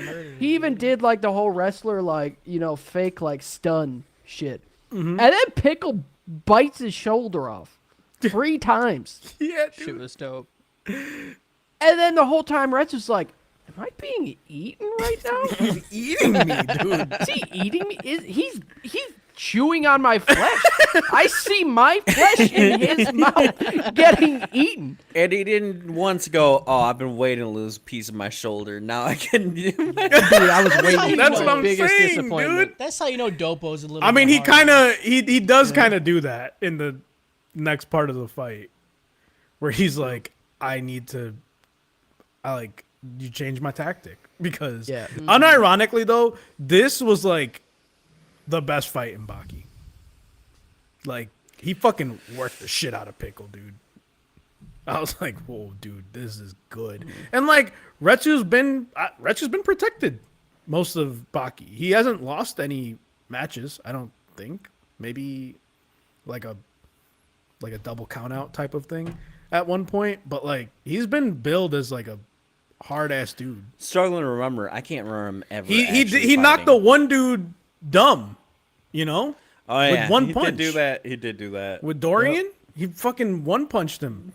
murder. He even did like the whole wrestler like fake like stun shit, and then Pickle bites his shoulder off 3 times, Yeah, Shit dude. was dope. and then the whole time Retsu's like, "Am I being eaten right now? He's eating me, dude. Is he eating me? He's chewing on my flesh. I see my flesh in his mouth getting eaten." And he didn't once go, oh, I've been waiting to lose a piece of my shoulder. Now I can do my... Dude, I was waiting. That's for what it. I'm biggest saying, disappointment. dude. That's how you know Dopo's a little. I mean, bit he harder. kind of he does kind of do that in the next part of the fight, where he's like, you change my tactic because Yeah. unironically though, this was like the best fight in Baki. Like he fucking worked the shit out of Pickle, dude. I was like, whoa, dude, this is good. And like Retsu's been protected most of Baki. He hasn't lost any matches, I don't think. Maybe like a double count out type of thing at one point, but like he's been billed as like a hard ass dude. Struggling to remember. I can't remember him ever. He knocked the one dude dumb, you know? Oh yeah, with one he punch. did do that. He did do that With Dorian, he fucking one punched him.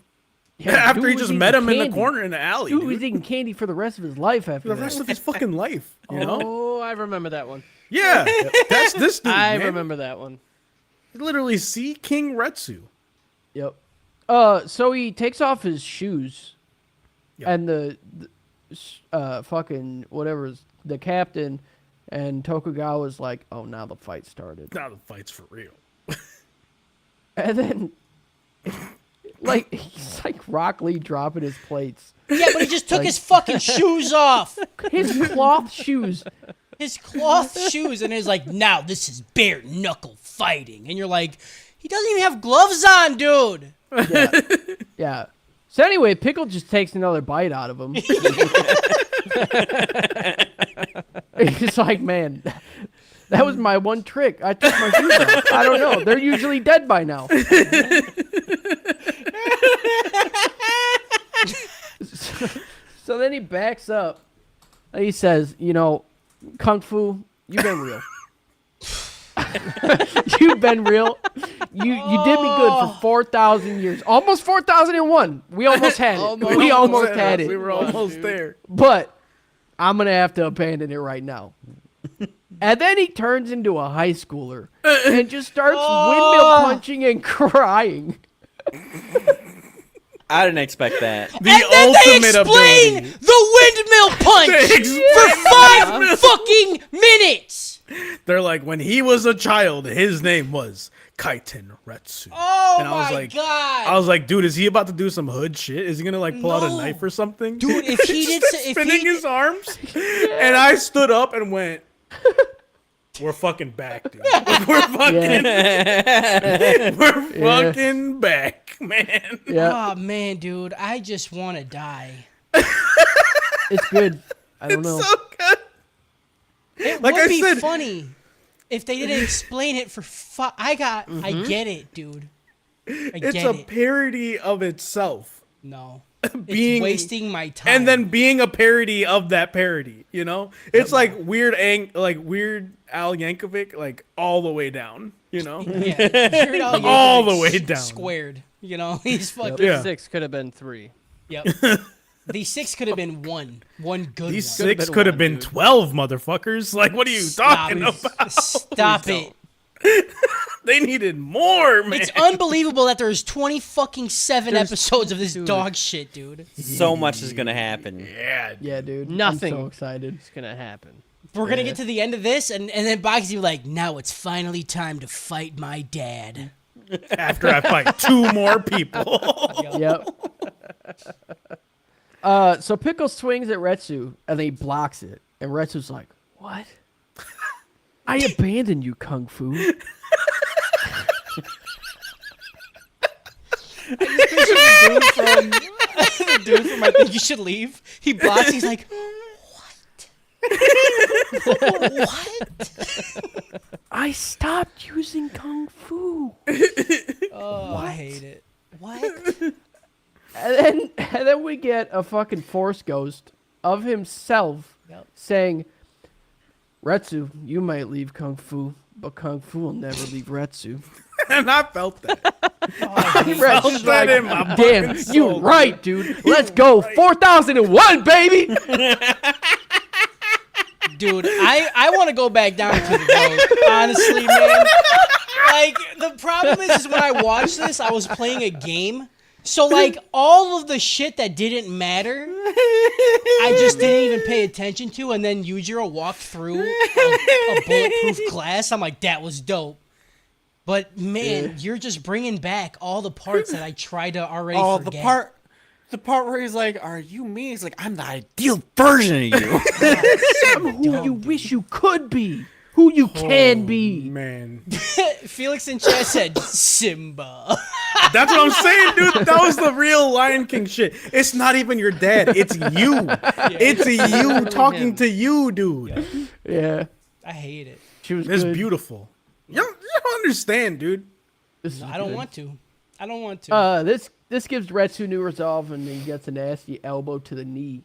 Yeah, After dude he was just eating met him in the candy. corner in the alley. Dude Dude. was eating candy for the rest of his life after The that. rest of his fucking life, you know? Oh, I remember that one. Yeah, that's this dude, I man. remember that one. Literally, see King Retsu. Yep. So he takes off his shoes, Yep. and the fucking whatever's the captain, and Tokugawa's like, "Oh, now the fight started." Now the fight's for real. And then, like, he's like Rock Lee dropping his plates. Yeah, but he just took his fucking shoes off. His cloth shoes. His cloth shoes, and he's like, now this is bare knuckle fighting. And you're like, he doesn't even have gloves on, dude. Yeah. So anyway, Pickle just takes another bite out of him. He's like, man, that was my one trick. I took my shoes off. I don't know. They're usually dead by now. So then he backs up. And he says, you know, Kung Fu, you've been real. You've been real. You did me good for 4,000 years. Almost 4,001. We almost had it. We almost had it. We were almost there. But I'm going to have to abandon it right now. And then he turns into a high schooler and just starts windmill punching and crying. I didn't expect that. The And then they explain ability. the windmill punch for 5 fucking minutes. They're like, when he was a child, his name was Kaiten Retsu. Oh And I was my like, god. I was like, dude, is he about to do some hood shit? Is he gonna like pull out a No. knife or something? Dude, if he did, if spinning he, his arms, and I stood up and went, "We're fucking back, dude. We're fucking, we're fucking back, man." Yeah, oh man, dude, I just want to die. it's good. I don't It's know. so good. It Like would I be said- funny if they didn't explain it for I get it, dude. It's get a it. parody of itself, No. being It's wasting my time. and then being a parody of that parody. You know, it's like weird Al Yankovic, like all the way down. You know, yeah, Weird Al All the Yankovic's way down. Squared. You know, he's fucking. Yeah. 6 could have been 3. Yep. The 6 could have been one good these one. 6 could have been 12, motherfuckers. Like, what are you talking about? Stop it. They needed more, man. It's unbelievable that there's 20 fucking 7 episodes of this dog shit, dude. So much is gonna happen. Yeah, Yeah, dude. Nothing. I'm so excited. It's going to happen. We're gonna get to the end of this, and then Boxy's like, now it's finally time to fight my dad. after I fight 2 more people. Yep. So Pickle swings at Retsu and then he blocks it. And Retsu's like, "What? I abandoned you, Kung Fu." The dude from I Think You Should Leave, he blocks, he's like, what? What? I stopped using Kung Fu. Oh, I hate it. What? And then we get a fucking Force Ghost of himself saying, "Retsu, you might leave Kung Fu, but Kung Fu will never leave Retsu." And I felt that. Retsu's that in my "Damn, fucking you soul, right, dude. Let's go. 4001, baby." Dude, I want to go back down to the road, honestly, man. Like, the problem is when I watched this, I was playing a game. So, like, all of the shit that didn't matter, I just didn't even pay attention to. And then Yujiro walked through a bulletproof glass. I'm like, that was dope. But, man, you're just bringing back all the parts that I tried to already forget. The part where he's like, "Are you me?" He's like, "I'm the ideal version of you." I'm who you wish you could be. who you can be. Man. Felix in chat said Simba. That's what I'm saying, dude. That was the real Lion King shit. It's not even your dad. It's you. It's you talking to you, dude. Yeah, I hate it. she was It's good. beautiful. You don't understand, dude. This is I don't good. want to. I don't want to. This gives Retsu new resolve, and he gets a nasty elbow to the knee.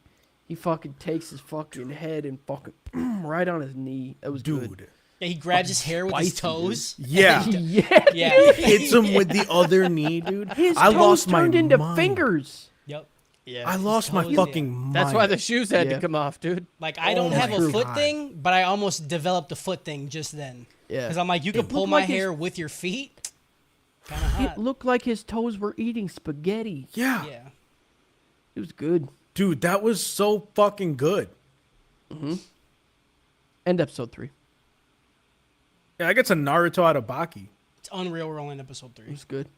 He fucking takes his fucking head and fucking right on his knee. That was good. Dude. Yeah, he grabs his hair with his spicy, dude. toes. Yeah. Yeah, Yeah. Hits him with the other knee, dude. his I toes lost my turned into mind. fingers. Yep. Yeah. I lost my toes, fucking yeah. mind. That's why the shoes had Yeah. to come off, dude. Like I Oh don't have my a foot God. thing, but I almost developed a foot thing just then. Yeah. Because I'm like, you can pull looked my like his- hair with your feet. Kind of hot. It looked like his toes were eating spaghetti. Yeah. Yeah. It was good. Dude, that was so fucking good. End episode 3. Yeah, I get a Naruto out of Baki. It's unreal. We're only in episode It 3. was good.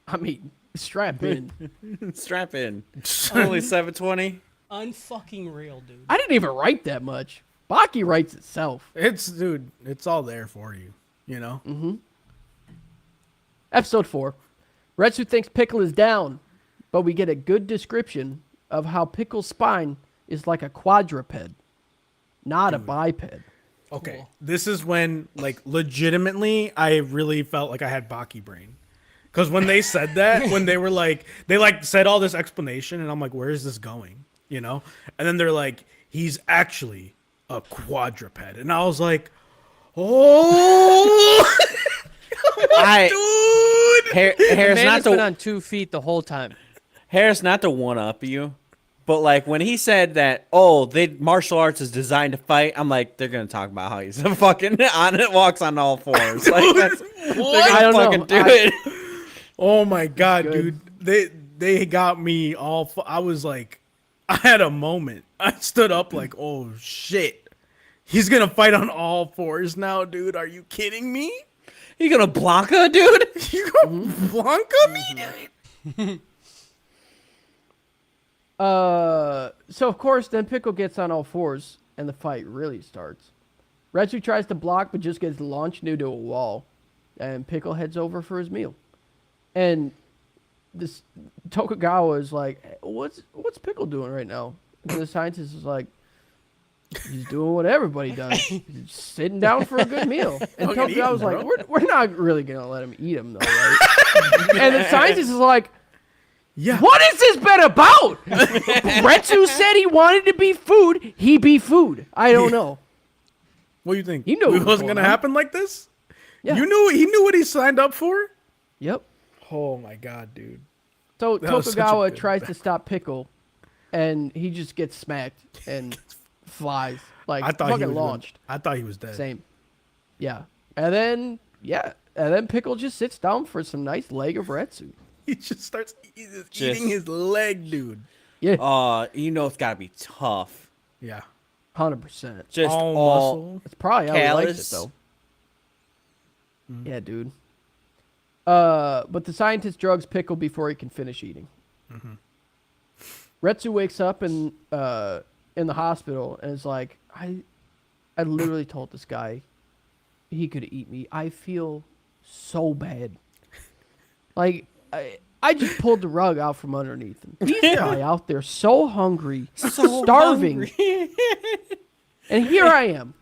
I mean, strap in. Strap in. Only 720. Unfucking real, dude. I didn't even write that much. Baki writes itself. Dude, it's all there for you, you know? Episode 4. Retsu thinks Pickle is down, but we get a good description of how Pickle's spine is like a quadruped, not a biped. Okay. Cool. This is when, like, legitimately, I really felt like I had Baki brain. Because when they said that, when they were like, they like said all this explanation, and I'm like, where is this going? You know? And then they're like, he's actually a quadruped. And I was like, oh, dude. Harris, Man not has been to on 2 feet the whole time. Harris, not to one up you, but like when he said that, oh, martial arts is designed to fight. I'm like, they're gonna talk about how he's a fucking walks on all fours. Like that's, they're I gonna don't fucking know. do it. Oh my God, good. dude. They got me all, I was like, I had a moment. I stood up like, oh shit. He's gonna fight on all fours now, dude. Are you kidding me? You gonna Blanca, dude? You gonna Blanca me, dude? So of course, then Pickle gets on all fours, and the fight really starts. Retsu tries to block, but just gets launched into a wall, and Pickle heads over for his meal. And this Tokugawa is like, "What's Pickle doing right now?" And the scientist is like, "He's doing what everybody does. He's just sitting down for a good meal." And Fucking eat Tokugawa's him, like, bro. "We're not really gonna let him eat him, though, right?" And the scientist is like, Yeah. "What has this been about?" Retsu said he wanted to be food. He be food. I don't know. What do you think? He knew what it was wasn't going gonna on. happen like this? Yeah. He knew what he signed up for? Yep. Oh my God, dude. So That was such a Tokugawa good tries bet. to stop Pickle, and he just gets smacked and flies like I thought he fucking was launched. I thought he was dead. Same. Yeah. And then Pickle just sits down for some nice leg of Retsu. He just starts eating his leg, dude. Yeah. You know it's gotta be tough. Yeah. 100%. Just All all muscle. That's probably how he likes callous. it, though. Yeah, dude. But the scientist drugs Pickle before he can finish eating. Retsu wakes up in the hospital and is like, I literally told this guy he could eat me. I feel so bad. Like, I just pulled the rug out from underneath him. He's a guy out there so hungry, starving. And here I am.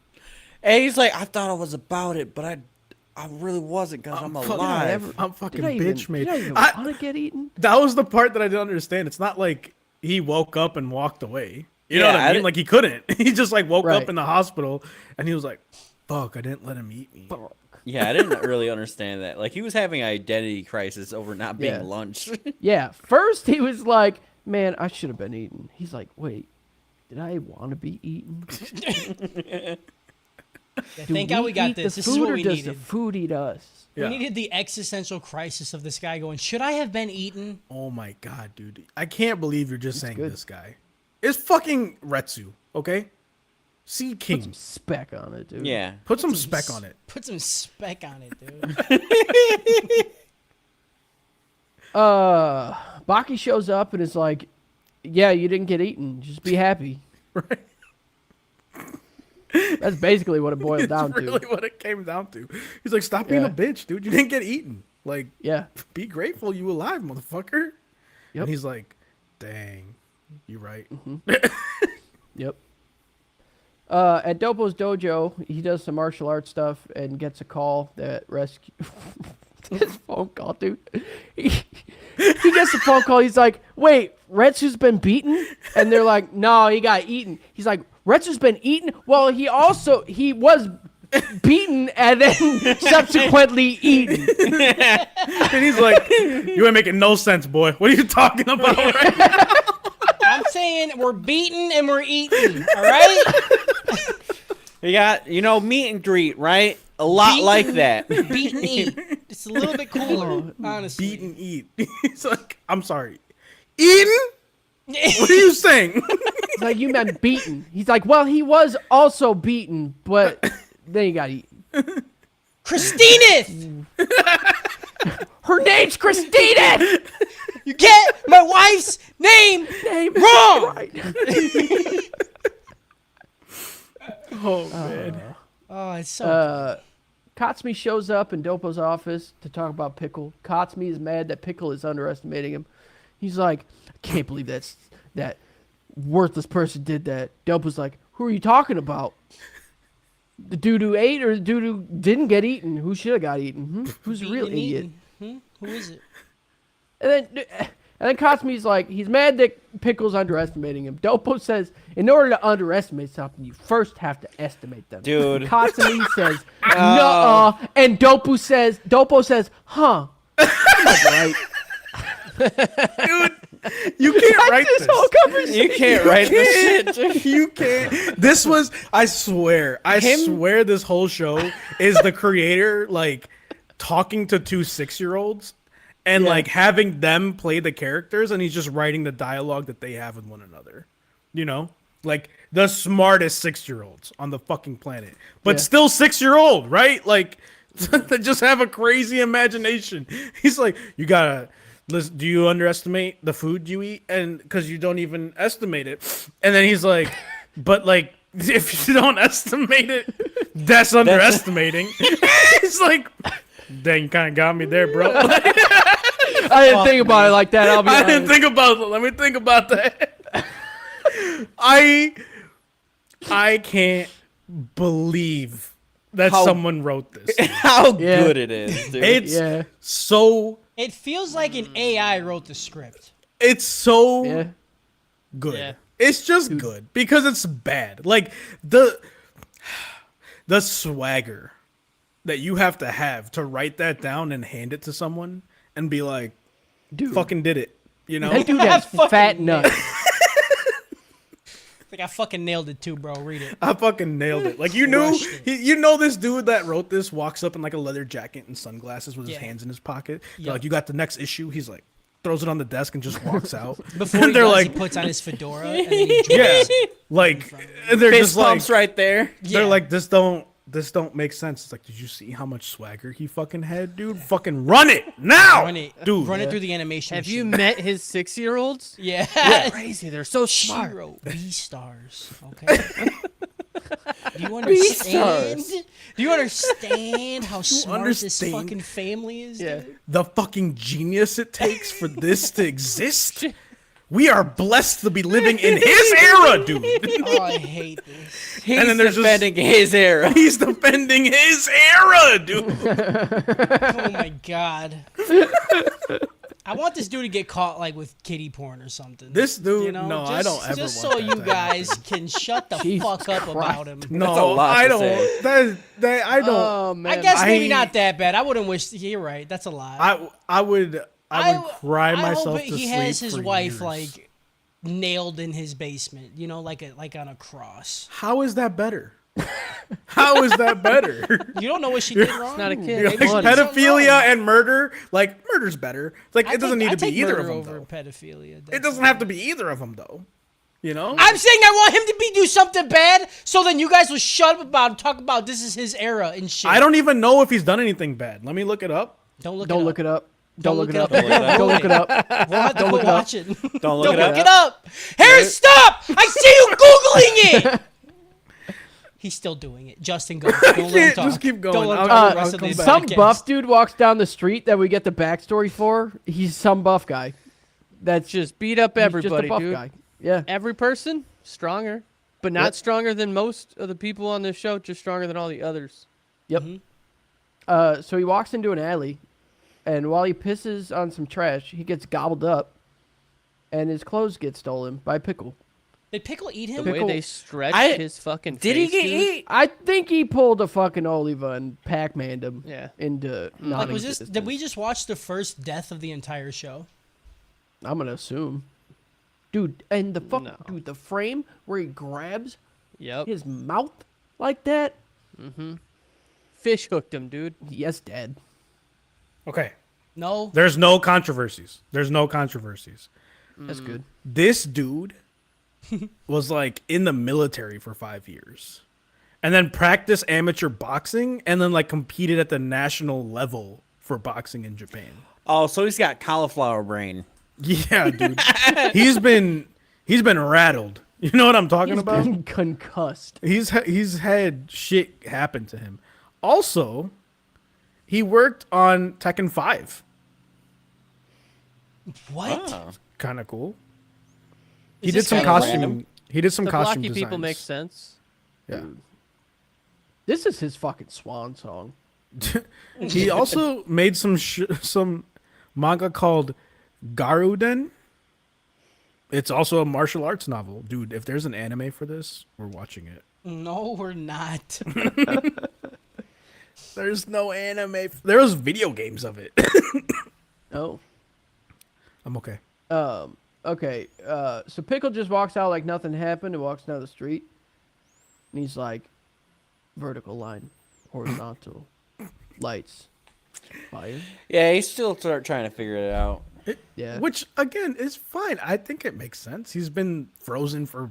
And he's like, I thought I was about it, but I really wasn't because I'm fucking alive. I'm fucking Did I bitch made. Did I even I- want to get eaten? That was the part that I didn't understand. It's not like he woke up and walked away. You know Yeah, what I I mean? di- Like he couldn't. He just like woke Right. up in the hospital and he was like, fuck, I didn't let him eat me. Yeah, I didn't really understand that. Like he was having an identity crisis over not being Yeah. lunch. Yeah. First he was like, man, I should have been eaten. He's like, wait, did I want to be eaten? Yeah, Do thank God we got eat this. the This is food what or we does needed. the food eat us? Yeah. We needed the existential crisis of this guy going, should I have been eaten? Oh my God, dude. I can't believe you're just saying good. this guy. It's fucking Retsu, okay? Sea Put some King. speck on it, dude. Yeah. Put some spec on it. Put some speck on it, dude. Baki shows up and is like, yeah, you didn't get eaten. Just be happy. Right? That's basically what it boiled down That's really to. what it came down to. He's like, stop being a bitch, dude. You didn't get eaten. Like, Yeah. be grateful you alive, motherfucker. Yep. And he's like, dang, you right. Yep. At Dopo's dojo, he does some martial arts stuff and gets a call that rescue. His phone call, dude. He gets a phone call. He's like, "Wait, Retsu's been beaten?" And they're like, "No, he got eaten." He's like, "Retsu's been eaten?" Well, he was beaten and then subsequently eaten. And he's like, you ain't making no sense, boy. What are you talking about right now? I'm saying we're beaten and we're eaten. All right. You got, meet and greet, right? A lot like that. Beat and eat. It's a little bit cooler, honestly. Beat and eat. He's like, I'm sorry. Eaten? What are you saying? He's like, "You meant beaten." He's like, "Well, he was also beaten, but then he got eaten." Christineth! Her name's Christina. You get my wife's name wrong! Right. Oh, man. Oh, it's so Katsumi shows up in Dopo's office to talk about Pickle. Katsumi is mad that Pickle is underestimating him. He's like, "I can't believe that worthless person did that." Dopo's like, "Who are you talking about? The dude who ate or the dude who didn't get eaten? Who should have got eaten? Who's a real idiot?" Who is it? And then Katsumi's like, he's mad that Pickle's underestimating him. Dopo says, in order to underestimate something, you first have to estimate them. Dude. Katsumi says, "Nuh-uh," and Dopo says, "Huh." I'm like, right. Dude, you can't write This this. whole conversation. You can't write this shit. You can't. This was, I swear this whole show is the creator, like, talking to two 6-year-olds and, like, having them play the characters, and he's just writing the dialogue that they have with one another. You know? Like, the smartest 6-year-olds on the fucking planet. But still 6-year-old, right? Like, they just have a crazy imagination. He's like, you gotta... Listen, do you underestimate the food you eat? And because you don't even estimate it. And then he's like, but like, if you don't estimate it, that's underestimating. He's like, dang, you kind of got me there, bro. I didn't think about it like that. I'll be honest. I didn't think about it. Let me think about that. I can't believe that someone wrote this. How good it is, dude. It's so... It feels like an AI wrote the script. It's so good. Yeah. It's just good because it's bad. Like the swagger that you have to write that down and hand it to someone and be like, Dude, fucking did it. You know? that dude has fat nuts. Like I fucking nailed it too, bro. Read it. I fucking nailed it. Like you knew, this dude that wrote this walks up in like a leather jacket and sunglasses with his hands in his pocket. They're like, you got the next issue. He's like, throws it on the desk and just walks out. Before they're like, he puts on his fedora and then he drops like, and they're Fist just like, bumps right there. they're like, this don't make sense. It's like, did you see how much swagger he fucking had, dude? Fucking run it now, Run it, dude. Run it through the animation. Have you machine. met his 6-year-olds? Yeah. Crazy. They're so smart. She wrote B-stars. Okay. Do you understand? Do you understand how smart this understand? fucking family is? Dude? The fucking genius it takes for this to exist. We are blessed to be living in his era, dude. Oh, I hate this. He's And then there's defending his era. He's defending his era, dude. Oh my god. I want this dude to get caught like with kiddie porn or something. This dude, You know, no, just, I don't ever just want so that you to guys can shut the Jesus fuck up about him. No, That's a lot I to don't. say. I don't. Oh man. I guess maybe I- not that bad. I wouldn't wish. You're right. That's a lot. I would cry I myself hope to he sleep has his for wife years. like nailed in his basement. You know, like on a cross. How is that better? How is that better? You don't know what she did wrong. Not a kid. Like, Maybe she's done something pedophilia wrong. and murder, like murder's better. Like it doesn't need to be either of them. over Though. pedophilia. It doesn't have to be either of them, though. You know. I'm saying I want him to do something bad, so then you guys will shut up about him, talk about this is his era and shit. I don't even know if he's done anything bad. Let me look it up. Don't look Don't look it up. Don't look it up. Don't look it up. Don't look it up. We'll have to Don't quit look it up. watching. Don't look Don't it look up. it up. Harris, stop! I see you googling it. He's still doing it. Justin, go. Don't let him talk. Just keep going. Don't let him I'll- talk the I'll rest of come this back. Some podcast. buff dude walks down the street that we get the backstory for. He's some buff guy. That's Just beat up he's everybody, just a buff dude. guy. Yeah. Every person stronger, but not Yep. stronger than most of the people on this show. Just stronger than all the others. Yep. So he walks into an alley, and while he pisses on some trash, he gets gobbled up, and his clothes get stolen by Pickle. Did Pickle eat The him? way Pickle- they stretched I- his fucking Did he face, get dude. eat? I think he pulled a fucking Oliva and Pac-Maned him Yeah. into Like, was this? non-existence. Did we just watch the first death of the entire show? I'm gonna assume. Dude, and No. dude, the frame where he grabs Yep. his mouth like that? Fish hooked him, dude. Yes, Dad. Okay. No. There's no controversies. There's no controversies. That's good. This dude was like in the military for 5 years and then practiced amateur boxing and then like competed at the national level for boxing in Japan. Oh, so he's got cauliflower brain. Yeah, dude. he's been rattled. You know what I'm talking He's about? been concussed. He's had shit happen to him. Also, he worked on Tekken 5. What? Oh. Kind of cool. He Is did this some kinda costume. random? He did some The costume blocky designs. people make sense. Yeah. This is his fucking swan song. He also made some manga called Garuden. It's also a martial arts novel. Dude, if there's an anime for this, we're watching it. No, we're not. There's no anime. There was video games of it. Oh. I'm okay. Okay. So Pickle just walks out like nothing happened and walks down the street. And he's like, vertical line, horizontal, lights, fire. Yeah, he's still trying to figure it out. Yeah. Which, again, is fine. I think it makes sense. He's been frozen for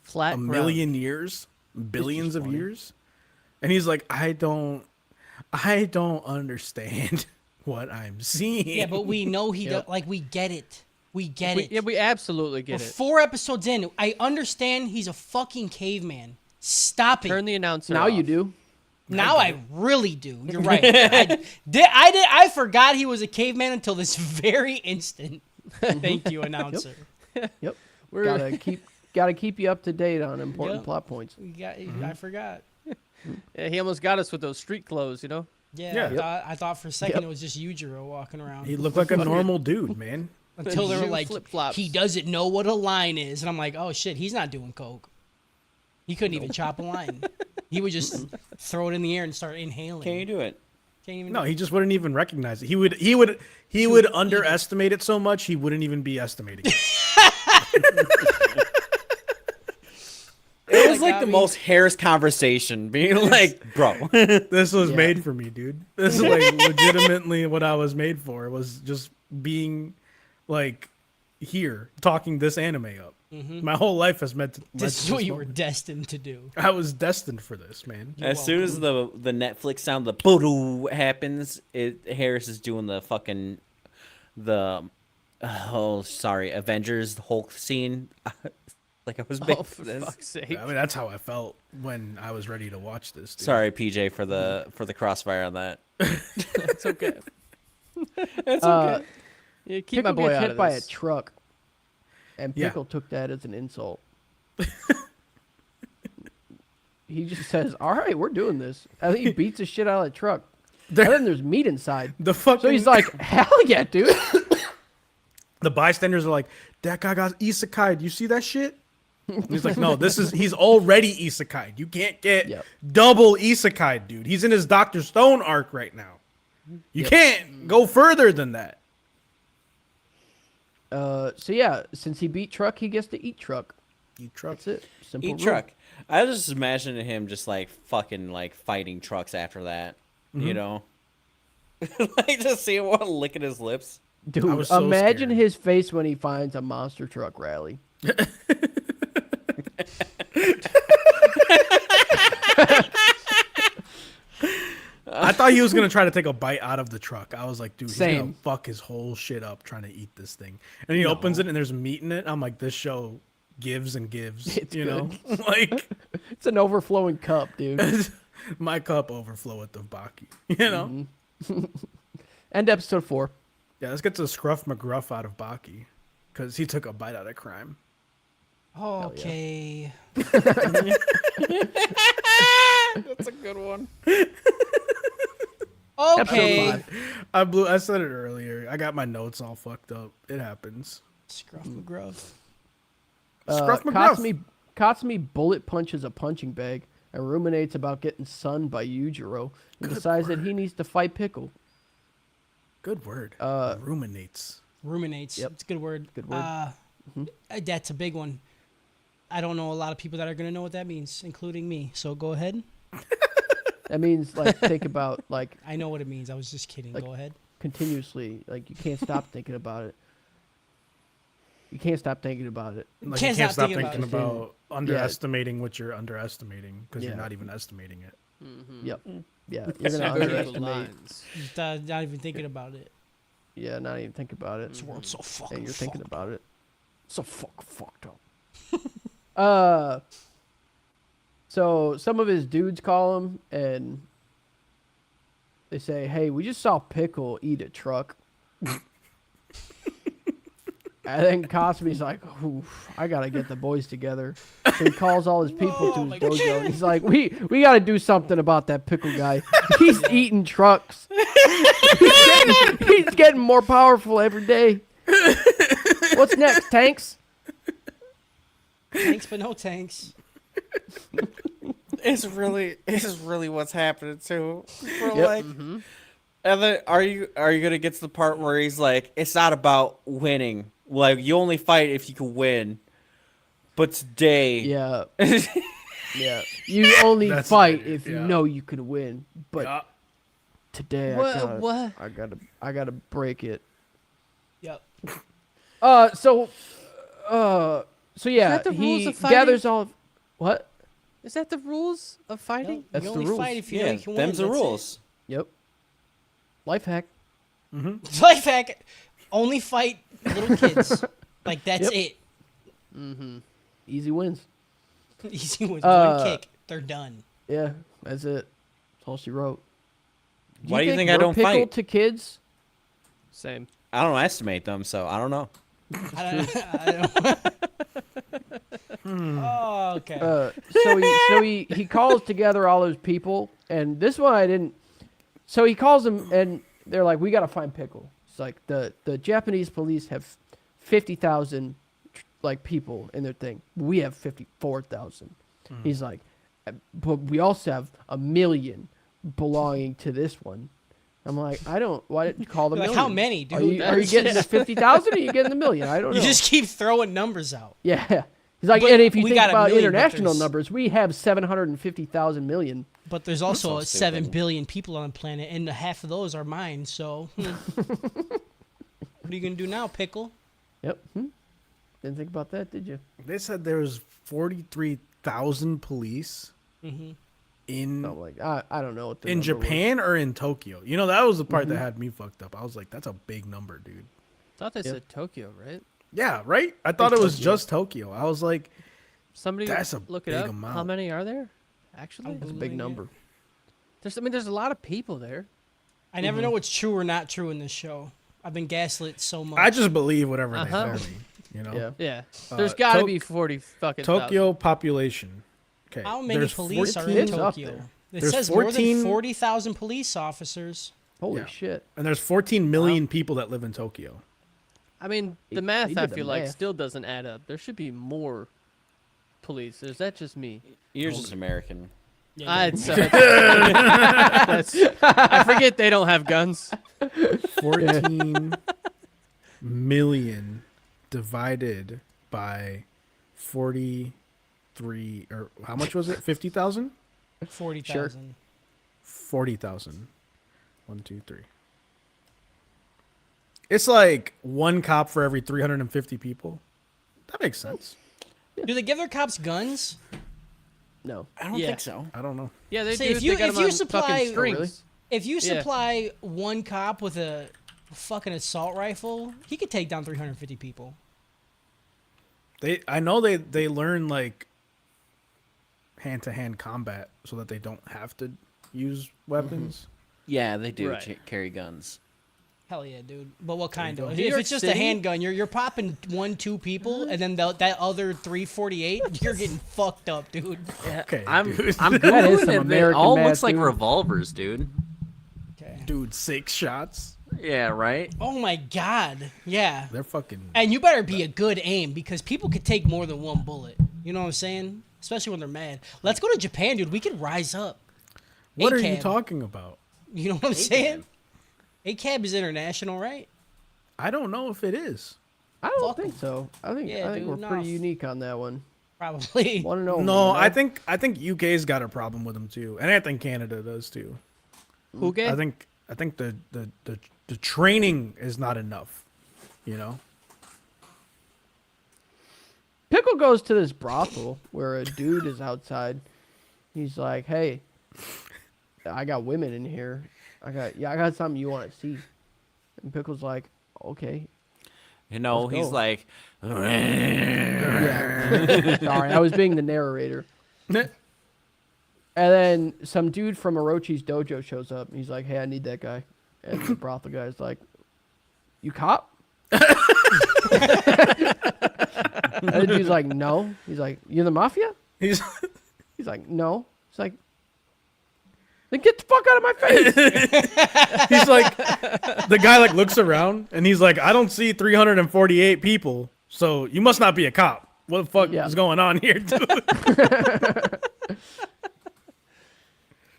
Flat a ground. million years, billions of years. And he's like, I don't understand what I'm seeing. Yeah, but we know he does. Like, we get it. We get it. Yeah, we absolutely get We're it. 4 episodes in. I understand he's a fucking caveman. Stop it. Turn the announcer Now off. you do. Now I really do. You're right. I forgot he was a caveman until this very instant. Thank you, announcer. Yep. We're- Gotta keep you up to date on important Yep. plot points. I forgot. Yeah, he almost got us with those street clothes, you know? Yeah, Yeah. I thought for a second Yep. it was just Yujiro walking around. He looked like a normal dude, man. Until they were Shoe like, flip-flops. he doesn't know what a line is. And I'm like, oh shit, he's not doing coke. He couldn't even chop a line. He would just throw it in the air and start inhaling. Can you do it? Can't even No, he just wouldn't even recognize it. He would underestimate it so much he wouldn't even be estimating it. It was like got the me. most Harris conversation, being like, bro. This was made for me, dude. This is like legitimately what I was made for. It was just being like here talking this anime up. My whole life has meant to. This is what you were destined to do. I was destined for this, man. As soon as the Netflix sound, the boo happens, Harris is doing the fucking Avengers Hulk scene. Like I was made Oh, for for this. fuck's sake. I mean, that's how I felt when I was ready to watch this. Dude. Sorry, PJ, for the crossfire on that. It's okay. It's Uh, Yeah, keep Pickle my boy gets out hit of by a this. truck, and Yeah. Pickle took that as an insult. He just says, "All right, we're doing this." I think he beats the shit out of the truck. And then there's meat inside. The fucking So he's like, "Hell yeah, dude!" the bystanders are like, that guy got isekai. Do you see that shit? And he's like, no, he's already isekai. You can't get Yep. double isekai, dude. He's in his Dr. Stone arc right now. You can't go further than that. So yeah, since he beat truck, he gets to eat truck. Eat truck. That's it. Simple Eat rule. truck. I was just imagining him just like fucking like fighting trucks after that. You know? Like just seeing one licking his lips. Dude, I was so imagine scared. his face when he finds a monster truck rally. I thought he was gonna try to take a bite out of the truck. I was like, dude, he's gonna Same. fuck his whole shit up trying to eat this thing. And he opens it and there's meat in it. I'm like, this show gives and gives. It's you know, good. like It's an overflowing cup, dude. My cup overfloweth of Baki. You know? End episode 4. Yeah, let's get to Scruff McGruff out of Baki. Because he took a bite out of crime. Okay. That's a good one. Okay. I said it earlier. I got my notes all fucked up. It happens. Scruff McGruff. Scruff McGruff. Katsumi bullet punches a punching bag and ruminates about getting sunned by Yujiro and decides that he needs to fight Pickle. Good word. Ruminates. Ruminates. Yep. It's a good word. Good word. That's a big one. I don't know a lot of people that are going to know what that means, including me. So go ahead. That means, like, think about, like, I know what it means. I was just kidding. Like- Go ahead. continuously. Like, you can't stop thinking about it. You can't stop thinking about it. Like Can't you can't stop stop thinking thinking about about underestimating what you're underestimating because you're Yeah. not even estimating it. Yep. Yeah. You're That's gonna not very underestimate. lines. Just, not even thinking about it. Yeah, not even think about it. This world's so fucking And you're thinking fucked. about it. So fucked up. So some of his dudes call him and they say, "Hey, we just saw Pickle eat a truck." And then Cosby's like, "Oof, I gotta get the boys together." So he calls all his people to his dojo. And he's like, "We gotta do something about that Pickle guy. He's eating trucks. He's getting more powerful every day. What's next, tanks?" Tanks, but no tanks. It's really what's happening too. We're Yep. like, and then are you gonna get to the part where he's like, it's not about winning. Like you only fight if you can win. But today, Yeah. Yeah. You only That's fight it, if you yeah. know you could win. But Yeah. today What? I gotta break it. Yep. So yeah, that the rules he of fighting? gathers all of, what? Is that the rules of fighting? That's you the only rules. fight if you know yeah, you can win. them's the That's it. rules. Yep. Life hack. Life hack. Only fight little kids. Like that's Yep. it. Easy wins. Easy wins. Uh, One kick. They're done. Yeah, that's it. That's all she wrote. Why do you think I we're don't Pickle fight? to kids? Same. I don't estimate them, so I don't know. I don't. Oh, okay. So he calls together all those people, and this one I didn't. So he calls them, and they're like, "We gotta find Pickle." It's like the Japanese police have 50,000 like people in their thing. We have 54,000. He's like, but we also have 1 million belonging to this one. I'm like, why didn't you call the Like, million? how many, dude? Are you getting the 50,000 or are you getting the million? I don't know. You just keep throwing numbers out. Yeah. He's like, But and if you we think got a about million, but international there's- numbers, we have 750,000 million. But there's also so 7 stupid. billion people on the planet, and half of those are mine. So, what are you gonna do now, Pickle? Yep. Didn't think about that, did you? They said there was 43,000 police in I'm like, I don't know what the in number was. Japan or in Tokyo. You know, that was the part that had me fucked up. I was like, that's a big number, dude. Thought they Yeah. said Tokyo, right? Yeah, right? I thought it was just Tokyo. I was like, Somebody That's a look it big up. How amount. many are there? Actually, That's a big Googling it. number. there's a lot of people there. I never know what's true or not true in this show. I've been gaslit so much. I just believe whatever they Uh-huh. tell me. You know? Yeah. Yeah. There's got to Tok- be 40 fucking Tokyo population. Okay. How many there's police are 14 in It's up Tokyo? there. It There's says more 14 than 40,000 police officers. Holy Yeah. shit. And there's 14 million people that live in Tokyo. I mean, He- the math he I did the feel like math. still doesn't add up. There should be more police. Is that just me? Yours is American. Yeah, I forget they don't have guns. 14 million divided by 43, or how much was it? 50,000? 40,000. 40,000. 1, 2, 3. It's like one cop for every 350 people. That makes sense. Do they give their cops guns? No. I don't Yeah. think so. I don't know. Yeah, they Say, do. if you- they got if them you on supply- fucking Oh, strings. really? If you Yeah. supply one cop with a fucking assault rifle, he could take down 350 people. I know they learn like hand-to-hand combat so that they don't have to use weapons. Yeah, they do Right. carry guns. Hell yeah, dude. But what kind go. of? New If York it's just a City? handgun, you're popping 1-2 people, and then that other 348, you're getting fucked up, dude. Okay, I'm dude. I'm That is googling some it. It American all math, looks like dude. revolvers, dude. Okay. Dude, 6 shots. Yeah, right. Oh my god. Yeah. They're fucking. And you better be a good aim because people could take more than one bullet. You know what I'm saying? Especially when they're mad. Let's go to Japan, dude. We could rise up. What are you ACAB. talking about? You know what I'm saying? ACAB is international, right? I don't know if it is. I don't Fuck think 'em. so. I think Yeah, I think dude, we're nah, pretty unique on that one. Probably. Want to know? No, man? I think UK's got a problem with them too, and I think Canada does too. Who gave? I think the training is not enough. You know. Pickle goes to this brothel where a dude is outside. He's like, "Hey, I got women in here. I got something you want to see." And Pickle's like, "Okay." You know, Let's he's go. like, Yeah. Sorry, I was being the narrator. And then some dude from Orochi's dojo shows up. And he's like, "Hey, I need that guy." And the brothel guy's like, "You cop?" And the dude's like, "No." He's like, "You the mafia?" He's He's like, "No." He's like, "Then get the fuck out of my face." he's like the guy like looks around and he's like, I don't see 348 people, so you must not be a cop. What the fuck Yeah. is going on here, dude?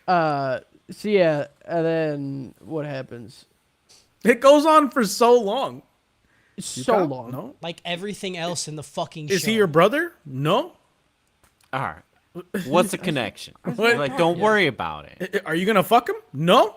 So yeah, and then what happens? It goes on for so long. You So cop? long. No. Like everything else in the fucking Is show. he your brother? No. all right, what's the connection? What? Like, don't worry about it. Are you gonna fuck him? No.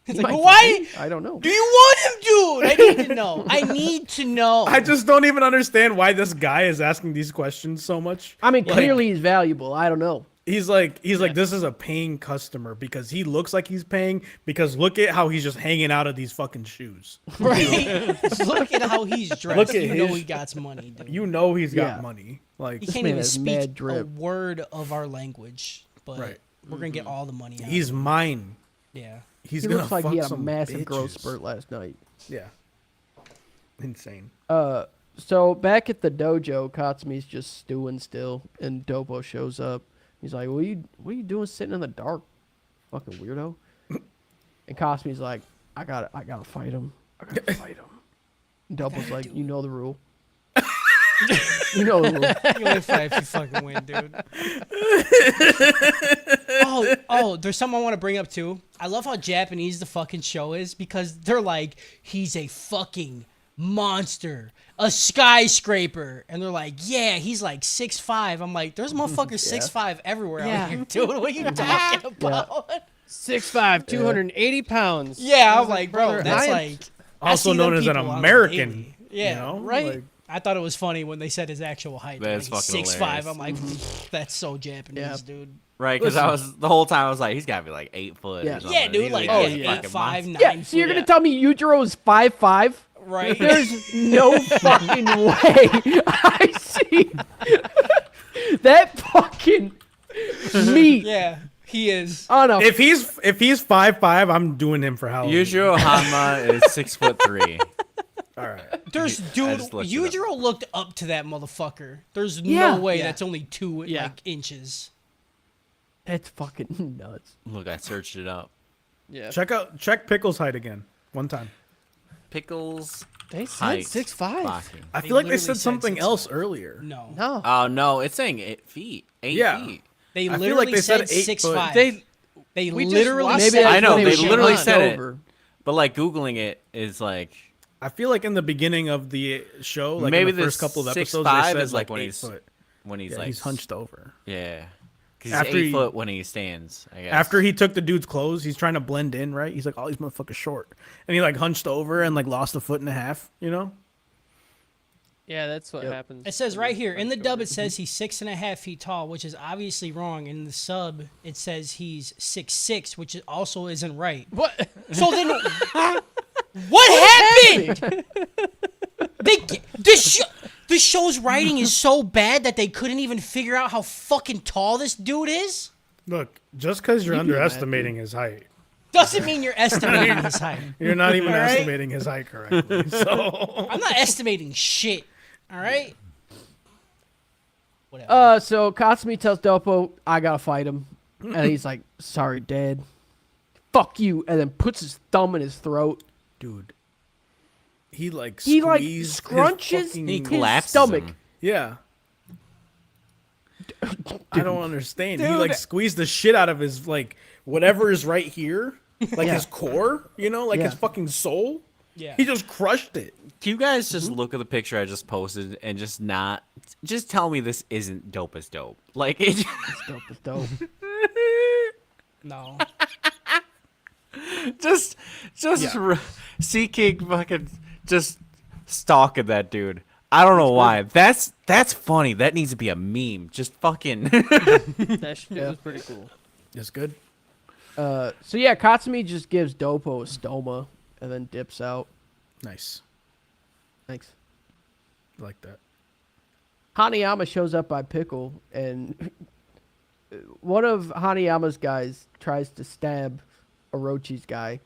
It's like, Might but why be. I don't know. do you want him, dude? I need to know. I need to know. I just don't even understand why this guy is asking these questions so much. I mean, Like, clearly he's valuable. I don't know. He's like this is a paying customer because he looks like he's paying because look at how he's just hanging out of these fucking shoes. Right? Look at how he's dressed. Look at you know his- he got some money, dude. You know he's got Yeah. money. Like He can't man even has speak mad a drip. word of our language, but Right. we're gonna get all the money out. he's mine. Yeah. He's He gonna looks like fuck he had a some massive growth bitches. spurt last night. Yeah. Insane. So back at the dojo, Katsumi's just stewing still, and Dobo shows up. He's like, what are you doing sitting in the dark, fucking weirdo? And Katsumi's like, I gotta fight him. I gotta fight him. And Dobo's like, you know the rule. You know the rule. You only fight if you fucking win, dude. Oh, there's something I want to bring up too. I love how Japanese the fucking show is because they're like, he's a fucking monster, a skyscraper, and they're like, yeah, he's like 6'5". I'm like, there's motherfuckers 6'5" everywhere out here, dude. What are you talking about? 6'5", 280 pounds. Yeah, I'm like, bro, Brother, that's I am- like I Also see known them as an people on the American. daily. Yeah, You know? right. Like, I thought it was funny when they said his actual height. That's like, fucking 6'5". hilarious. I'm like, that's so Japanese, Yeah. dude. Right, because I was the whole time I was like, he's got to be like 8 foot. Yeah. Or something. Yeah, dude, He's like, a yeah, fucking 8'5", monster. 9 Yeah, so you're gonna tell me Yujiro's 5'5"? right? There's no fucking way I see that fucking meat Yeah, he is. on a if he's 5'5", I'm doing him for Halloween. Yujiro Hanma is 6'3". All right. There's I dude. just looked it up. Yujiro looked up to that motherfucker. There's Yeah. no way Yeah. that's only 2 Yeah. like inches. That's fucking nuts. Look, I searched it up. Yeah. Check Pickle's height again. One time. Pickles. They said height. 6'5". Baki. I They feel like they literally said said something 6'5". else earlier. No, No. Oh no, it's saying 8 feet. 8 Yeah. feet. they I feel literally like they said said 8 foot. 6'5". They They just literally watched said. it. I know, when they was literally young. said it. Over. But like Googling it is like I feel like in the beginning of the show, like maybe in the the first couple of episodes, 6'5" they said is like when 8 he's foot. when he's Yeah, like he's hunched over. Yeah, because he's After 8 he- foot when he stands. I guess. After he took the dude's clothes, he's trying to blend in, right? He's like, "Oh, these motherfuckers short," and he like hunched over and like lost a foot and a half. You know? Yeah, that's what Yep. happens. It says right here in the dub, it Mm-hmm. says he's 6.5 feet tall, which is obviously wrong. In the sub, it says he's 6'6", which also isn't right. What? So then, what happened? The show's writing is so bad that they couldn't even figure out how fucking tall this dude is. Look, just because you're You do that, underestimating his height, Doesn't mean you're estimating his height. you're not even All right? estimating his height correctly. So I'm not estimating shit. All right. Whatever. So Katsumi tells Dopo, I gotta fight him. And he's like, sorry, Dad. Fuck you. And then puts his thumb in his throat. dude, he like He like squeezed scrunches his fucking- He his collapses stomach. him. Yeah. I don't understand. He Dude. like squeezed the shit out of his like whatever is right here, like Yeah. his core, you know, like Yeah. his fucking soul. Yeah. He just crushed it. Can you guys just look at the picture I just posted and just tell me this isn't dope as dope? Like it. Dope is dope. No. just Yeah. Sea King fucking just stalking that dude. I don't know why. That's funny. That needs to be a meme. Just fucking. That shit was pretty cool. It's good. So yeah, Katsumi just gives Dopo a stoma and then dips out. Nice. Thanks. I like that. Hanayama shows up by Pickle, and one of Hanayama's guys tries to stab Orochi's guy,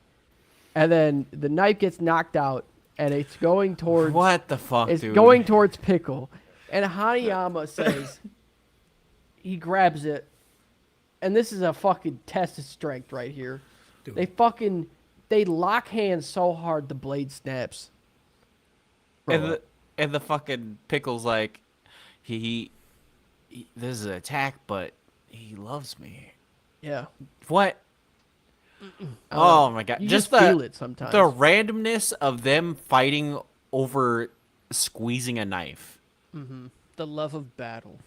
and then the knife gets knocked out, and it's going towards What the fuck, it's dude? going towards Pickle, and Hanayama says he grabs it, and this is a fucking test of strength right here. Dude. They lock hands so hard the blade snaps. And the fucking Pickle's like, he this is an attack, but he loves me. Yeah. What? Oh my god! You Just just the feel it sometimes. the randomness of them fighting over squeezing a knife. The love of battle.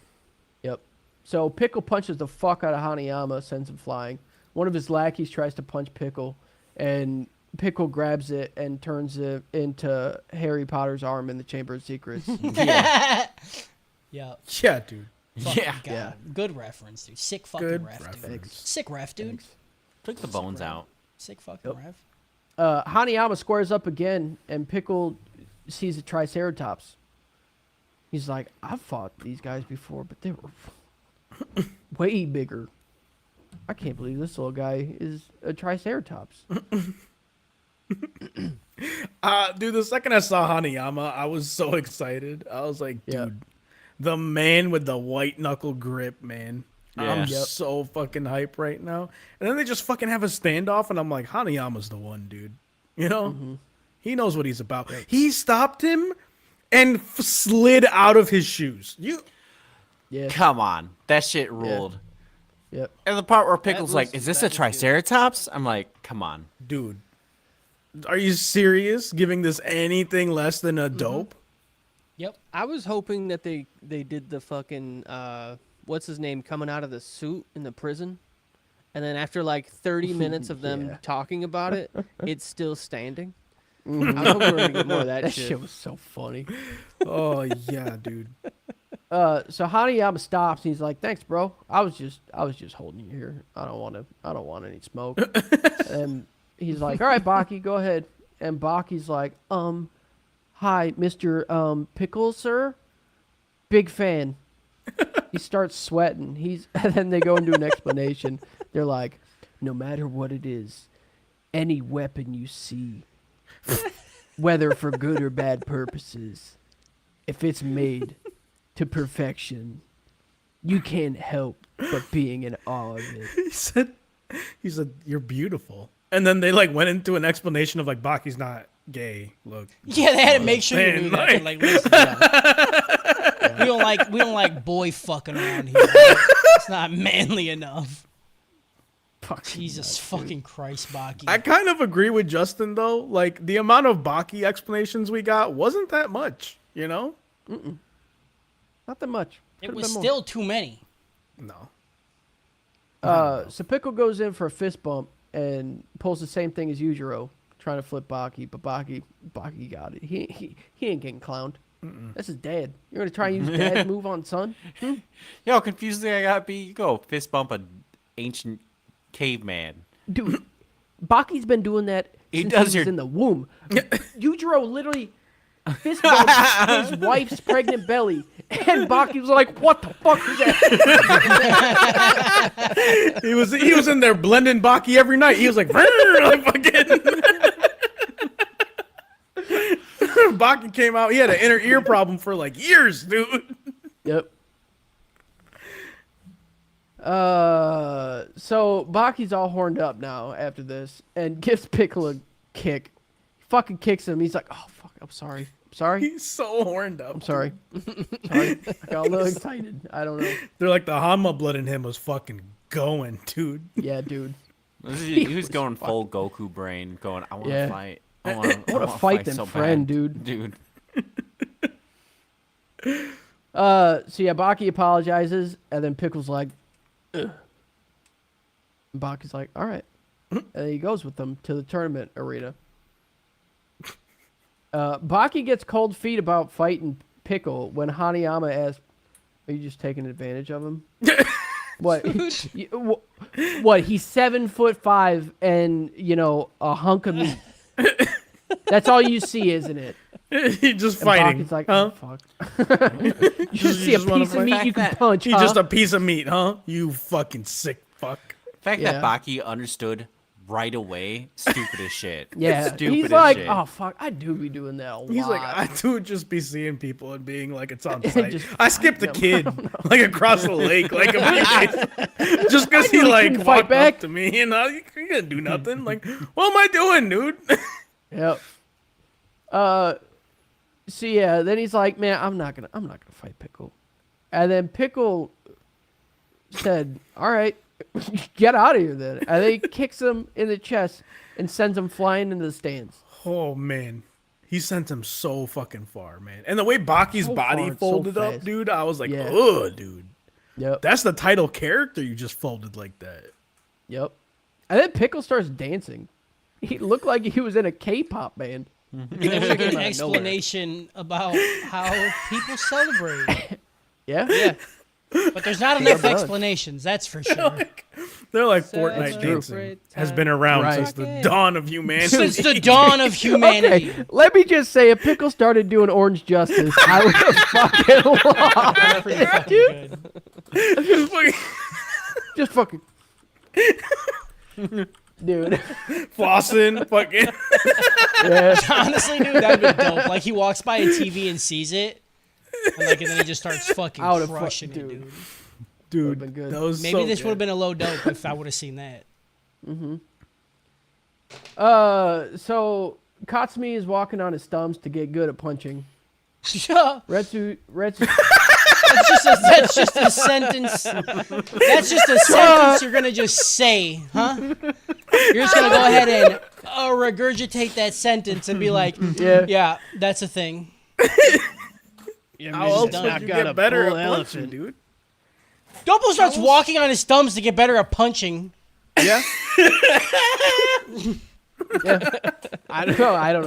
Yep. So Pickle punches the fuck out of Hanayama, sends him flying. One of his lackeys tries to punch Pickle, and Pickle grabs it and turns it into Harry Potter's arm in the Chamber of Secrets. Yeah. Yeah, dude. Fucking Yeah. God. Yeah. Good reference, dude. Sick fucking Good ref, dude. reference. Sick ref, dude. Took the bones out. Sick fucking Yep. ref. Hanayama squares up again, and Pickle sees a Triceratops. He's like, I've fought these guys before, but they were way bigger. I can't believe this little guy is a Triceratops. Dude, the second I saw Hanayama, I was so excited. I was like, dude, Yeah. the man with the white knuckle grip, man. I'm Yeah. Yep. so fucking hype right now. And then they just fucking have a standoff, and I'm like, Hanayama's the one, dude. You know? He knows what he's about. He stopped him and slid out of his shoes. Yeah. Come on, that shit ruled. Yep. And the part where Pickle's was- like, "Is this that a was good. Triceratops?" I'm like, "Come on." Dude. Are you serious? Giving this anything less than a dope? Yep. I was hoping that they did the fucking what's his name coming out of the suit in the prison, and then after like 30 minutes of them Yeah. talking about it, it's still standing. I was hoping we were gonna get more of that shit. was so funny. Oh, yeah, dude. So Hanayama stops. And he's like, "Thanks, bro. I was just holding you here. I don't want any smoke." And he's like, "All right, Baki, go ahead." And Baki's like, "Hi, Mr. Pickle, sir. Big fan." He starts sweating. And then they go into an explanation. They're like, "No matter what it is, any weapon you see, whether for good or bad purposes, if it's made to perfection, you can't help but being in awe of it." He said, "You're beautiful." And then they like went into an explanation of like, Baki's not gay. Look. Yeah, they had to make sure you Man, knew that. They're like- listen, we don't like boy fucking around here. Right? It's not manly enough. Jesus fucking Christ, Baki. I kind of agree with Justin though. Like the amount of Baki explanations we got wasn't that much, you know? Not that much. It Could've was been more. still too many. No. So Pickle goes in for a fist bump and pulls the same thing as Yujiro, trying to flip Baki, but Baki got it. He ain't getting clowned. That's his dad. You're gonna try and use dad's move on son? You know how confusing I gotta be? You go fist bump an ancient caveman. Dude, Baki's been doing that He since does he was your- in the womb. Yujiro literally fist bumped his wife's pregnant belly. And Baki was like, "What the fuck is that?" He was in there blending Baki every night. He was like, like fucking. Baki came out. He had an inner ear problem for like years, dude. Yep. So Baki's all horned up now after this and gives Pickle a kick. Fucking kicks him. He's like, "Oh fuck, I'm sorry. He's so horned up. I'm sorry. Sorry. I got a little excited. I don't know." They're like the Hanma blood in him was fucking going, dude. Yeah, dude. He was going full Goku brain, going, "I want to Yeah. fight. I want to fight them so friend, bad." dude. Dude. So yeah, Baki apologizes, and then Pickle's like, "Ugh." And Baki's like, "All right," and he goes with them to the tournament arena. Baki gets cold feet about fighting Pickle when Hanayama asks, "Are you just taking advantage of him?" What? What? He's 7'5" and a hunk of meat. That's all you see, isn't it? He's just And fighting. Baki's like, huh? "Oh, fuck." You just see a just wanna piece of fight? meat you can punch. He's huh? just a piece of meat, huh? You fucking sick fuck. The fact Yeah. that Baki understood right away, stupid as shit. Yeah, Stupid he's as like, shit. "Oh fuck, I do be doing that a lot." He's like, I do just be seeing people and being like, it's on And site. just I skipped a fight kid like across the lake, like a few days, just because he knew he like couldn't fight walked back. up to me and I he didn't do nothing. Like, what am I doing, dude? Yep. So yeah, then he's like, "Man, I'm not gonna fight Pickle," and then Pickle said, "All right, get out of here then," and then he kicks him in the chest and sends him flying into the stands. Oh man, he sent him so fucking far, man. And the way Baki's So body far and so folded up, fast. dude, I was like, Yeah. ugh, dude. Yep. That's the title character you just folded like that. Yep. And then Pickle starts dancing. He looked like he was in a K-pop band. There was like an explanation about how people celebrate. Yeah. Yeah. But there's not enough done. explanations, that's for sure. They're like Celebrate Fortnite dancing time. has been around Right. since the dawn of humanity. Since the dawn of humanity. Okay, let me just say, if Pickle started doing Orange Justice, I would have fucking lost. That's pretty fucking good. Just fucking. Dude. Flossing, fucking. Yeah. Honestly, dude, that'd be dope. Like he walks by a TV and sees it, and then he just starts fucking I would've crushing fucking- it, dude. Dude, Would've been good. that was Maybe so this would have good. been a low dope if I would have seen that. So Katsumi is walking on his thumbs to get good at punching. Retsu. That's just a sentence. That's just a sentence you're gonna just say, huh? You're just gonna go ahead and regurgitate that sentence and be like, Yeah. yeah, that's a thing. How else done. would I've you got a get better at full punching, elephant. dude? Dopo starts walking on his thumbs to get better at punching. Yeah. I don't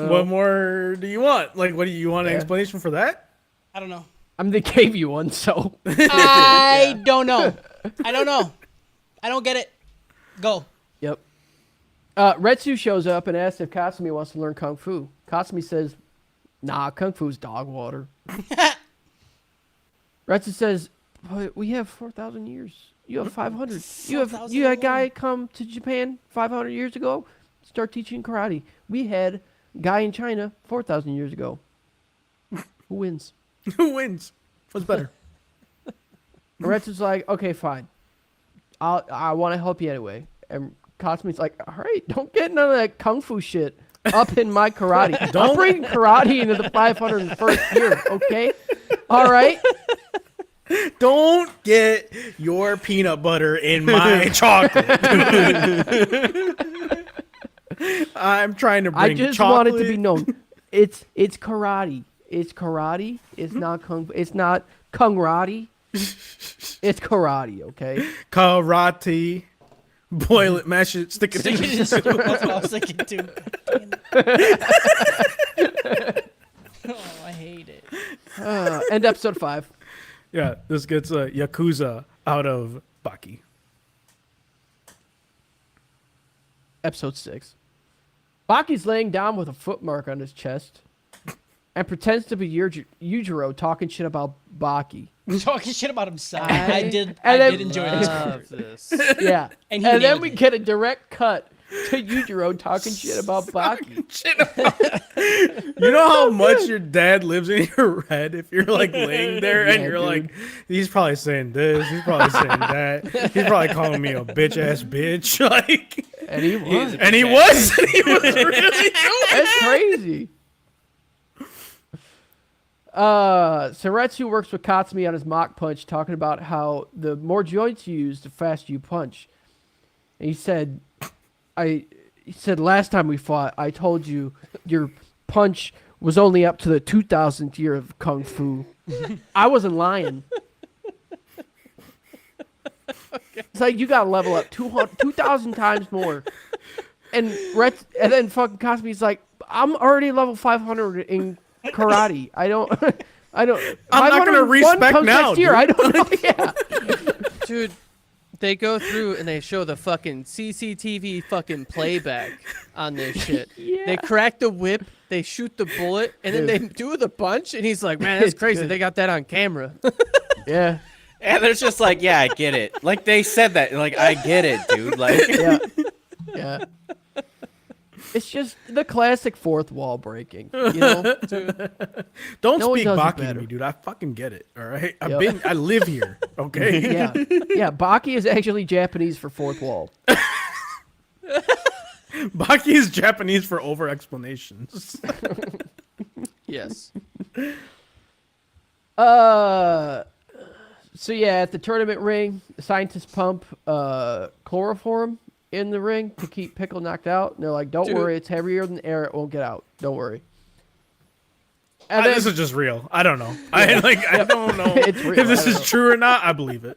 know. What more do you want? Like, what do you want? An Yeah. explanation for that? I don't know. I mean, they gave you one, so. I don't know. I don't know. I don't get it. Go. Yep. Retsu shows up and asks if Katsumi wants to learn Kung Fu. Katsumi says, "Nah, Kung Fu's dog water." Retsu says, "But we have 4,000 years. You have 500. You had a guy come to Japan 500 years ago, start teaching karate. We had a guy in China 4,000 years ago. Who wins?" Who wins? What's better? Retsu's like, "Okay, fine. I want to help you anyway." And Katsumi's like, "All right, don't get none of that kung fu shit up in my karate. Don't bring karate into the 501st year, okay? All right." Don't get your peanut butter in my chocolate. I'm trying to bring I just chocolate. want it to be known. It's karate. It's karate. It's not kung. It's not kung-rati. It's karate, okay? Karate. Boil it, mash it, stick it in. That's what I was thinking too. Oh, I hate it. End episode 5. Yeah, this gets a Yakuza out of Baki. Episode 6. Baki's laying down with a foot mark on his chest. and pretends to be Yujiro talking shit about Baki. Talking shit about himself. I I did enjoy this part. this. Yeah. And And, he then nailed we it. get a direct cut to Yujiro talking shit about Baki. You know how much your dad lives in your head if you're like laying there and Yeah, you're dude. like, he's probably saying this, he's probably saying that, he's probably calling me a bitch ass bitch, like, And he was. and he was really That's crazy. Saretsu works with Katsumi on his mock punch, talking about how the more joints you use, the faster you punch. And he said, last time we fought, I told you your punch was only up to the 2000th year of Kung Fu. I wasn't lying. It's like you gotta level up 2,000 times more. And then fucking Kasumi's like, I'm already level 500 in karate. I don't. I'm not gonna 501 respect comes now, next year. dude. I don't know. Yeah. Dude, they go through and they show the fucking CCTV fucking playback on this shit. Yeah. They crack the whip, they shoot the bullet, and then they do the punch, and he's like, man, that's It's crazy. good. They got that on camera. Yeah. And there's just like, yeah, I get it. Like they said that. Like I get it, dude. Like Yeah. Yeah. It's just the classic fourth wall breaking. You know? Don't No one speak does it Baki to better. me, dude. I fucking get it. All right, Yep. I live here. Okay. Yeah. Yeah. Baki is actually Japanese for fourth wall. Baki is Japanese for over explanations. Yes. So yeah, at the tournament ring, the scientists pump chloroform in the ring to keep Pickle knocked out. And they're like, "Don't Dude. worry, it's heavier than air. It won't get out. Don't worry." And then, This is just real. I don't know. I don't know It's real. if this I don't is know. true or not. I believe it.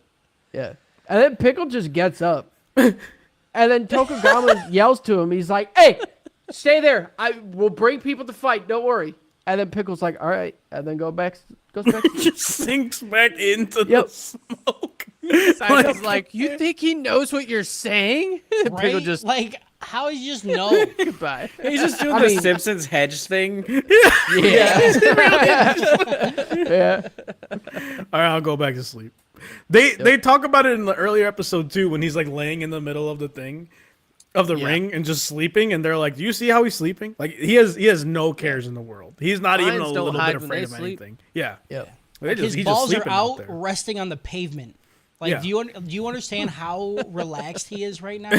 yeah, and then Pickle just gets up, and then Tokugama yells to him. He's like, "Hey, stay there. I will bring people to fight. Don't worry." And then Pickle's like, "All right," and then goes back. To Just sinks back into Yep. the smoke. I was like, you think he knows what you're saying? Pickle Right? just Like, how does he just know? goodbye. he's just doing I the mean- Simpsons hedge thing. yeah, yeah. All right, I'll go back to sleep. They talk about it in the earlier episode too, when he's like laying in the middle of the thing, of the ring, and just sleeping. And they're like, "Do you see how he's sleeping? Like he has no cares in the world. He's not even a Lions don't little hide bit when afraid they of sleep. anything." Yeah, Yep. They just- His he's just balls are sleeping out, there. resting on the pavement. Like, Yeah. do you understand how relaxed he is right now?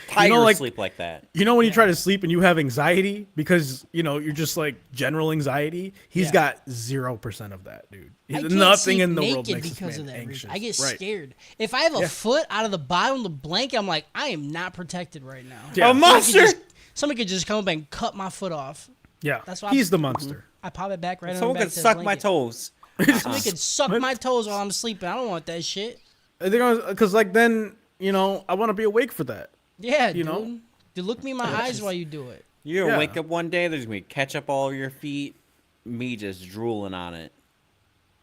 Tigers like- sleep like that. You know when you try to sleep and you have anxiety because you're just like general anxiety. He's Yeah. got 0% of that, dude. I can't Nothing sleep in the world naked makes this because man of that anxious. reason. I get Right. scared. If I have a foot out of the bottom of the blanket, I'm like, I am not protected right now. Yeah. A monster. Somebody could just come up and cut my foot off. Yeah, That's why he's the monster. I pop it back right on Someone back could to the suck my blanket. toes. Somebody could suck my toes while I'm sleeping. I don't want that shit. Because like then I want to be awake for that. Yeah, You dude. know? Dude, look me in my eyes while you do it. You're Yeah. wake up one day, there's gonna be ketchup all over your feet, me just drooling on it.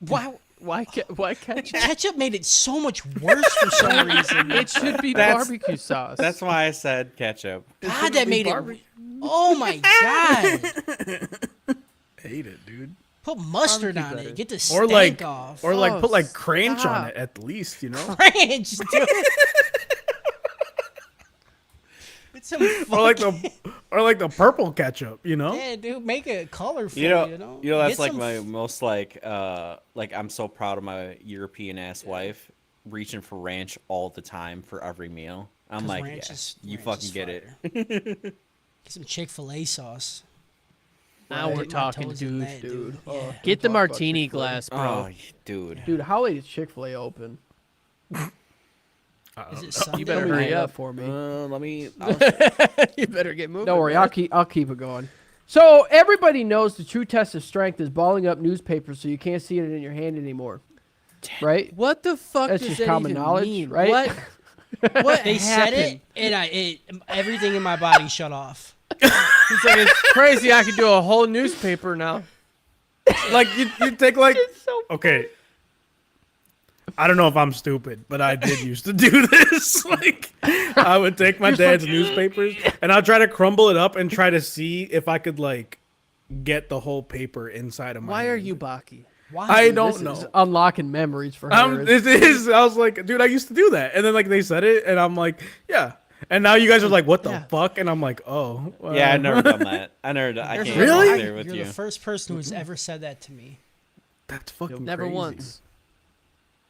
Wow. Why catch? Ketchup made it so much worse for some reason. It should be That's- barbecue sauce. That's why I said ketchup. God, that made it. Oh my god. Hate it, dude. Put mustard Barbecue on it. better. Get the Or stank like, off. or like Oh, put like cranch on stop. it at least, Ranch, dude. It's some or like fucking- the purple ketchup, Yeah, dude, make it colorful. You know, that's Get like some my most like I'm so proud of my European ass wife, reaching for ranch all the time for every meal. I'm 'cause like, ranch yeah, is- you ranch fucking is get it. fire. Get some Chick-fil-A sauce. Now we're Dip my talking, toes in dude. that, dude. Yeah. Get the Talk about martini Chick-fil-A. glass, Oh, bro. dude. Dude, how late is Chick-fil-A open? Is it Sunday? You better Tell me hurry that up. for me. Let me. You better get moving. Don't worry, man. I'll keep it going. So everybody knows the true test of strength is balling up newspapers so you can't see it in your hand anymore, right? What the fuck That's does just that common even knowledge, mean? right? What? What They said happened? it, and everything in my body shut off. He's like, it's crazy. I could do a whole newspaper now. Like you take like okay. I don't know if I'm stupid, but I did used to do this. Like I would take my dad's newspapers and I'd try to crumble it up and try to see if I could like get the whole paper inside of my Why are hand. you Baki? Why? I Dude, don't This know. is unlocking memories for her. It is. I was like, dude, I used to do that, and then like they said it, and I'm like, yeah. And now you guys are like, what the Yeah. fuck? And I'm like, oh. Yeah, I've never done that. I can't Really? get there with You're you. the first person who's ever said that to me. That's fucking Never crazy. once.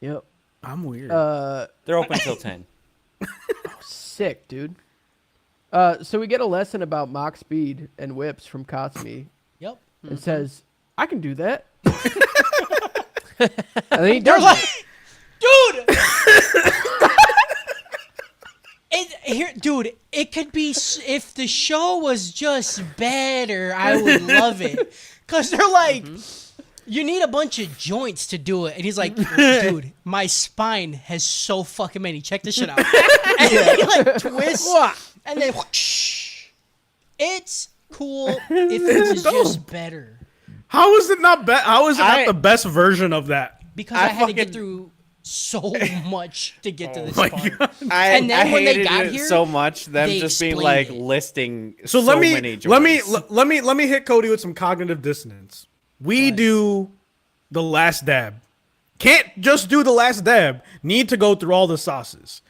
Yep. I'm weird. They're open till 10. Sick, dude. So we get a lesson about Mach speed and whips from Katsumi. Yep. It says, I can do that. And then he They're does like, it. dude. Dude, it could be if the show was just better, I would love it. Cause they're like, you need a bunch of joints to do it, and he's like, dude, my spine has so fucking many. Check this shit out. And then he like twists, and then whoosh. It's cool if it was just better. How is it not How is it I- not the best version of that? Because I I had to get fucking- through so much to get to this My part. God. And then I when they hated got it here, so much. Them they just being explained like it. listing So so let many me hit Cody with some cognitive dissonance. We do the last dab. Can't just do the last dab. Need to go through all the sauces.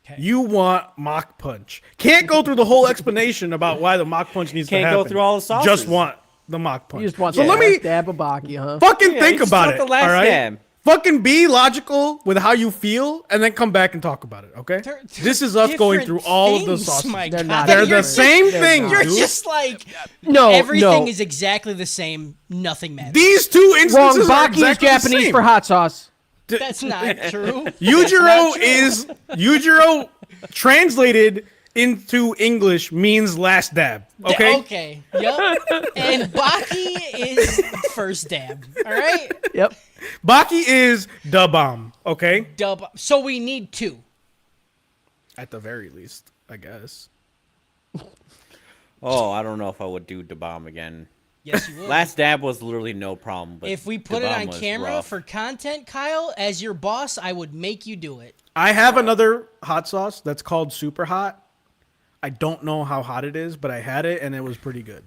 Okay. You want Mach Punch. Can't go through the whole explanation about why the Mach Punch needs to Can't happen. go through all the sauces. Just want the Mach Punch. You just want so the let me last dab of Baki, huh? fucking Yeah, think you just about want it. the last all right? dab. Fucking be logical with how you feel, and then come back and talk about it. Okay? They're This is us going different through all of the things, sauces. my They're God. not They're You're the just- same They're thing, not. You're dude. just like, No, everything no. is exactly the same. Nothing matters. These two Wrong. instances are Baki is exactly the Japanese same. for hot sauce. That's not true. Yujiro translated into English means last dab. Okay? Okay. Yep. And Baki is first dab. All right. Yep. Baki is the bomb. Okay? Dub. So we need two. At the very least, I guess. Oh, I don't know if I would do the bomb again. Yes, you will. Last dab was literally no problem. But If we put it Da Bomb on was camera rough. for content, Kyle, as your boss, I would make you do it. I have another hot sauce that's called Super Hot. I don't know how hot it is, but I had it and it was pretty good.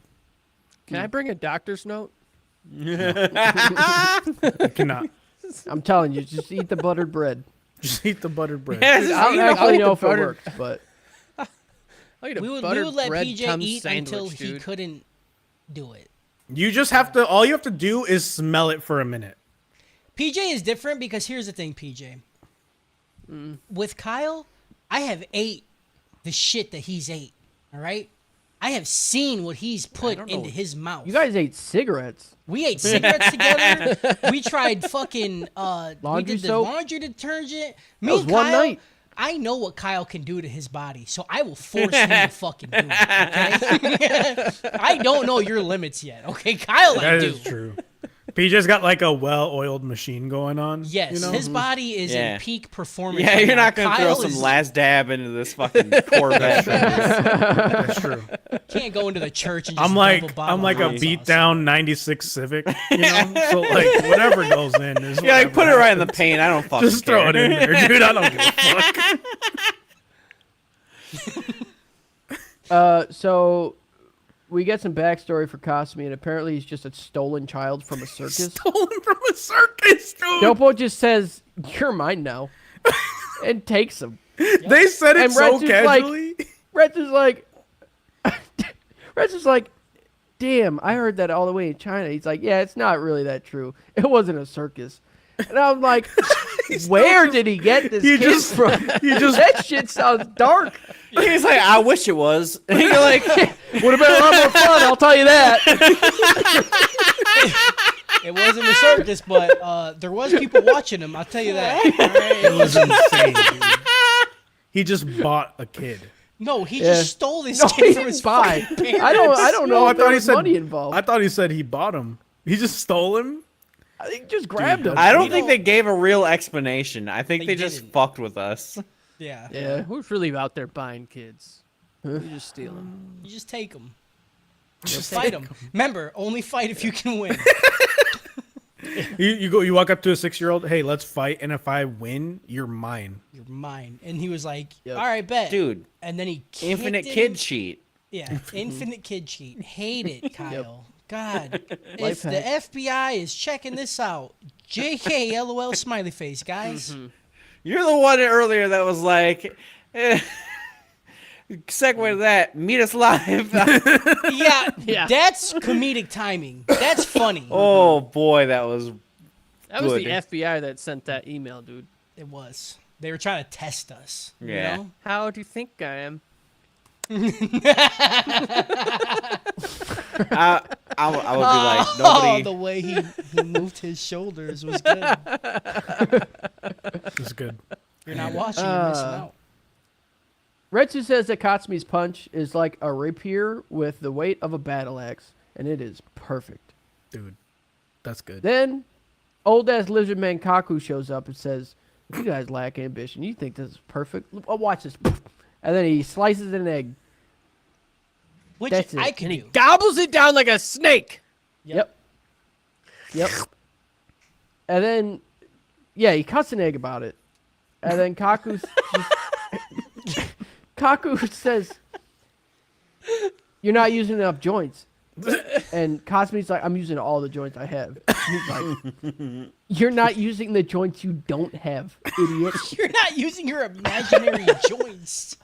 Can I bring a doctor's note? I cannot. I'm telling you, just eat the buttered bread. Just eat the buttered bread. Yeah, just I don't eat the actually whole know if it butter- works, but I'll eat a We would buttered let bread PJ Tums eat sandwich, until he dude. couldn't do it. You just have to, all you have to do is smell it for a minute. PJ is different because here's the thing, PJ. With Kyle, I have ate the shit that he's ate. All right? I have seen what he's put into his mouth. You guys ate cigarettes. We ate cigarettes together. We tried fucking we Laundry did the soap? laundry detergent. Me That was and one Kyle, night. I know what Kyle can do to his body, so I will force him to fucking do it. Okay? I don't know your limits yet. Okay, Kyle, I That do. is true. PJ's got like a well-oiled machine going on. Yes, you know? his body is Yeah. in peak performance. Yeah, right you're now. not gonna Kyle throw some is- last dab into this fucking Corvette. That's true. Can't go into the church and just I'm dump like a bottle I'm like of a hot beat sauce. down '96 Civic, you know. So like whatever goes in is Yeah, like whatever put it right in the happens. paint. I don't fucking Just throw care. it in there, dude. I don't give a fuck. So we get some backstory for Kasumi, and apparently he's just a stolen child from a circus. Stolen from a circus, dude. Dopo just says, "You're mine now," and takes him. They said it And so Retsu's like- casually. Rex is like, Rex is like, damn, I heard that all the way in China. He's like, yeah, it's not really that true. It wasn't a circus. And I'm like, where did he get this He kid just- from? he just- That shit sounds dark. He's like, I wish it was. And you're like, Would have been a lot more fun, I'll tell you that. It wasn't a circus, but there was people watching him. I'll tell you that. All right? It was insane, dude. He just bought a kid. No, he Yeah. just stole this No, kid he from his didn't buy. fucking parents. I don't know I if there thought he was said money involved. I thought he said he bought him. He just stole him. I think he just grabbed him. I don't You think know- they gave a real explanation. I think They they just didn't. fucked with us. Yeah. Yeah, who's really out there buying kids? You just steal them. You just take them. Just fight them. Remember, only fight if you can win. You walk up to a 6-year-old. Hey, let's fight, and if I win, you're mine. You're mine. And he was like, Yep. all right, bet. Dude, And then he kicked infinite him. kid cheat. Yeah, infinite kid cheat. Hate it, Kyle. God, if Life the hack. FBI is checking this out, JK, LOL, smiley face, guys. You're the one earlier that was like, segue to that. Meet us live. Yeah, Yeah. that's comedic timing. That's funny. Oh boy, that was. That was the Good. FBI that sent that email, dude. It was. They were trying to test us. Yeah. You know? How do you think I am? I would be like, Oh, nobody. the way he moved his shoulders was good. It's good. You're not watching, you're missing out. Retsu says that Katsumi's punch is like a rapier with the weight of a battle axe, and it is perfect. Dude, that's good. Then, old-ass lizard man Kaku shows up and says, you guys lack ambition. You think this is perfect? Watch this. And then he slices an egg. Which That's it. I could And he do. gobbles it down like a snake. Yep. Yep. And then, yeah, he cuts an egg about it. And then Kaku says, you're not using enough joints. And Cosme's like, I'm using all the joints I have. And he's like, you're not using the joints you don't have, idiot. You're not using your imaginary joints.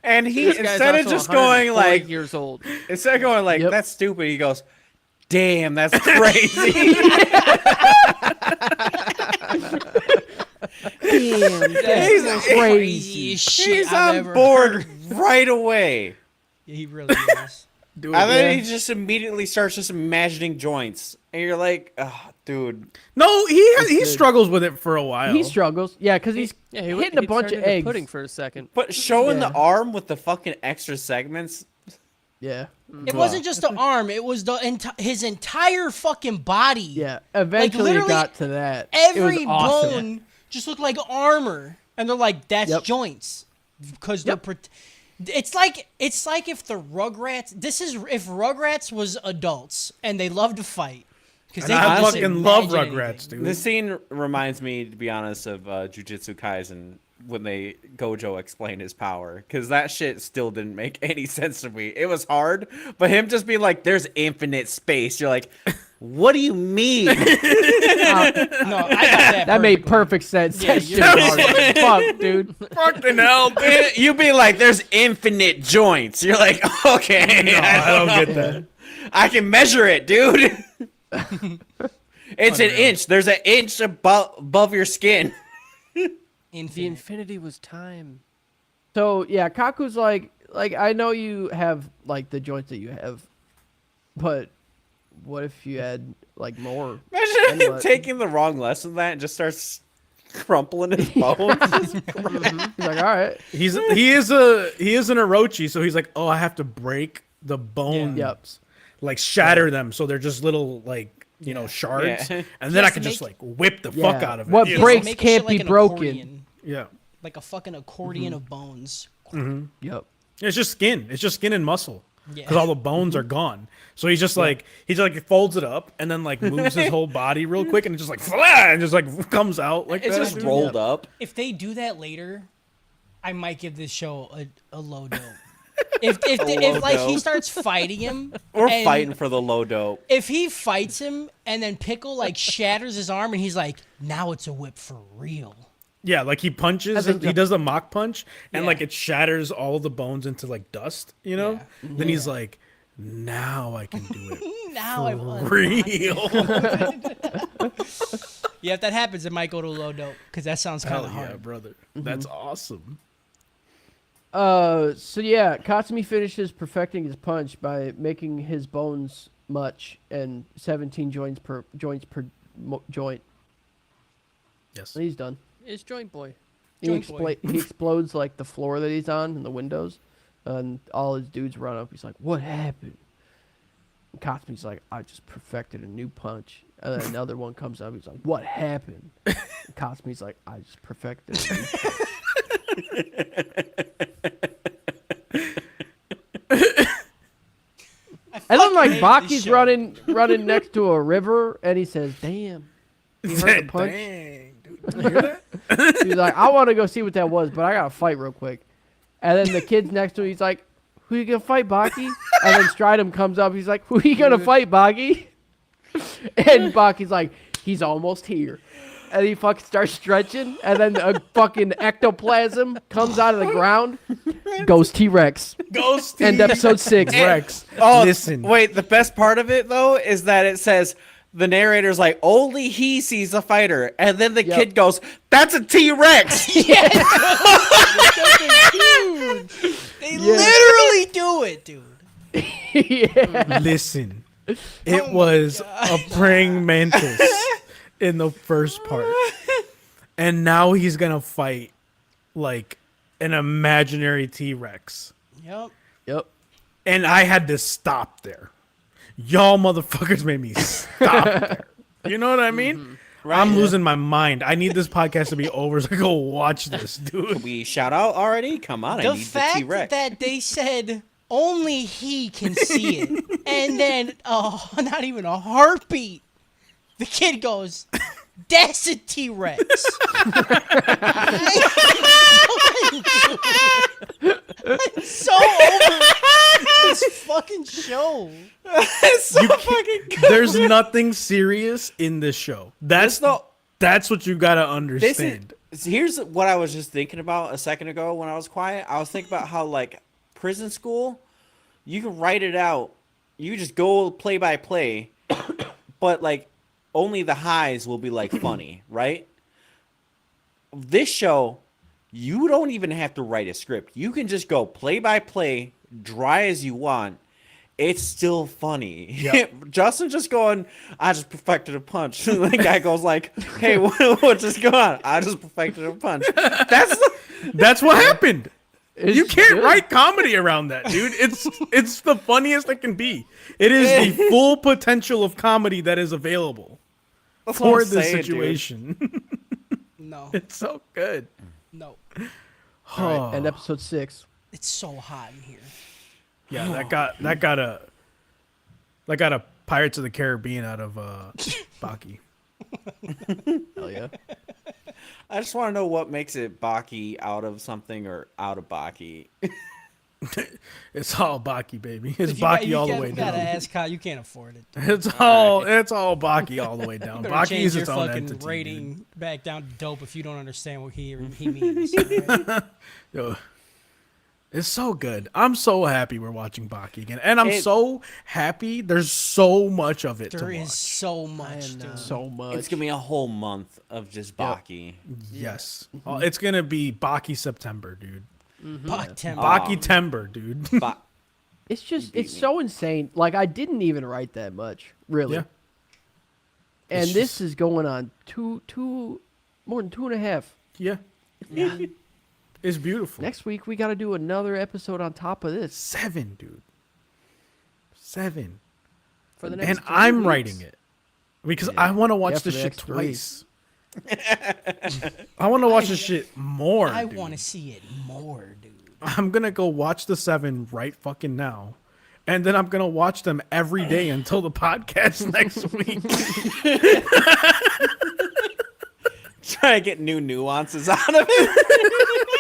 And he This guy's instead of also just going 140 like, years old. instead of going like, Yep. that's stupid, he goes, damn, that's crazy. Damn, He's- that's Crazy crazy. as shit He's I've on ever board heard. right away. Yeah, he really is. Dude, And then Yeah. he just immediately starts just imagining joints. And you're like, oh, dude. no, he good. struggles with it for a while. He struggles. Yeah, because he's Yeah, hitting a bunch of eggs. pudding for a second. But showing Yeah. the arm with the fucking extra segments. Yeah. It wasn't just the arm; it was the his entire fucking body. Yeah. Eventually it literally got to that. Every it was awesome. bone just looked like armor, and they're like, "That's Yep. joints," because Yep. they're. It's like if the Rugrats. This is if Rugrats was adults and they love to fight. Because And I can just fucking love imagine Rugrats, anything. dude. This scene reminds me, to be honest, of Jujutsu Kaisen when they Gojo explained his power. Because that shit still didn't make any sense to me. It was hard, but him just being like, there's infinite space. You're like, what do you mean? No, I got that. That made perfectly. perfect sense. Yeah, That shit you're was right. hard as fuck, dude. Fucking hell, dude. You be like, there's infinite joints. You're like, okay, No, I don't get that. I can measure it, dude. It's an inch. There's an inch above your skin. The Infinite. infinity was time. So yeah, Kaku's like I know you have like the joints that you have, but what if you had like more? Imagine him what? taking the wrong lesson of that and just starts crumpling his bones. He's like, all right. He is an Orochi, so he's like, oh, I have to break the bones, Yep. like shatter them, so they're just little like shards, Yeah. and then He I has can to just make- like whip the Yeah. fuck out of it. What Yeah. He has to breaks make can't shit be like an broken. accordion. Yeah, Like a fucking accordion of bones. Yep. it's just skin. It's just skin and muscle. Yeah. Because all the bones are gone. So he's just like folds it up and then like moves his whole body real quick and it just like flah, and just like comes out like It's that. just dude. rolled up. If they do that later, I might give this show a low dope. If low like he dope. starts fighting him, We're and fighting for the low dope. If he fights him and then Pickle like shatters his arm and he's like, now it's a whip for real. Yeah, like he punches, I think he the- does the mock punch, and Yeah. like it shatters all the bones into like dust, Yeah. Then he's like, now I can do it Now I for real. Yeah, if that happens, it might go to low dope because that sounds kind Hell of yeah, hard. brother. That's awesome. So yeah, Katsumi finishes perfecting his punch by making his bones much and 17 joints per joint. Yes. And he's done. It's joint boy. He Joint boy. explodes like the floor that he's on and the windows, and all his dudes run up. He's like, "What happened?" And Katsumi's like, "I just perfected a new punch." And then another one comes up. He's like, "What happened?" And Katsumi's like, "I just perfected a new punch." And then like Baki's running next to a river, and he says, "Damn." He heard the punch. Dang, dude. Did you hear that? He's like, I want to go see what that was, but I got to fight real quick. And then the kid's next to him, he's like, who you gonna fight, Baki? And then Stridham comes up. He's like, who you gonna fight, Baki? And Baki's like, he's almost here. And he fucking starts stretching, and then a fucking ectoplasm comes out of the ground. Goes T-Rex. Ghost End episode 6. Rex. Oh, Listen. Wait, the best part of it though is that it says the narrator's like only he sees a fighter, and then the kid goes, "That's a T-Rex." They literally do it, dude. Yeah. Listen. It was a praying mantis in the first part. And now he's going to fight like an imaginary T-Rex. Yep. Yep. And I had to stop there. Y'all motherfuckers made me stop there. You know what I mean? I'm losing my mind. I need this podcast to be over so I can go watch this, dude. We shout out already. Come on, I The need the fact T-Rex. that they said only he can see it, and then not even a heartbeat, the kid goes, "That's a T-Rex." I'm so over this fucking show. It's so fucking good. There's nothing serious in this show. That's what you gotta understand. Here's what I was just thinking about a second ago when I was quiet. I was thinking about how like prison school, you can write it out. You just go play by play, but like only the highs will be like funny, right? This show, you don't even have to write a script. You can just go play by play, dry as you want. It's still funny. Yep. Justin just going, I just perfected a punch. The guy goes like, hey, what just going on? I just perfected a punch. That's what happened. You can't good. write comedy around that, dude. It's the funniest it can be. It is the full potential of comedy that is available for this situation. No, It's so good. no, All right, end episode 6. it's so hot in here. Yeah, that got a Pirates of the Caribbean out of Baki. Hell yeah. I just want to know what makes it Baki out of something or out of Baki. It's all Baki, baby. It's You got- Baki you all the gotta- way you gotta down. ask Kyle. You can't afford it. It's all Baki all the way down. Better Baki change is your its own fucking entity. rating Dude. back down to dope if you don't understand what he means. All right? Yo, it's so good. I'm so happy we're watching Baki again, and I'm It- so happy. There's so much of it There to is watch. so much, dude. So much. It's going to be a whole month of just Baki. Yes, it's gonna be Baki September, dude. Baki Baki Timber, dude. Ba- It's just, beat it's me. so insane. Like, I didn't even write that much, really. Yeah. And It's this just- is going on more than 2.5. Yeah, it's beautiful. Next week, we got to do another episode on top of this 7, dude. 7. for the next And 3 I'm weeks. writing it because I want to watch Yeah, for this the shit next 3. twice. I want to watch this shit more. I dude. want to see it more, dude. I'm gonna go watch the 7 right fucking now, and then I'm gonna watch them every day until the podcast next week. Try to get new nuances out of it.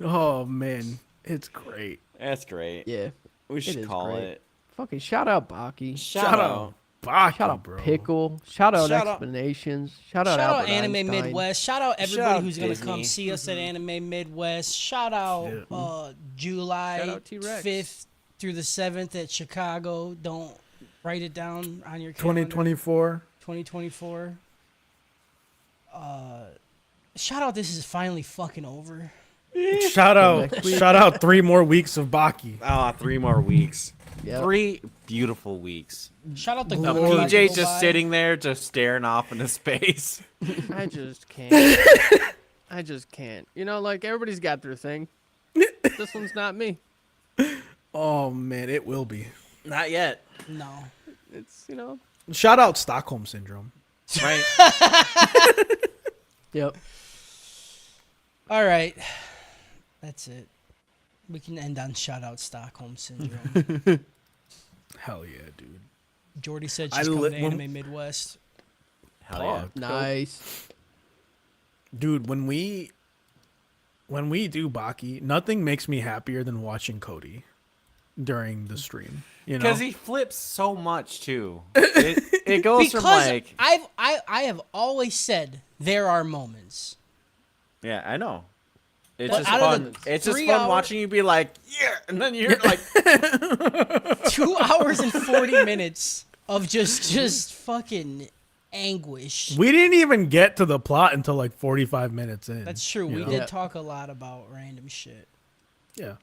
Oh man, it's great. That's great. Yeah. We should is call great. it. Fucking shout out Baki. Shout out. Baki, Shout out bro. Pickle. Shout out Shout out- Explanations. Shout out Shout out Albert Anime Einstein. Midwest. Shout out everybody Shout out who's gonna Disney. come see us at Anime Midwest. Shout out Yeah. July Shout out T-Rex. 5th through the 7th at Chicago. Don't write it down on your calendar. 2024. 2024. Shout out! This is finally fucking over. Shout out! next week. Shout out! 3 more weeks of Baki. 3 more weeks. Yep. 3 beautiful weeks. Shout out the Lord. girl that PJ go just by. sitting there, just staring off into space. I just can't. I just can't. You know, like, everybody's got their thing. This one's not me. Oh man, it will be. Not yet. No. It's, you know. Shout out Stockholm Syndrome. Right? Yep. All right. That's it. We can end on shout out Stockholm Syndrome. Hell yeah, dude. Jordy said I she's coming lit- to when- Anime Midwest. Hell yeah. Nice. Dude, when we when we do Baki, nothing makes me happier than watching Cody during the stream. You know, Because he flips so much too. It goes Because from like, I have always said there are moments. yeah, I know. It's But just out of fun. the It's just 3 fun hour- watching you be like, yeah, and then you're like, 2 hours and 40 minutes of just fucking anguish. we didn't even get to the plot until like 45 minutes in. That's true. you We know? did talk a lot about random shit. Yeah.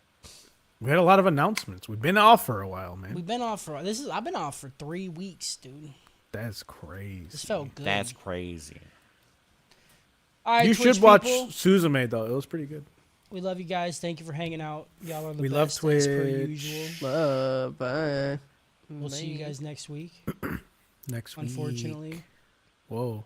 We had a lot of announcements. We've been off for a while, man. We've been off for I've been off for 3 weeks, dude. That's crazy. This felt good. that's crazy. All right, You Twitch should watch people, Suzume though. It was pretty good. we love you guys. Thank you for hanging out. Y'all are the We love best as per Twitch. usual. Bye. We'll see you guys next week. Next week. Unfortunately. Whoa.